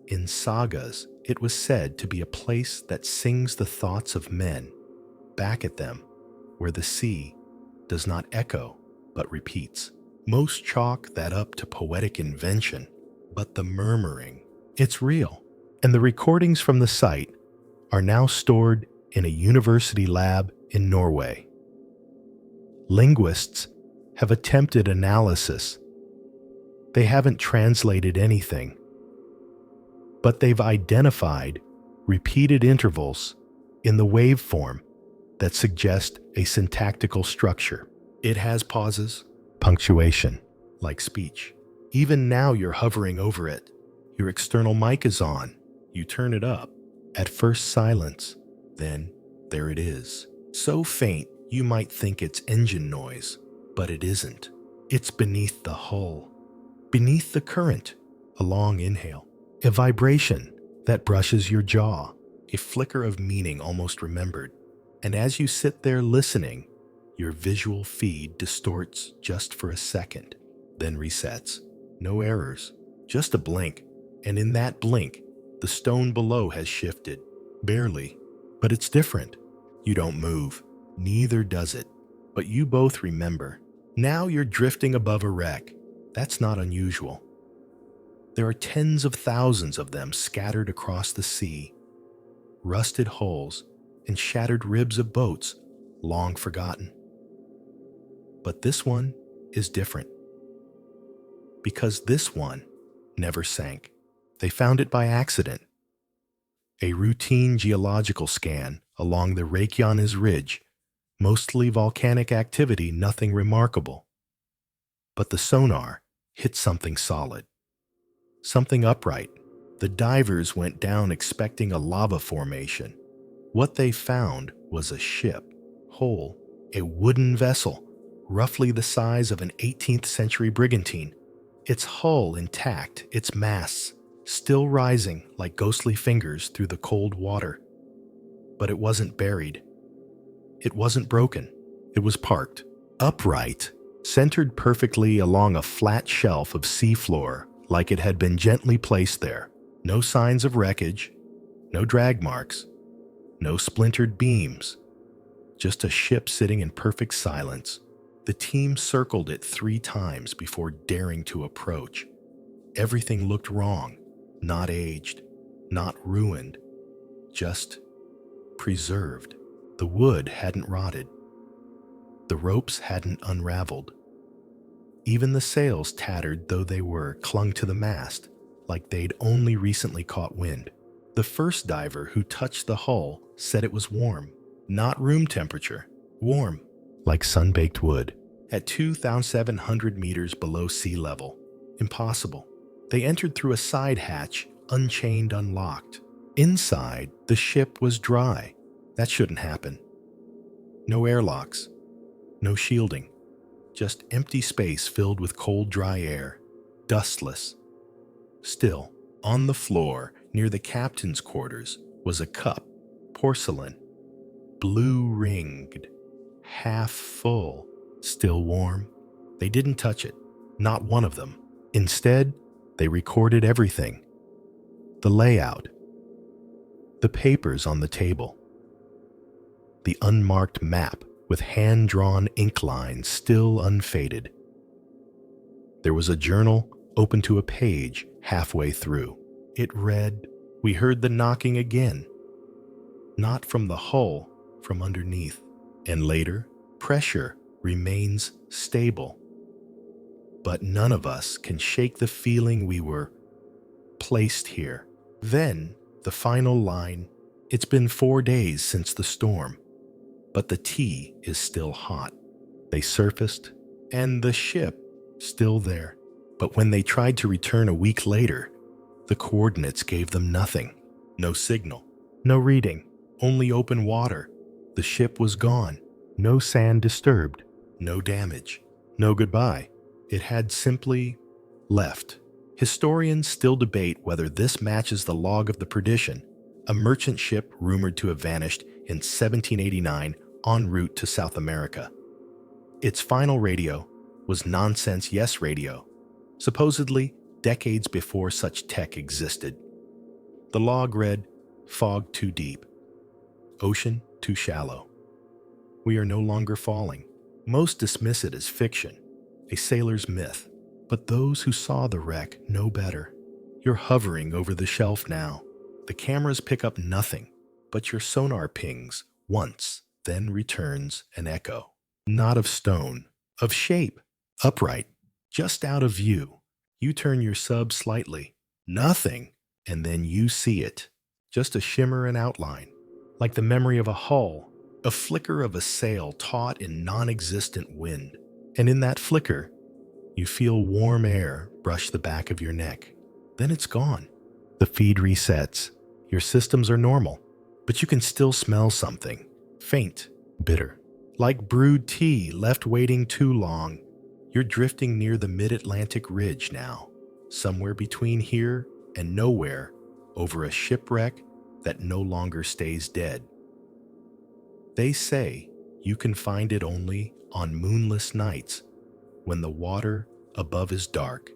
In sagas, it was said to be a place that sings the thoughts of men back at them, where the sea does not echo but repeats. Most chalk that up to poetic invention, but the murmuring, it's real. And the recordings from the site are now stored in a university lab in Norway. Linguists have attempted analysis. They haven't translated anything, but they've identified repeated intervals in the waveform that suggest a syntactical structure. It has pauses, punctuation, like speech. Even now you're hovering over it. Your external mic is on. You turn it up. At first silence, then there it is. So faint you might think it's engine noise, but it isn't. It's beneath the hull, beneath the current. A long inhale, a vibration that brushes your jaw, a flicker of meaning almost remembered. And as you sit there listening, your visual feed distorts just for a second, then resets. No errors, just a blink. And in that blink, the stone below has shifted. Barely, but it's different. You don't move, neither does it. But you both remember. Now you're drifting above a wreck. That's not unusual. There are tens of thousands of them scattered across the sea. Rusted hulls and shattered ribs of boats long forgotten. But this one is different. Because this one never sank. They found it by accident. A routine geological scan along the Reykjanes Ridge, mostly volcanic activity, nothing remarkable. But the sonar hit something solid, something upright. The divers went down expecting a lava formation. What they found was a ship, whole, a wooden vessel, roughly the size of an 18th century brigantine. Its hull intact, its masts still rising like ghostly fingers through the cold water. But it wasn't buried. It wasn't broken. It was parked, upright, centered perfectly along a flat shelf of seafloor, like it had been gently placed there. No signs of wreckage, no drag marks, no splintered beams, just a ship sitting in perfect silence. The team circled it 3 times before daring to approach. Everything looked wrong, not aged, not ruined, just preserved. The wood hadn't rotted. The ropes hadn't unraveled. Even the sails, tattered though they were, clung to the mast, like they'd only recently caught wind. The first diver who touched the hull said it was warm, not room temperature, warm, like sun-baked wood, at 2,700 meters below sea level. Impossible. They entered through a side hatch, unchained, unlocked. Inside, the ship was dry. That shouldn't happen. No airlocks, no shielding, just empty space filled with cold, dry air, dustless. Still, on the floor near the captain's quarters was a cup, porcelain, blue-ringed, half full, still warm. They didn't touch it, not one of them. Instead, they recorded everything. The layout, the papers on the table, the unmarked map with hand-drawn ink lines still unfaded. There was a journal open to a page halfway through. It read, "We heard the knocking again. Not from the hull, from underneath. And later, pressure remains stable. But none of us can shake the feeling we were placed here." Then, the final line, "It's been 4 days since the storm, but the tea is still hot." They surfaced, and the ship still there. But when they tried to return a week later, the coordinates gave them nothing. No signal, no reading, only open water. The ship was gone. No sand disturbed, no damage, no goodbye. It had simply left. Historians still debate whether this matches the log of the Perdition, a merchant ship rumored to have vanished in 1789 en route to South America. Its final radio was nonsense yes radio, supposedly decades before such tech existed. The log read, "Fog too deep, ocean too shallow. We are no longer falling." Most dismiss it as fiction, a sailor's myth, but those who saw the wreck know better. You're hovering over the shelf now. The cameras pick up nothing, but your sonar pings once, then returns an echo. Not of stone, of shape, upright, just out of view. You turn your sub slightly, nothing, and then you see it. Just a shimmer and outline, like the memory of a hull, a flicker of a sail taut in non-existent wind. And in that flicker, you feel warm air brush the back of your neck. Then it's gone. The feed resets. Your systems are normal, but you can still smell something. Faint, bitter. Like brewed tea left waiting too long. You're drifting near the mid-Atlantic ridge now, somewhere between here and nowhere, over a shipwreck that no longer stays dead. They say you can find it only on moonless nights, when the water above is dark,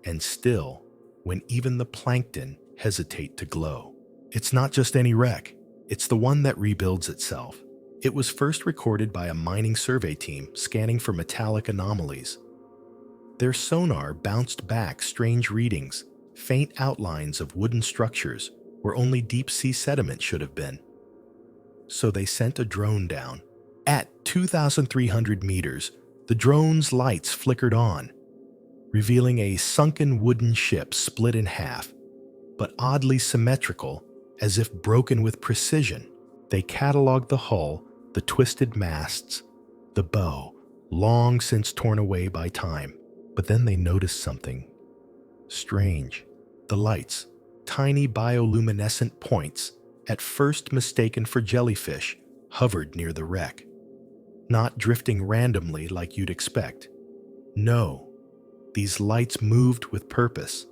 and still when even the plankton hesitate to glow. It's not just any wreck, it's the one that rebuilds itself. It was first recorded by a mining survey team scanning for metallic anomalies. Their sonar bounced back strange readings, faint outlines of wooden structures where only deep-sea sediment should have been. So they sent a drone down. At 2,300 meters, the drone's lights flickered on, revealing a sunken wooden ship split in half, but oddly symmetrical, as if broken with precision. They cataloged the hull, the twisted masts, the bow, long since torn away by time. But then they noticed something strange. The lights, tiny bioluminescent points, at first mistaken for jellyfish, hovered near the wreck. Not drifting randomly like you'd expect. No, these lights moved with purpose,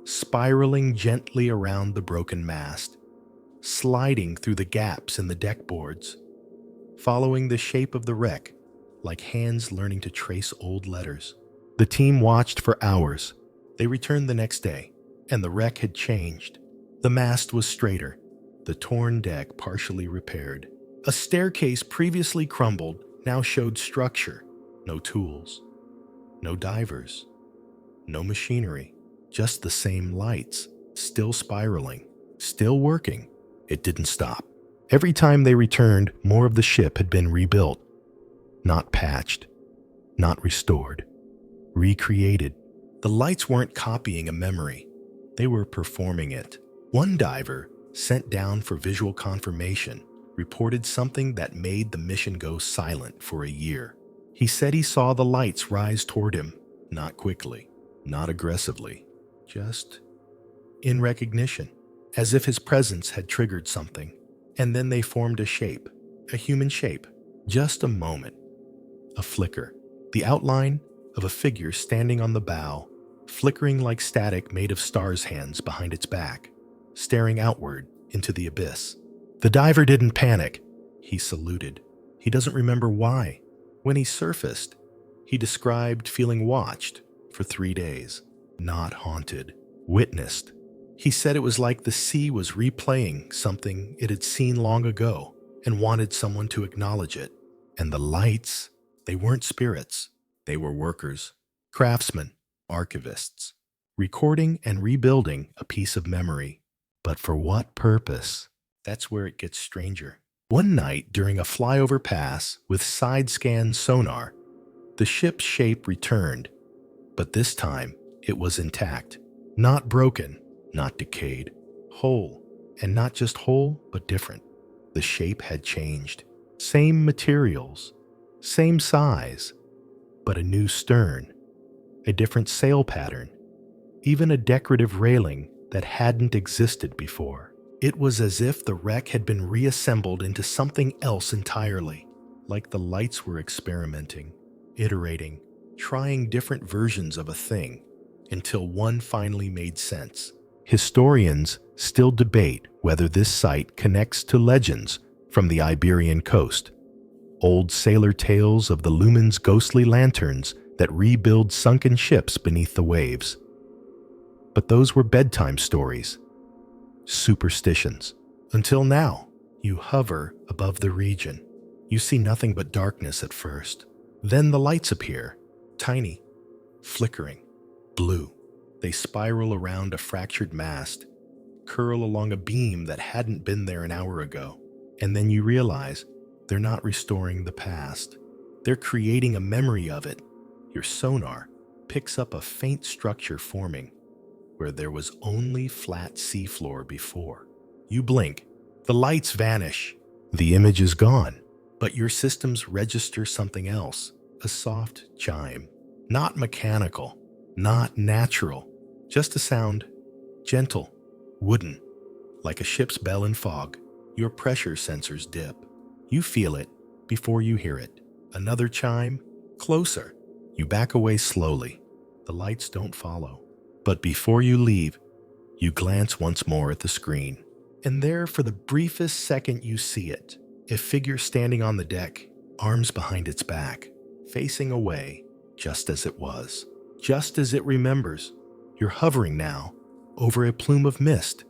spiraling gently around the broken mast, sliding through the gaps in the deck boards, following the shape of the wreck like hands learning to trace old letters. The team watched for hours. They returned the next day, and the wreck had changed. The mast was straighter, the torn deck partially repaired. A staircase previously crumbled now showed structure. No tools, no divers, no machinery, just the same lights, still spiraling, still working. It didn't stop. Every time they returned, more of the ship had been rebuilt. Not patched, not restored, recreated. The lights weren't copying a memory. They were performing it. One diver, sent down for visual confirmation, reported something that made the mission go silent for a year. He said he saw the lights rise toward him, not quickly, not aggressively, just in recognition. as if his presence had triggered something. And then they formed a shape, a human shape, just a moment, a flicker, the outline of a figure standing on the bow, flickering like static made of stars' hands behind its back, staring outward into the abyss. The diver didn't panic. He saluted. He doesn't remember why. When he surfaced, he described feeling watched for 3 days, not haunted, witnessed. He said it was like the sea was replaying something it had seen long ago and wanted someone to acknowledge it. And the lights, they weren't spirits. They were workers, craftsmen, archivists, recording and rebuilding a piece of memory. But for what purpose? That's where it gets stranger. One night during a flyover pass with side-scan sonar, the ship's shape returned, but this time it was intact. Not broken, not decayed, whole, and not just whole, but different. The shape had changed. Same materials, same size, but a new stern, a different sail pattern, even a decorative railing that hadn't existed before. It was as if the wreck had been reassembled into something else entirely, like the lights were experimenting, iterating, trying different versions of a thing, until one finally made sense. Historians still debate whether this site connects to legends from the Iberian coast, old sailor tales of the lumen's ghostly lanterns that rebuild sunken ships beneath the waves. But those were bedtime stories, superstitions. Until now, you hover above the region. You see nothing but darkness at first. Then the lights appear, tiny, flickering, blue. They spiral around a fractured mast, curl along a beam that hadn't been there an hour ago. And then you realize they're not restoring the past. They're creating a memory of it. Your sonar picks up a faint structure forming where there was only flat seafloor before. You blink. The lights vanish. The image is gone. But your systems register something else, a soft chime. Not mechanical, not natural, just a sound, gentle, wooden, like a ship's bell in fog. Your pressure sensors dip. You feel it before you hear it. Another chime, closer. You back away slowly. The lights don't follow. But before you leave, you glance once more at the screen. And there, for the briefest second you see it, a figure standing on the deck, arms behind its back, facing away, just as it was, just as it remembers. You're hovering now over a plume of mist.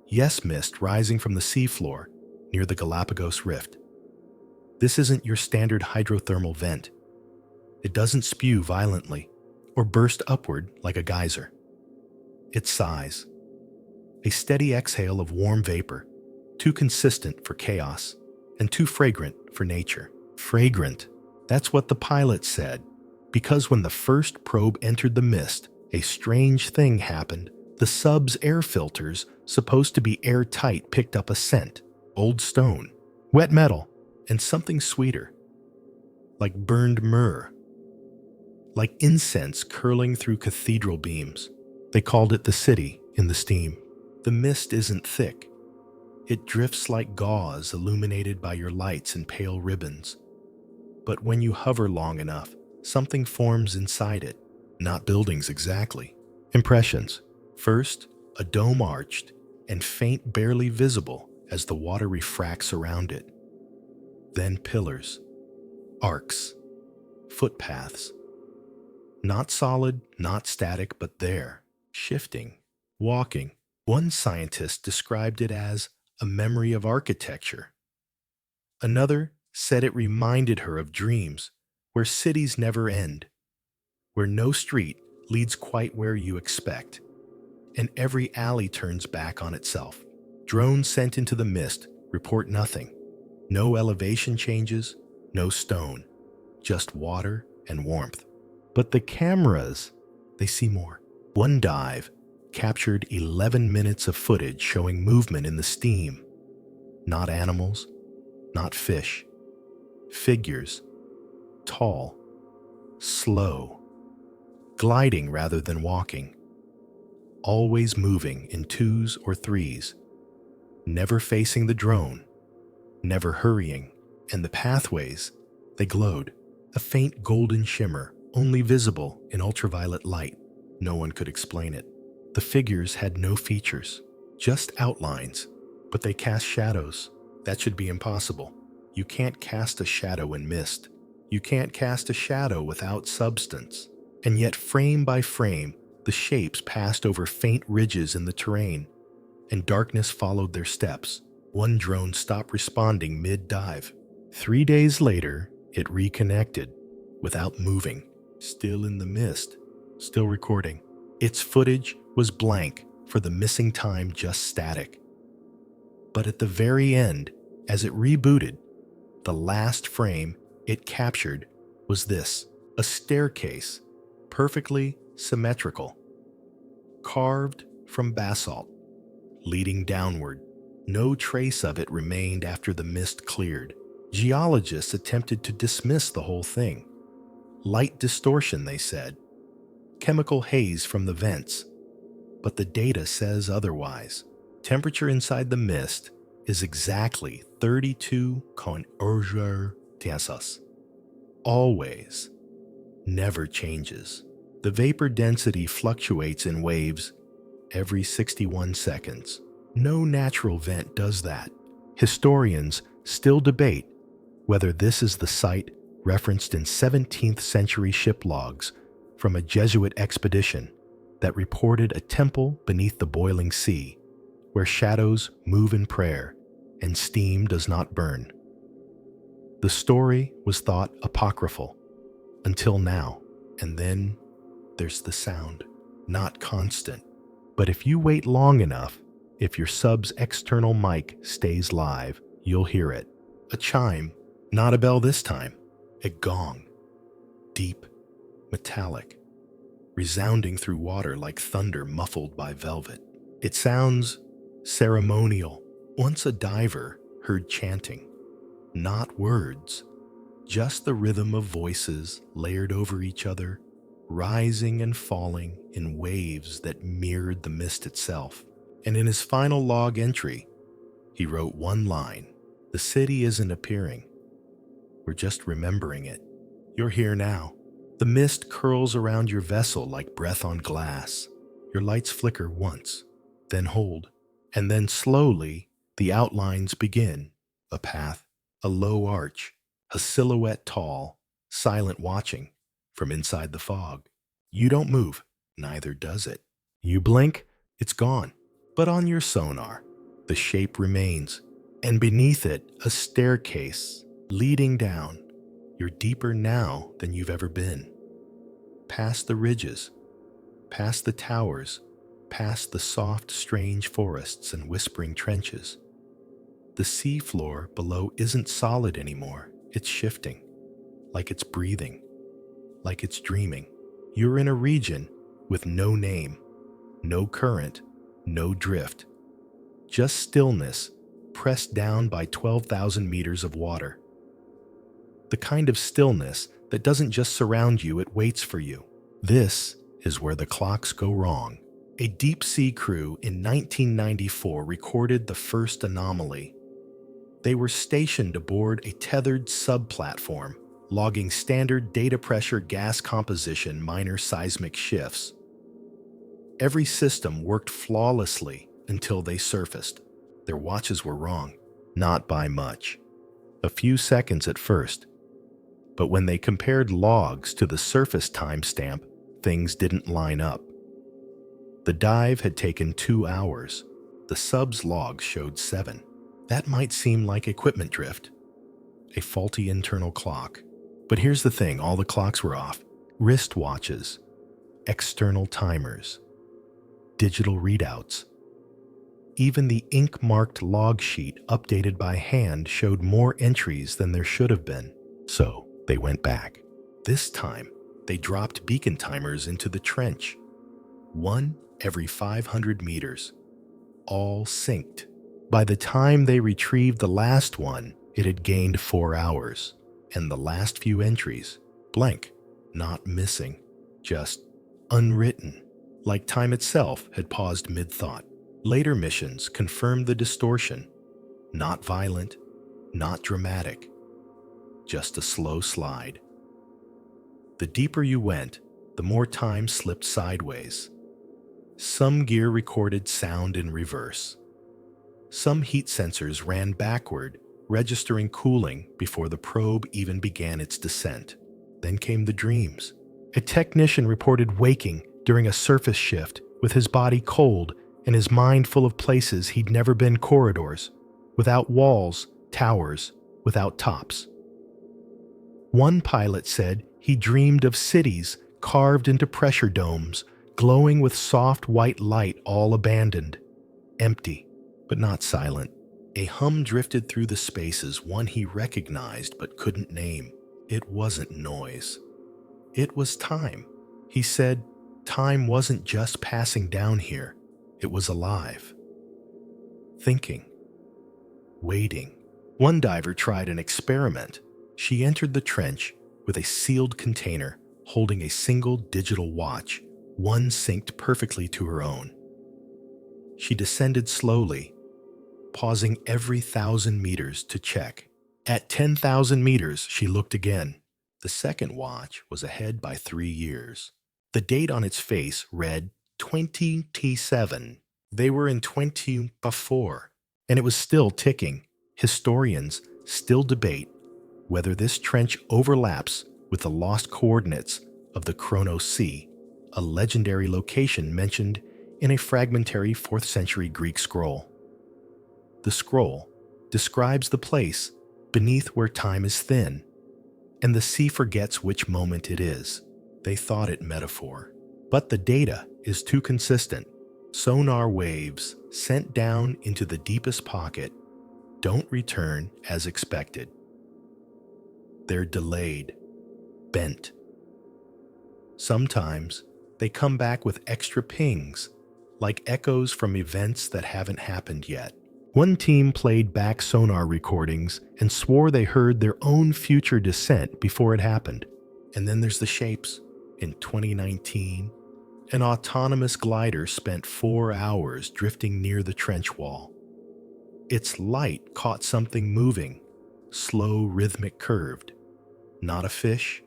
Yes, mist rising from the seafloor near the Galapagos Rift. This isn't your standard hydrothermal vent. It doesn't spew violently or burst upward like a geyser. It sighs, a steady exhale of warm vapor, too consistent for chaos and too fragrant for nature. Fragrant, that's what the pilot said, because when the first probe entered the mist, a strange thing happened. The sub's air filters, supposed to be airtight, picked up a scent, old stone, wet metal, and something sweeter, like burned myrrh, like incense curling through cathedral beams. They called it the city in the steam. The mist isn't thick. It drifts like gauze illuminated by your lights and pale ribbons. But when you hover long enough, something forms inside it. Not buildings exactly. Impressions. First, a dome arched and faint, barely visible as the water refracts around it. Then pillars, arcs, footpaths. Not solid, not static, but there, shifting, walking. One scientist described it as a memory of architecture. Another said it reminded her of dreams, where cities never end, where no street leads quite where you expect, and every alley turns back on itself. Drones sent into the mist report nothing. No elevation changes, no stone, just water and warmth. But the cameras, they see more. One dive captured 11 minutes of footage showing movement in the steam. Not animals, not fish. Figures, tall, slow, gliding rather than walking. always moving in twos or threes, never facing the drone, never hurrying, and the pathways, they glowed, a faint golden shimmer, only visible in ultraviolet light. No one could explain it. The figures had no features, just outlines, but they cast shadows. That should be impossible. You can't cast a shadow in mist. You can't cast a shadow without substance. And yet, frame by frame, the shapes passed over faint ridges in the terrain, and darkness followed their steps. One drone stopped responding mid-dive. 3 days later, it reconnected, without moving, still in the mist, still recording. Its footage was blank, for the missing time just static. But at the very end, as it rebooted, the last frame it captured was this, a staircase, perfectly symmetrical, carved from basalt, leading downward. No trace of it remained after the mist cleared. Geologists attempted to dismiss the whole thing. Light distortion, they said. Chemical haze from the vents. But the data says otherwise. Temperature inside the mist is exactly 32,000°C. Always. Never changes. The vapor density fluctuates in waves every 61 seconds. No natural vent does that. Historians still debate whether this is the site referenced in 17th century ship logs from a Jesuit expedition that reported a temple beneath the boiling sea, where shadows move in prayer and steam does not burn. The story was thought apocryphal until now, and then there's the sound, not constant. But if you wait long enough, if your sub's external mic stays live, you'll hear it. A chime, not a bell this time, a gong, deep, metallic, resounding through water like thunder muffled by velvet. It sounds ceremonial. Once a diver heard chanting, not words, just the rhythm of voices layered over each other, rising and falling in waves that mirrored the mist itself. And in his final log entry, he wrote one line, "The city isn't appearing. We're just remembering it. You're here now. The mist curls around your vessel like breath on glass. Your lights flicker once, then hold, and then slowly the outlines begin. A path, a low arch, a silhouette tall, silent watching from inside the fog. You don't move, neither does it. You blink, it's gone. But on your sonar, the shape remains, and beneath it, a staircase leading down. You're deeper now than you've ever been. Past the ridges, past the towers, past the soft, strange forests and whispering trenches. The seafloor below isn't solid anymore. It's shifting, like it's breathing, like it's dreaming. You're in a region with no name, no current, no drift. Just stillness pressed down by 12,000 meters of water. The kind of stillness that doesn't just surround you, it waits for you. This is where the clocks go wrong. A deep-sea crew in 1994 recorded the first anomaly. They were stationed aboard a tethered sub-platform, logging standard data pressure, gas composition, minor seismic shifts. Every system worked flawlessly until they surfaced. Their watches were wrong, not by much. A few seconds at first. But when they compared logs to the surface timestamp, things didn't line up. The dive had taken 2 hours. The sub's logs showed 7. That might seem like equipment drift, a faulty internal clock. But here's the thing, all the clocks were off. Wristwatches, external timers, digital readouts. Even the ink-marked log sheet updated by hand showed more entries than there should have been. So they went back. This time, they dropped beacon timers into the trench. One every 500 meters. All synced. By the time they retrieved the last one, it had gained 4 hours. And the last few entries, blank, not missing, just unwritten. like time itself had paused mid-thought. Later missions confirmed the distortion. Not violent, not dramatic, just a slow slide. The deeper you went, the more time slipped sideways. Some gear recorded sound in reverse. Some heat sensors ran backward, registering cooling before the probe even began its descent. Then came the dreams. A technician reported waking during a surface shift with his body cold and his mind full of places he'd never been, corridors, without walls, towers, without tops. One pilot said he dreamed of cities carved into pressure domes, glowing with soft white light, all abandoned, empty, but not silent. A hum drifted through the spaces, one he recognized but couldn't name. It wasn't noise. It was time. He said time wasn't just passing down here. It was alive. Thinking. Waiting. One diver tried an experiment. She entered the trench with a sealed container holding a single digital watch, one synced perfectly to her own. She descended slowly, pausing every 1,000 meters to check. At 10,000 meters, she looked again. The second watch was ahead by 3 years. The date on its face read 20T7. They were in 20 before, and it was still ticking. Historians still debate whether this trench overlaps with the lost coordinates of the Chronos Sea, a legendary location mentioned in a fragmentary 4th century Greek scroll. The scroll describes the place beneath where time is thin, and the sea forgets which moment it is. They thought it metaphor. But the data is too consistent. Sonar waves sent down into the deepest pocket don't return as expected. They're delayed, bent. Sometimes they come back with extra pings, like echoes from events that haven't happened yet. One team played back sonar recordings and swore they heard their own future descent before it happened. And then there's the shapes. In 2019, an autonomous glider spent 4 hours drifting near the trench wall. Its light caught something moving, slow, rhythmic, curved. Not a fish,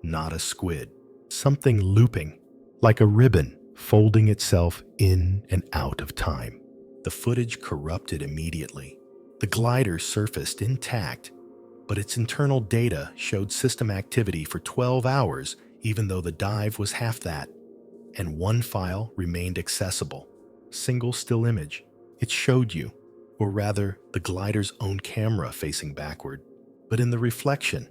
not a squid. Something looping, like a ribbon folding itself in and out of time. The footage corrupted immediately. The glider surfaced intact, but its internal data showed system activity for 12 hours, even though the dive was half that, and one file remained accessible. Single still image. It showed you, or rather, the glider's own camera facing backward. But in the reflection,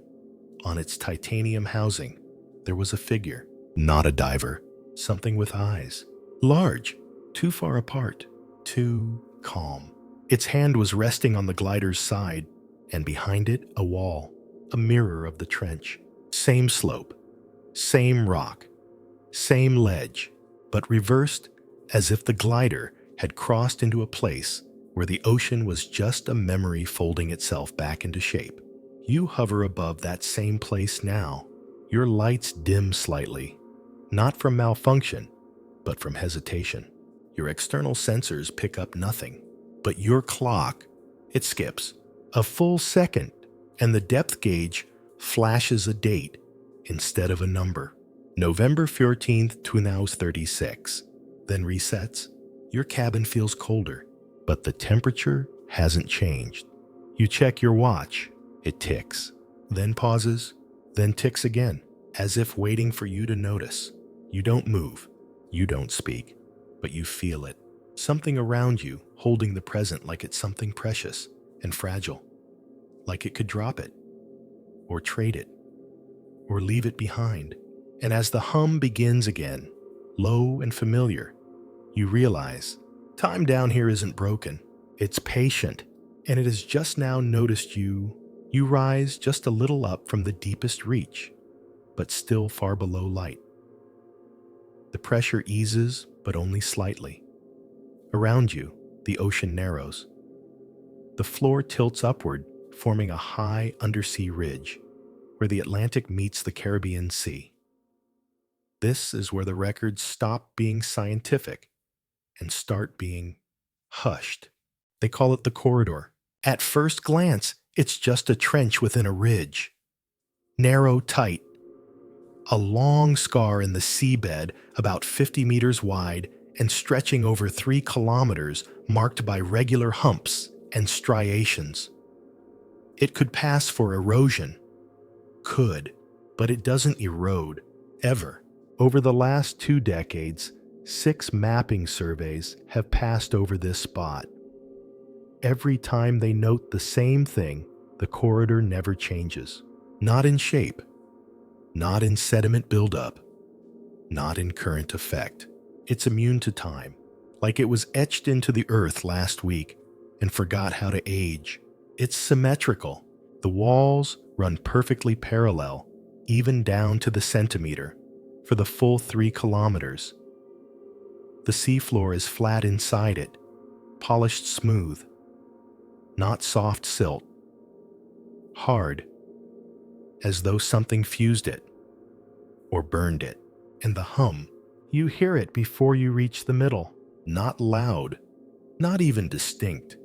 on its titanium housing, there was a figure. Not a diver. Something with eyes. Large. Too far apart. Too calm. Its hand was resting on the glider's side, and behind it, a wall. A mirror of the trench. Same slope. Same rock. Same ledge. But reversed, as if the glider had crossed into a place where the ocean was just a memory folding itself back into shape. You hover above that same place now. Your lights dim slightly, not from malfunction, but from hesitation. Your external sensors pick up nothing, but your clock, it skips a full second, and the depth gauge flashes a date instead of a number. November 14th, 2036, then resets. Your cabin feels colder, but the temperature hasn't changed. You check your watch. It ticks, then pauses, then ticks again, as if waiting for you to notice. You don't move, you don't speak, but you feel it. Something around you holding the present like it's something precious and fragile, like it could drop it, or trade it, or leave it behind. And as the hum begins again, low and familiar, you realize time down here isn't broken. It's patient, and it has just now noticed you. You rise just a little up from the deepest reach, but still far below light. The pressure eases, but only slightly. Around you, the ocean narrows. The floor tilts upward, forming a high undersea ridge, where the Atlantic meets the Caribbean Sea. This is where the records stop being scientific and start being hushed. They call it the corridor. At first glance, it's just a trench within a ridge. Narrow, tight. A long scar in the seabed about 50 meters wide and stretching over 3 kilometers, marked by regular humps and striations. It could pass for erosion. Could, but it doesn't erode, ever. Over the last 2 decades, 6 mapping surveys have passed over this spot. Every time they note the same thing, the corridor never changes. Not in shape, not in sediment buildup, not in current effect. It's immune to time, like it was etched into the earth last week and forgot how to age. It's symmetrical. The walls run perfectly parallel, even down to the centimeter, for the full 3 kilometers. The seafloor is flat inside it, polished smooth, not soft silt. Hard, as though something fused it or burned it. And the hum, you hear it before you reach the middle. Not loud, not even distinct.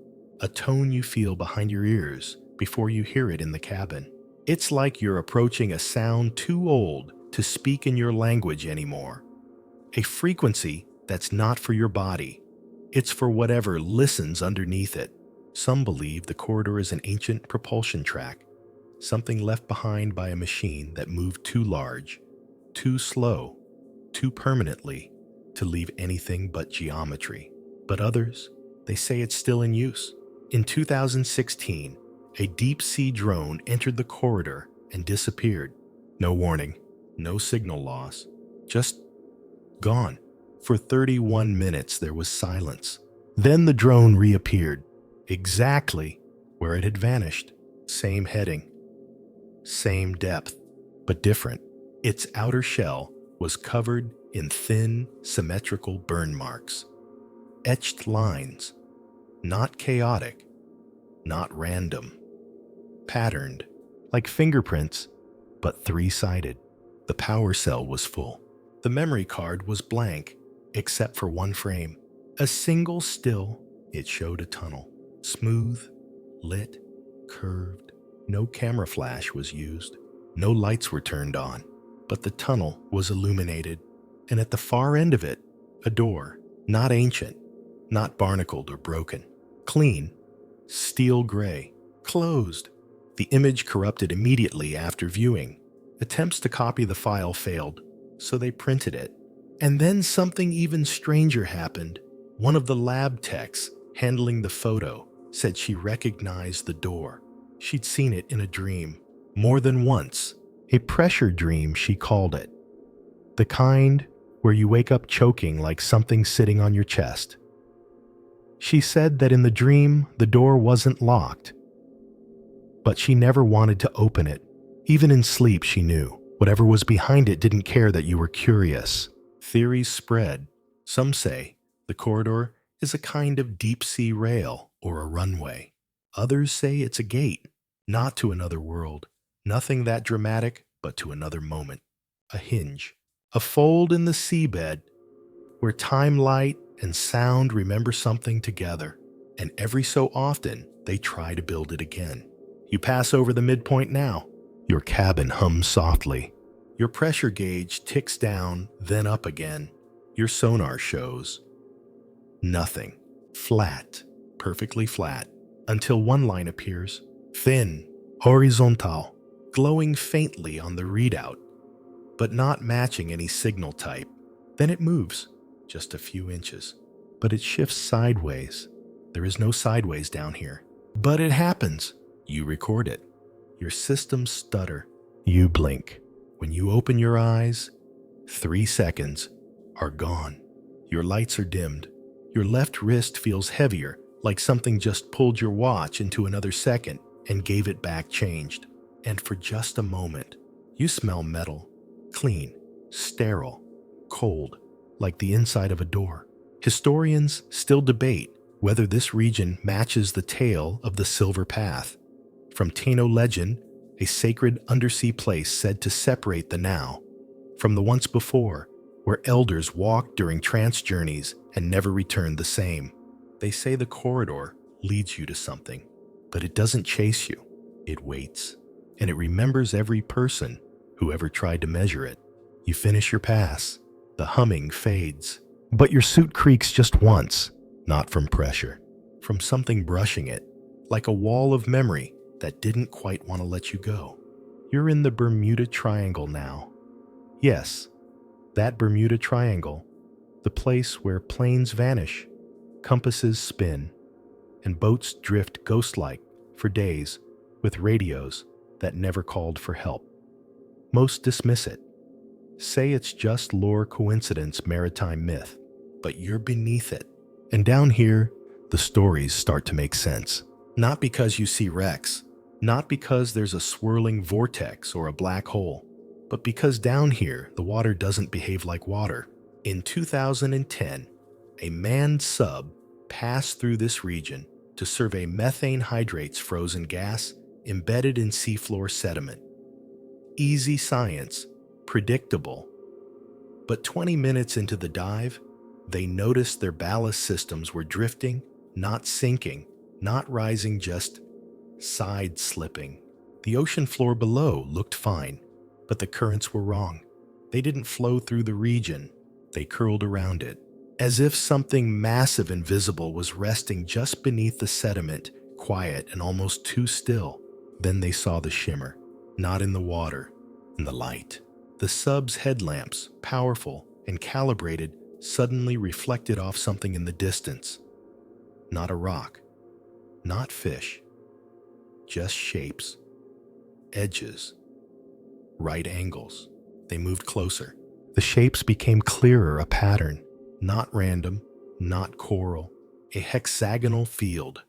A tone you feel behind your ears before you hear it in the cabin. It's like you're approaching a sound too old to speak in your language anymore. A frequency that's not for your body. It's for whatever listens underneath it. Some believe the corridor is an ancient propulsion track, something left behind by a machine that moved too large, too slow, too permanently to leave anything but geometry. But others, they say it's still in use. In 2016, a deep-sea drone entered the corridor and disappeared. No warning, no signal loss, just gone. For 31 minutes there was silence. Then the drone reappeared, exactly where it had vanished. Same heading, same depth, but different. Its outer shell was covered in thin, symmetrical burn marks. Etched lines, not chaotic, not random. Patterned, like fingerprints, but 3-sided. The power cell was full. The memory card was blank, except for one frame. A single still, it showed a tunnel. Smooth, lit, curved. No camera flash was used. No lights were turned on. But the tunnel was illuminated, and at the far end of it, a door. Not ancient, not barnacled or broken. Clean, steel gray, closed. The image corrupted immediately after viewing. Attempts to copy the file failed, so they printed it. And then something even stranger happened. One of the lab techs handling the photo said she recognized the door. She'd seen it in a dream, more than once. A pressure dream, she called it. The kind where you wake up choking like something's sitting on your chest. She said that in the dream, the door wasn't locked, but she never wanted to open it. Even in sleep, she knew whatever was behind it didn't care that you were curious. Theories spread. Some say the corridor is a kind of deep-sea rail or a runway. Others say it's a gate, not to another world. Nothing that dramatic, but to another moment. A hinge. A fold in the seabed where time, light, and sound remember something together. And every so often, they try to build it again. You pass over the midpoint now. Your cabin hums softly. Your pressure gauge ticks down, then up again. Your sonar shows nothing. Flat. Perfectly flat. Until one line appears. Thin. Horizontal. Glowing faintly on the readout, but not matching any signal type. Then it moves, just a few inches. But it shifts sideways. There is no sideways down here. But it happens. You record it. Your systems stutter. You blink. When you open your eyes, 3 seconds are gone. Your lights are dimmed. Your left wrist feels heavier, like something just pulled your watch into another second and gave it back changed. And for just a moment, you smell metal, clean, sterile, cold, like the inside of a door. Historians still debate whether this region matches the tale of the Silver Path. From Taino legend, a sacred undersea place said to separate the now from the once before, where elders walked during trance journeys and never returned the same. They say the corridor leads you to something, but it doesn't chase you. It waits, and it remembers every person who ever tried to measure it. You finish your pass, the humming fades, but your suit creaks just once, not from pressure, from something brushing it, like a wall of memory that didn't quite want to let you go. You're in the Bermuda Triangle now. Yes, that Bermuda Triangle, the place where planes vanish, compasses spin, and boats drift ghost-like for days with radios that never called for help. Most dismiss it, say it's just lore, coincidence, maritime myth, but you're beneath it. And down here, the stories start to make sense. Not because you see wrecks, not because there's a swirling vortex or a black hole, but because down here, the water doesn't behave like water. In 2010, a manned sub passed through this region to survey methane hydrates, frozen gas embedded in seafloor sediment. Easy science, predictable. But 20 minutes into the dive, they noticed their ballast systems were drifting, not sinking, not rising, just side-slipping. The ocean floor below looked fine, but the currents were wrong. They didn't flow through the region, they curled around it, as if something massive and visible was resting just beneath the sediment, quiet and almost too still. Then they saw the shimmer, not in the water, in the light. The sub's headlamps, powerful and calibrated, suddenly reflected off something in the distance. Not a rock, not fish, just shapes, edges, right angles. They moved closer. The shapes became clearer, a pattern, not random, not coral, a hexagonal field.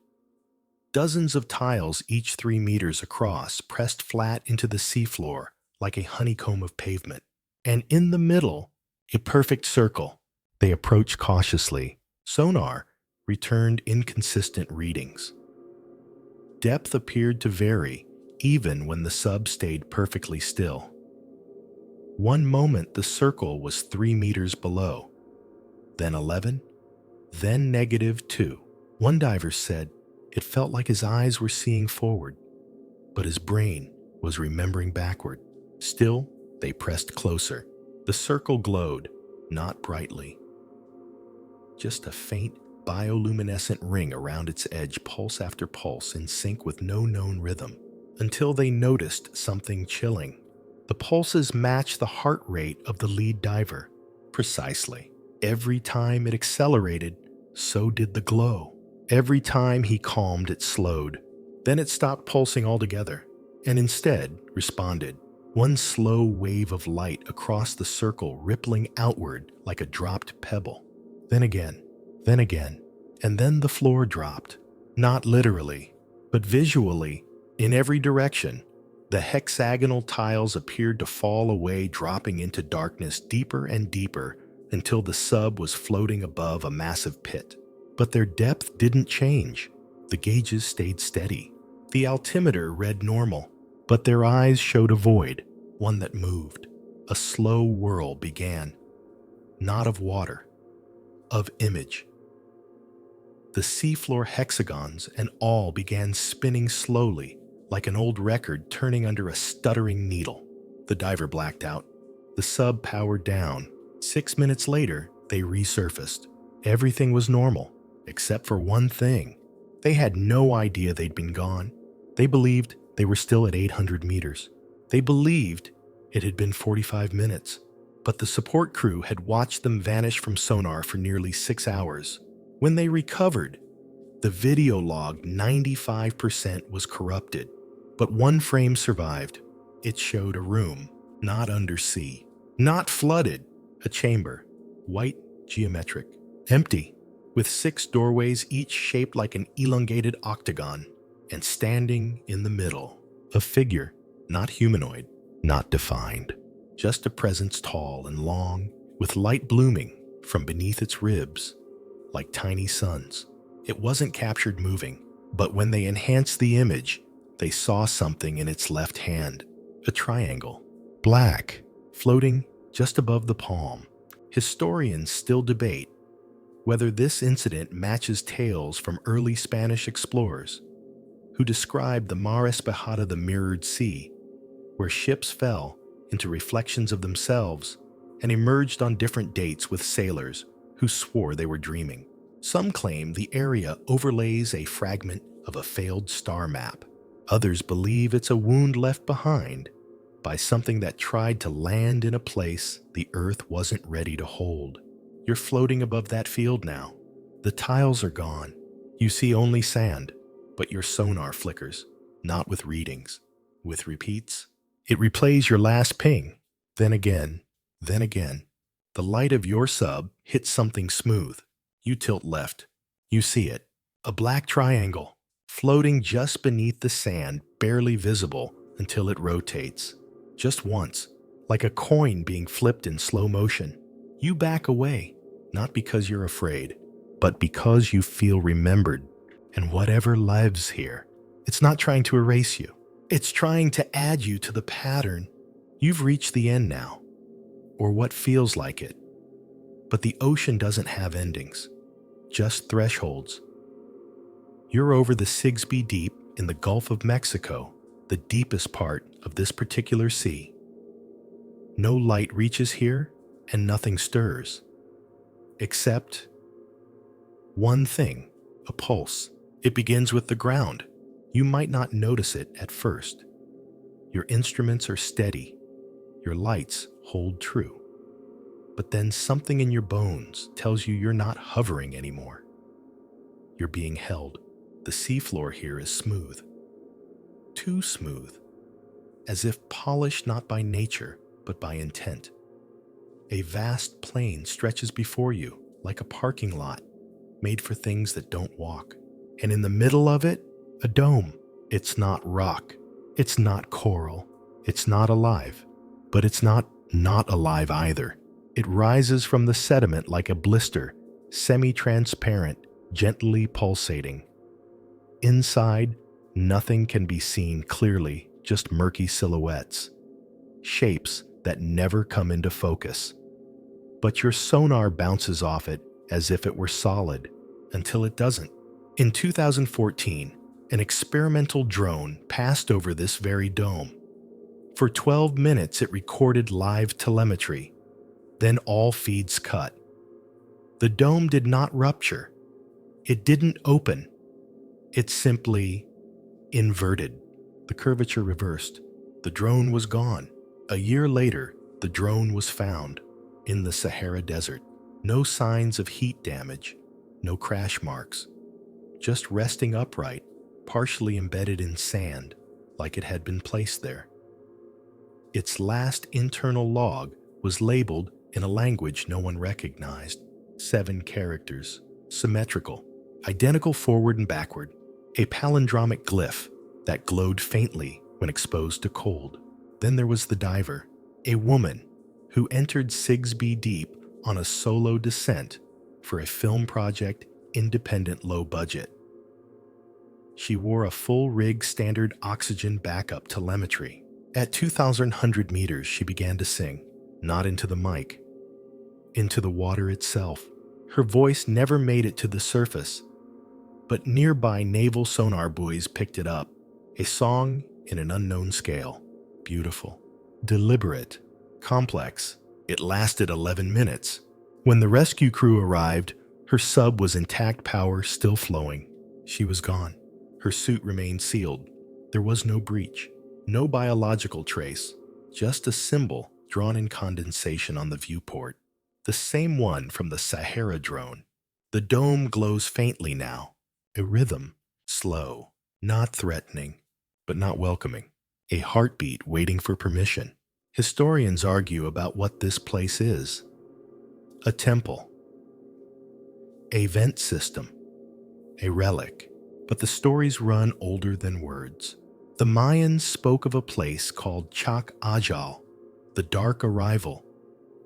Dozens of tiles, each 3 meters across, pressed flat into the seafloor like a honeycomb of pavement. And in the middle, a perfect circle. They approached cautiously. Sonar returned inconsistent readings. Depth appeared to vary, even when the sub stayed perfectly still. One moment the circle was 3 meters below, then 11, then -2. One diver said it felt like his eyes were seeing forward, but his brain was remembering backward. Still, they pressed closer. The circle glowed, not brightly. Just a faint, bioluminescent ring around its edge, pulse after pulse, in sync with no known rhythm, until they noticed something chilling. The pulses matched the heart rate of the lead diver, precisely. Every time it accelerated, so did the glow. Every time he calmed, it slowed. Then it stopped pulsing altogether, and instead responded. One slow wave of light across the circle, rippling outward like a dropped pebble. Then again, and then the floor dropped. Not literally, but visually, in every direction. The hexagonal tiles appeared to fall away, dropping into darkness deeper and deeper until the sub was floating above a massive pit. But their depth didn't change. The gauges stayed steady. The altimeter read normal, but their eyes showed a void, one that moved. A slow whirl began, not of water, of image. The seafloor hexagons and all began spinning slowly, like an old record turning under a stuttering needle. The diver blacked out. The sub powered down. 6 minutes later, they resurfaced. Everything was normal, except for one thing. They had no idea they'd been gone. They believed they were still at 800 meters. They believed it had been 45 minutes. But the support crew had watched them vanish from sonar for nearly 6 hours. When they recovered, the video log 95% was corrupted. But one frame survived. It showed a room, not undersea, not flooded, a chamber, white, geometric, empty, with 6 doorways, each shaped like an elongated octagon, and standing in the middle, a figure, not humanoid, not defined, just a presence tall and long, with light blooming from beneath its ribs, like tiny suns. It wasn't captured moving, but when they enhanced the image, they saw something in its left hand, a triangle, black, floating just above the palm. Historians still debate whether this incident matches tales from early Spanish explorers who described the Mar Espejada, the mirrored sea, where ships fell into reflections of themselves and emerged on different dates with sailors who swore they were dreaming. Some claim the area overlays a fragment of a failed star map. Others believe it's a wound left behind by something that tried to land in a place the Earth wasn't ready to hold. You're floating above that field now. The tiles are gone. You see only sand, but your sonar flickers, not with readings, with repeats. It replays your last ping, then again, then again. The light of your sub hits something smooth. You tilt left. You see it. A black triangle, floating just beneath the sand, barely visible until it rotates. Just once, like a coin being flipped in slow motion. You back away, not because you're afraid, but because you feel remembered. And whatever lives here, it's not trying to erase you. It's trying to add you to the pattern. You've reached the end now, or what feels like it. But the ocean doesn't have endings, just thresholds. You're over the Sigsbee Deep in the Gulf of Mexico, the deepest part of this particular sea. No light reaches here, and nothing stirs. Except one thing, a pulse. It begins with the ground. You might not notice it at first. Your instruments are steady. Your lights hold true. But then something in your bones tells you you're not hovering anymore. You're being held. The seafloor here is smooth. Too smooth. As if polished not by nature, but by intent. A vast plain stretches before you like a parking lot made for things that don't walk. And in the middle of it, a dome. It's not rock. It's not coral. It's not alive. But it's not alive either. It rises from the sediment like a blister, semi-transparent, gently pulsating. Inside, nothing can be seen clearly, just murky silhouettes. Shapes that never come into focus. But your sonar bounces off it as if it were solid, until it doesn't. In 2014, an experimental drone passed over this very dome. For 12 minutes, it recorded live telemetry. Then all feeds cut. The dome did not rupture. It didn't open. It simply inverted. The curvature reversed. The drone was gone. A year later, the drone was found in the Sahara Desert. No signs of heat damage, no crash marks. Just resting upright, partially embedded in sand, like it had been placed there. Its last internal log was labeled in a language no one recognized. 7 characters, symmetrical, identical forward and backward, a palindromic glyph that glowed faintly when exposed to cold. Then there was the diver, a woman who entered Sigsbee Deep on a solo descent for a film project, independent, low budget. She wore a full-rig standard oxygen backup telemetry. At 2,100 meters, she began to sing, not into the mic, into the water itself. Her voice never made it to the surface, but nearby naval sonar buoys picked it up, a song in an unknown scale. Beautiful, deliberate, complex. It lasted 11 minutes. When the rescue crew arrived, her sub was intact, power still flowing. She was gone. Her suit remained sealed. There was no breach, no biological trace, just a symbol drawn in condensation on the viewport. The same one from the Sahara drone. The dome glows faintly now, a rhythm, slow, not threatening, but not welcoming. A heartbeat waiting for permission. Historians argue about what this place is. A temple, a vent system, a relic, but the stories run older than words. The Mayans spoke of a place called Chak Ajal, the dark arrival,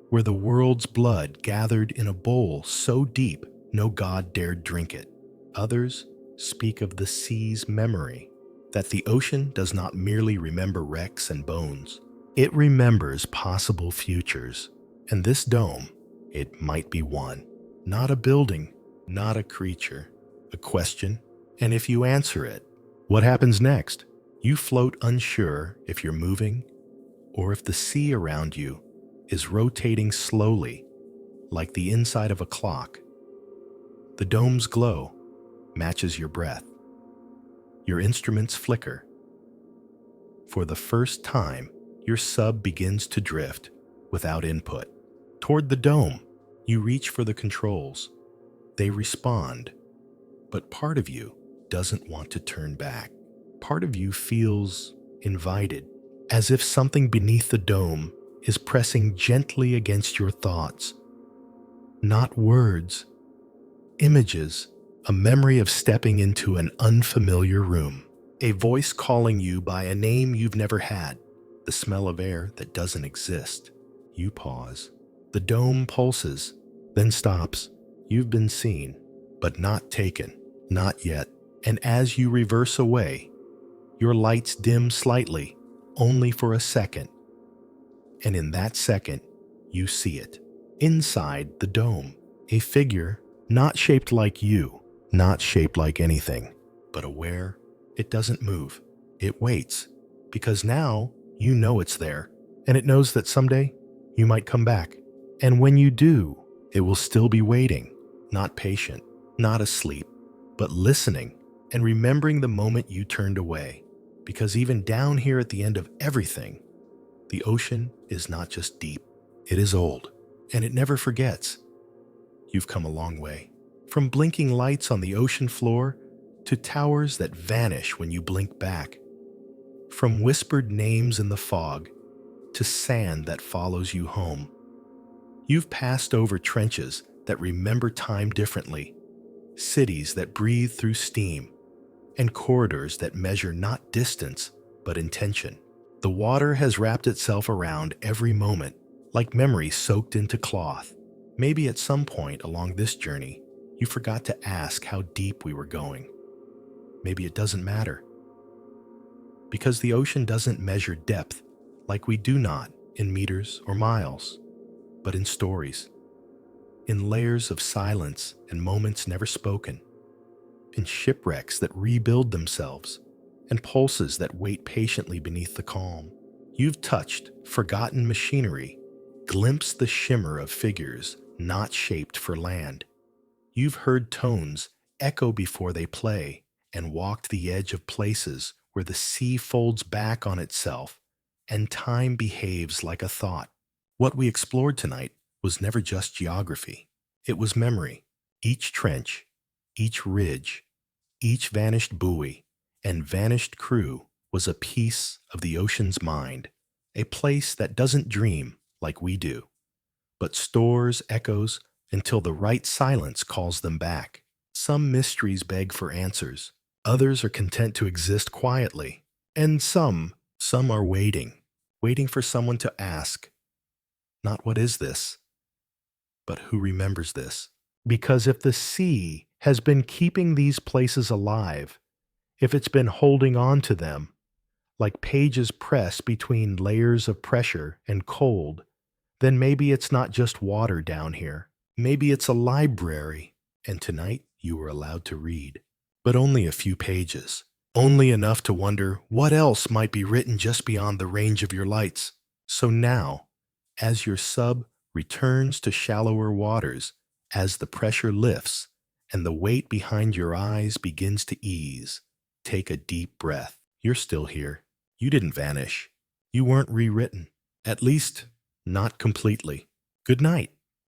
where the world's blood gathered in a bowl so deep no god dared drink it. Others speak of the sea's memory, that the ocean does not merely remember wrecks and bones, It remembers possible futures. And this dome, it might be one. Not a building, not a creature, a question. And if you answer it, what happens next? You float unsure if you're moving or if the sea around you is rotating slowly like the inside of a clock. The dome's glow matches your breath. Your instruments flicker. For the first time, your sub begins to drift without input. Toward the dome, you reach for the controls. They respond, but part of you doesn't want to turn back. Part of you feels invited, as if something beneath the dome is pressing gently against your thoughts. Not words, images, a memory of stepping into an unfamiliar room, a voice calling you by a name you've never had, the smell of air that doesn't exist. You pause. The dome pulses, then stops. You've been seen, but not taken, not yet. And as you reverse away, your lights dim slightly, only for a second. And in that second, you see it. Inside the dome, a figure not shaped like you, not shaped like anything, but aware. It doesn't move. It waits, because now you know it's there, and it knows that someday you might come back. And when you do, it will still be waiting, not patient, not asleep, but listening and remembering the moment you turned away. Because even down here at the end of everything, the ocean is not just deep, it is old, and it never forgets. You've come a long way, from blinking lights on the ocean floor to towers that vanish when you blink back, from whispered names in the fog to sand that follows you home. You've passed over trenches that remember time differently, cities that breathe through steam, and corridors that measure not distance but intention. The water has wrapped itself around every moment, like memory soaked into cloth. Maybe at some point along this journey, you forgot to ask how deep we were going. Maybe it doesn't matter. Because the ocean doesn't measure depth like we do not in meters or miles, but in stories, in layers of silence and moments never spoken, in shipwrecks that rebuild themselves, and pulses that wait patiently beneath the calm. You've touched forgotten machinery, glimpsed the shimmer of figures not shaped for land. You've heard tones echo before they play, and walked the edge of places where the sea folds back on itself and time behaves like a thought. What we explored tonight was never just geography. It was memory. Each trench, each ridge, each vanished buoy and vanished crew was a piece of the ocean's mind, a place that doesn't dream like we do, but stores echoes until the right silence calls them back. Some mysteries beg for answers. Others are content to exist quietly. And some are waiting for someone to ask, not what is this, but who remembers this? Because if the sea has been keeping these places alive, if it's been holding on to them, like pages pressed between layers of pressure and cold, then maybe it's not just water down here. Maybe it's a library, and tonight you were allowed to read. But only a few pages, only enough to wonder what else might be written just beyond the range of your lights. So now, as your sub returns to shallower waters, as the pressure lifts and the weight behind your eyes begins to ease, take a deep breath. You're still here. You didn't vanish. You weren't rewritten. At least, not completely. Good night.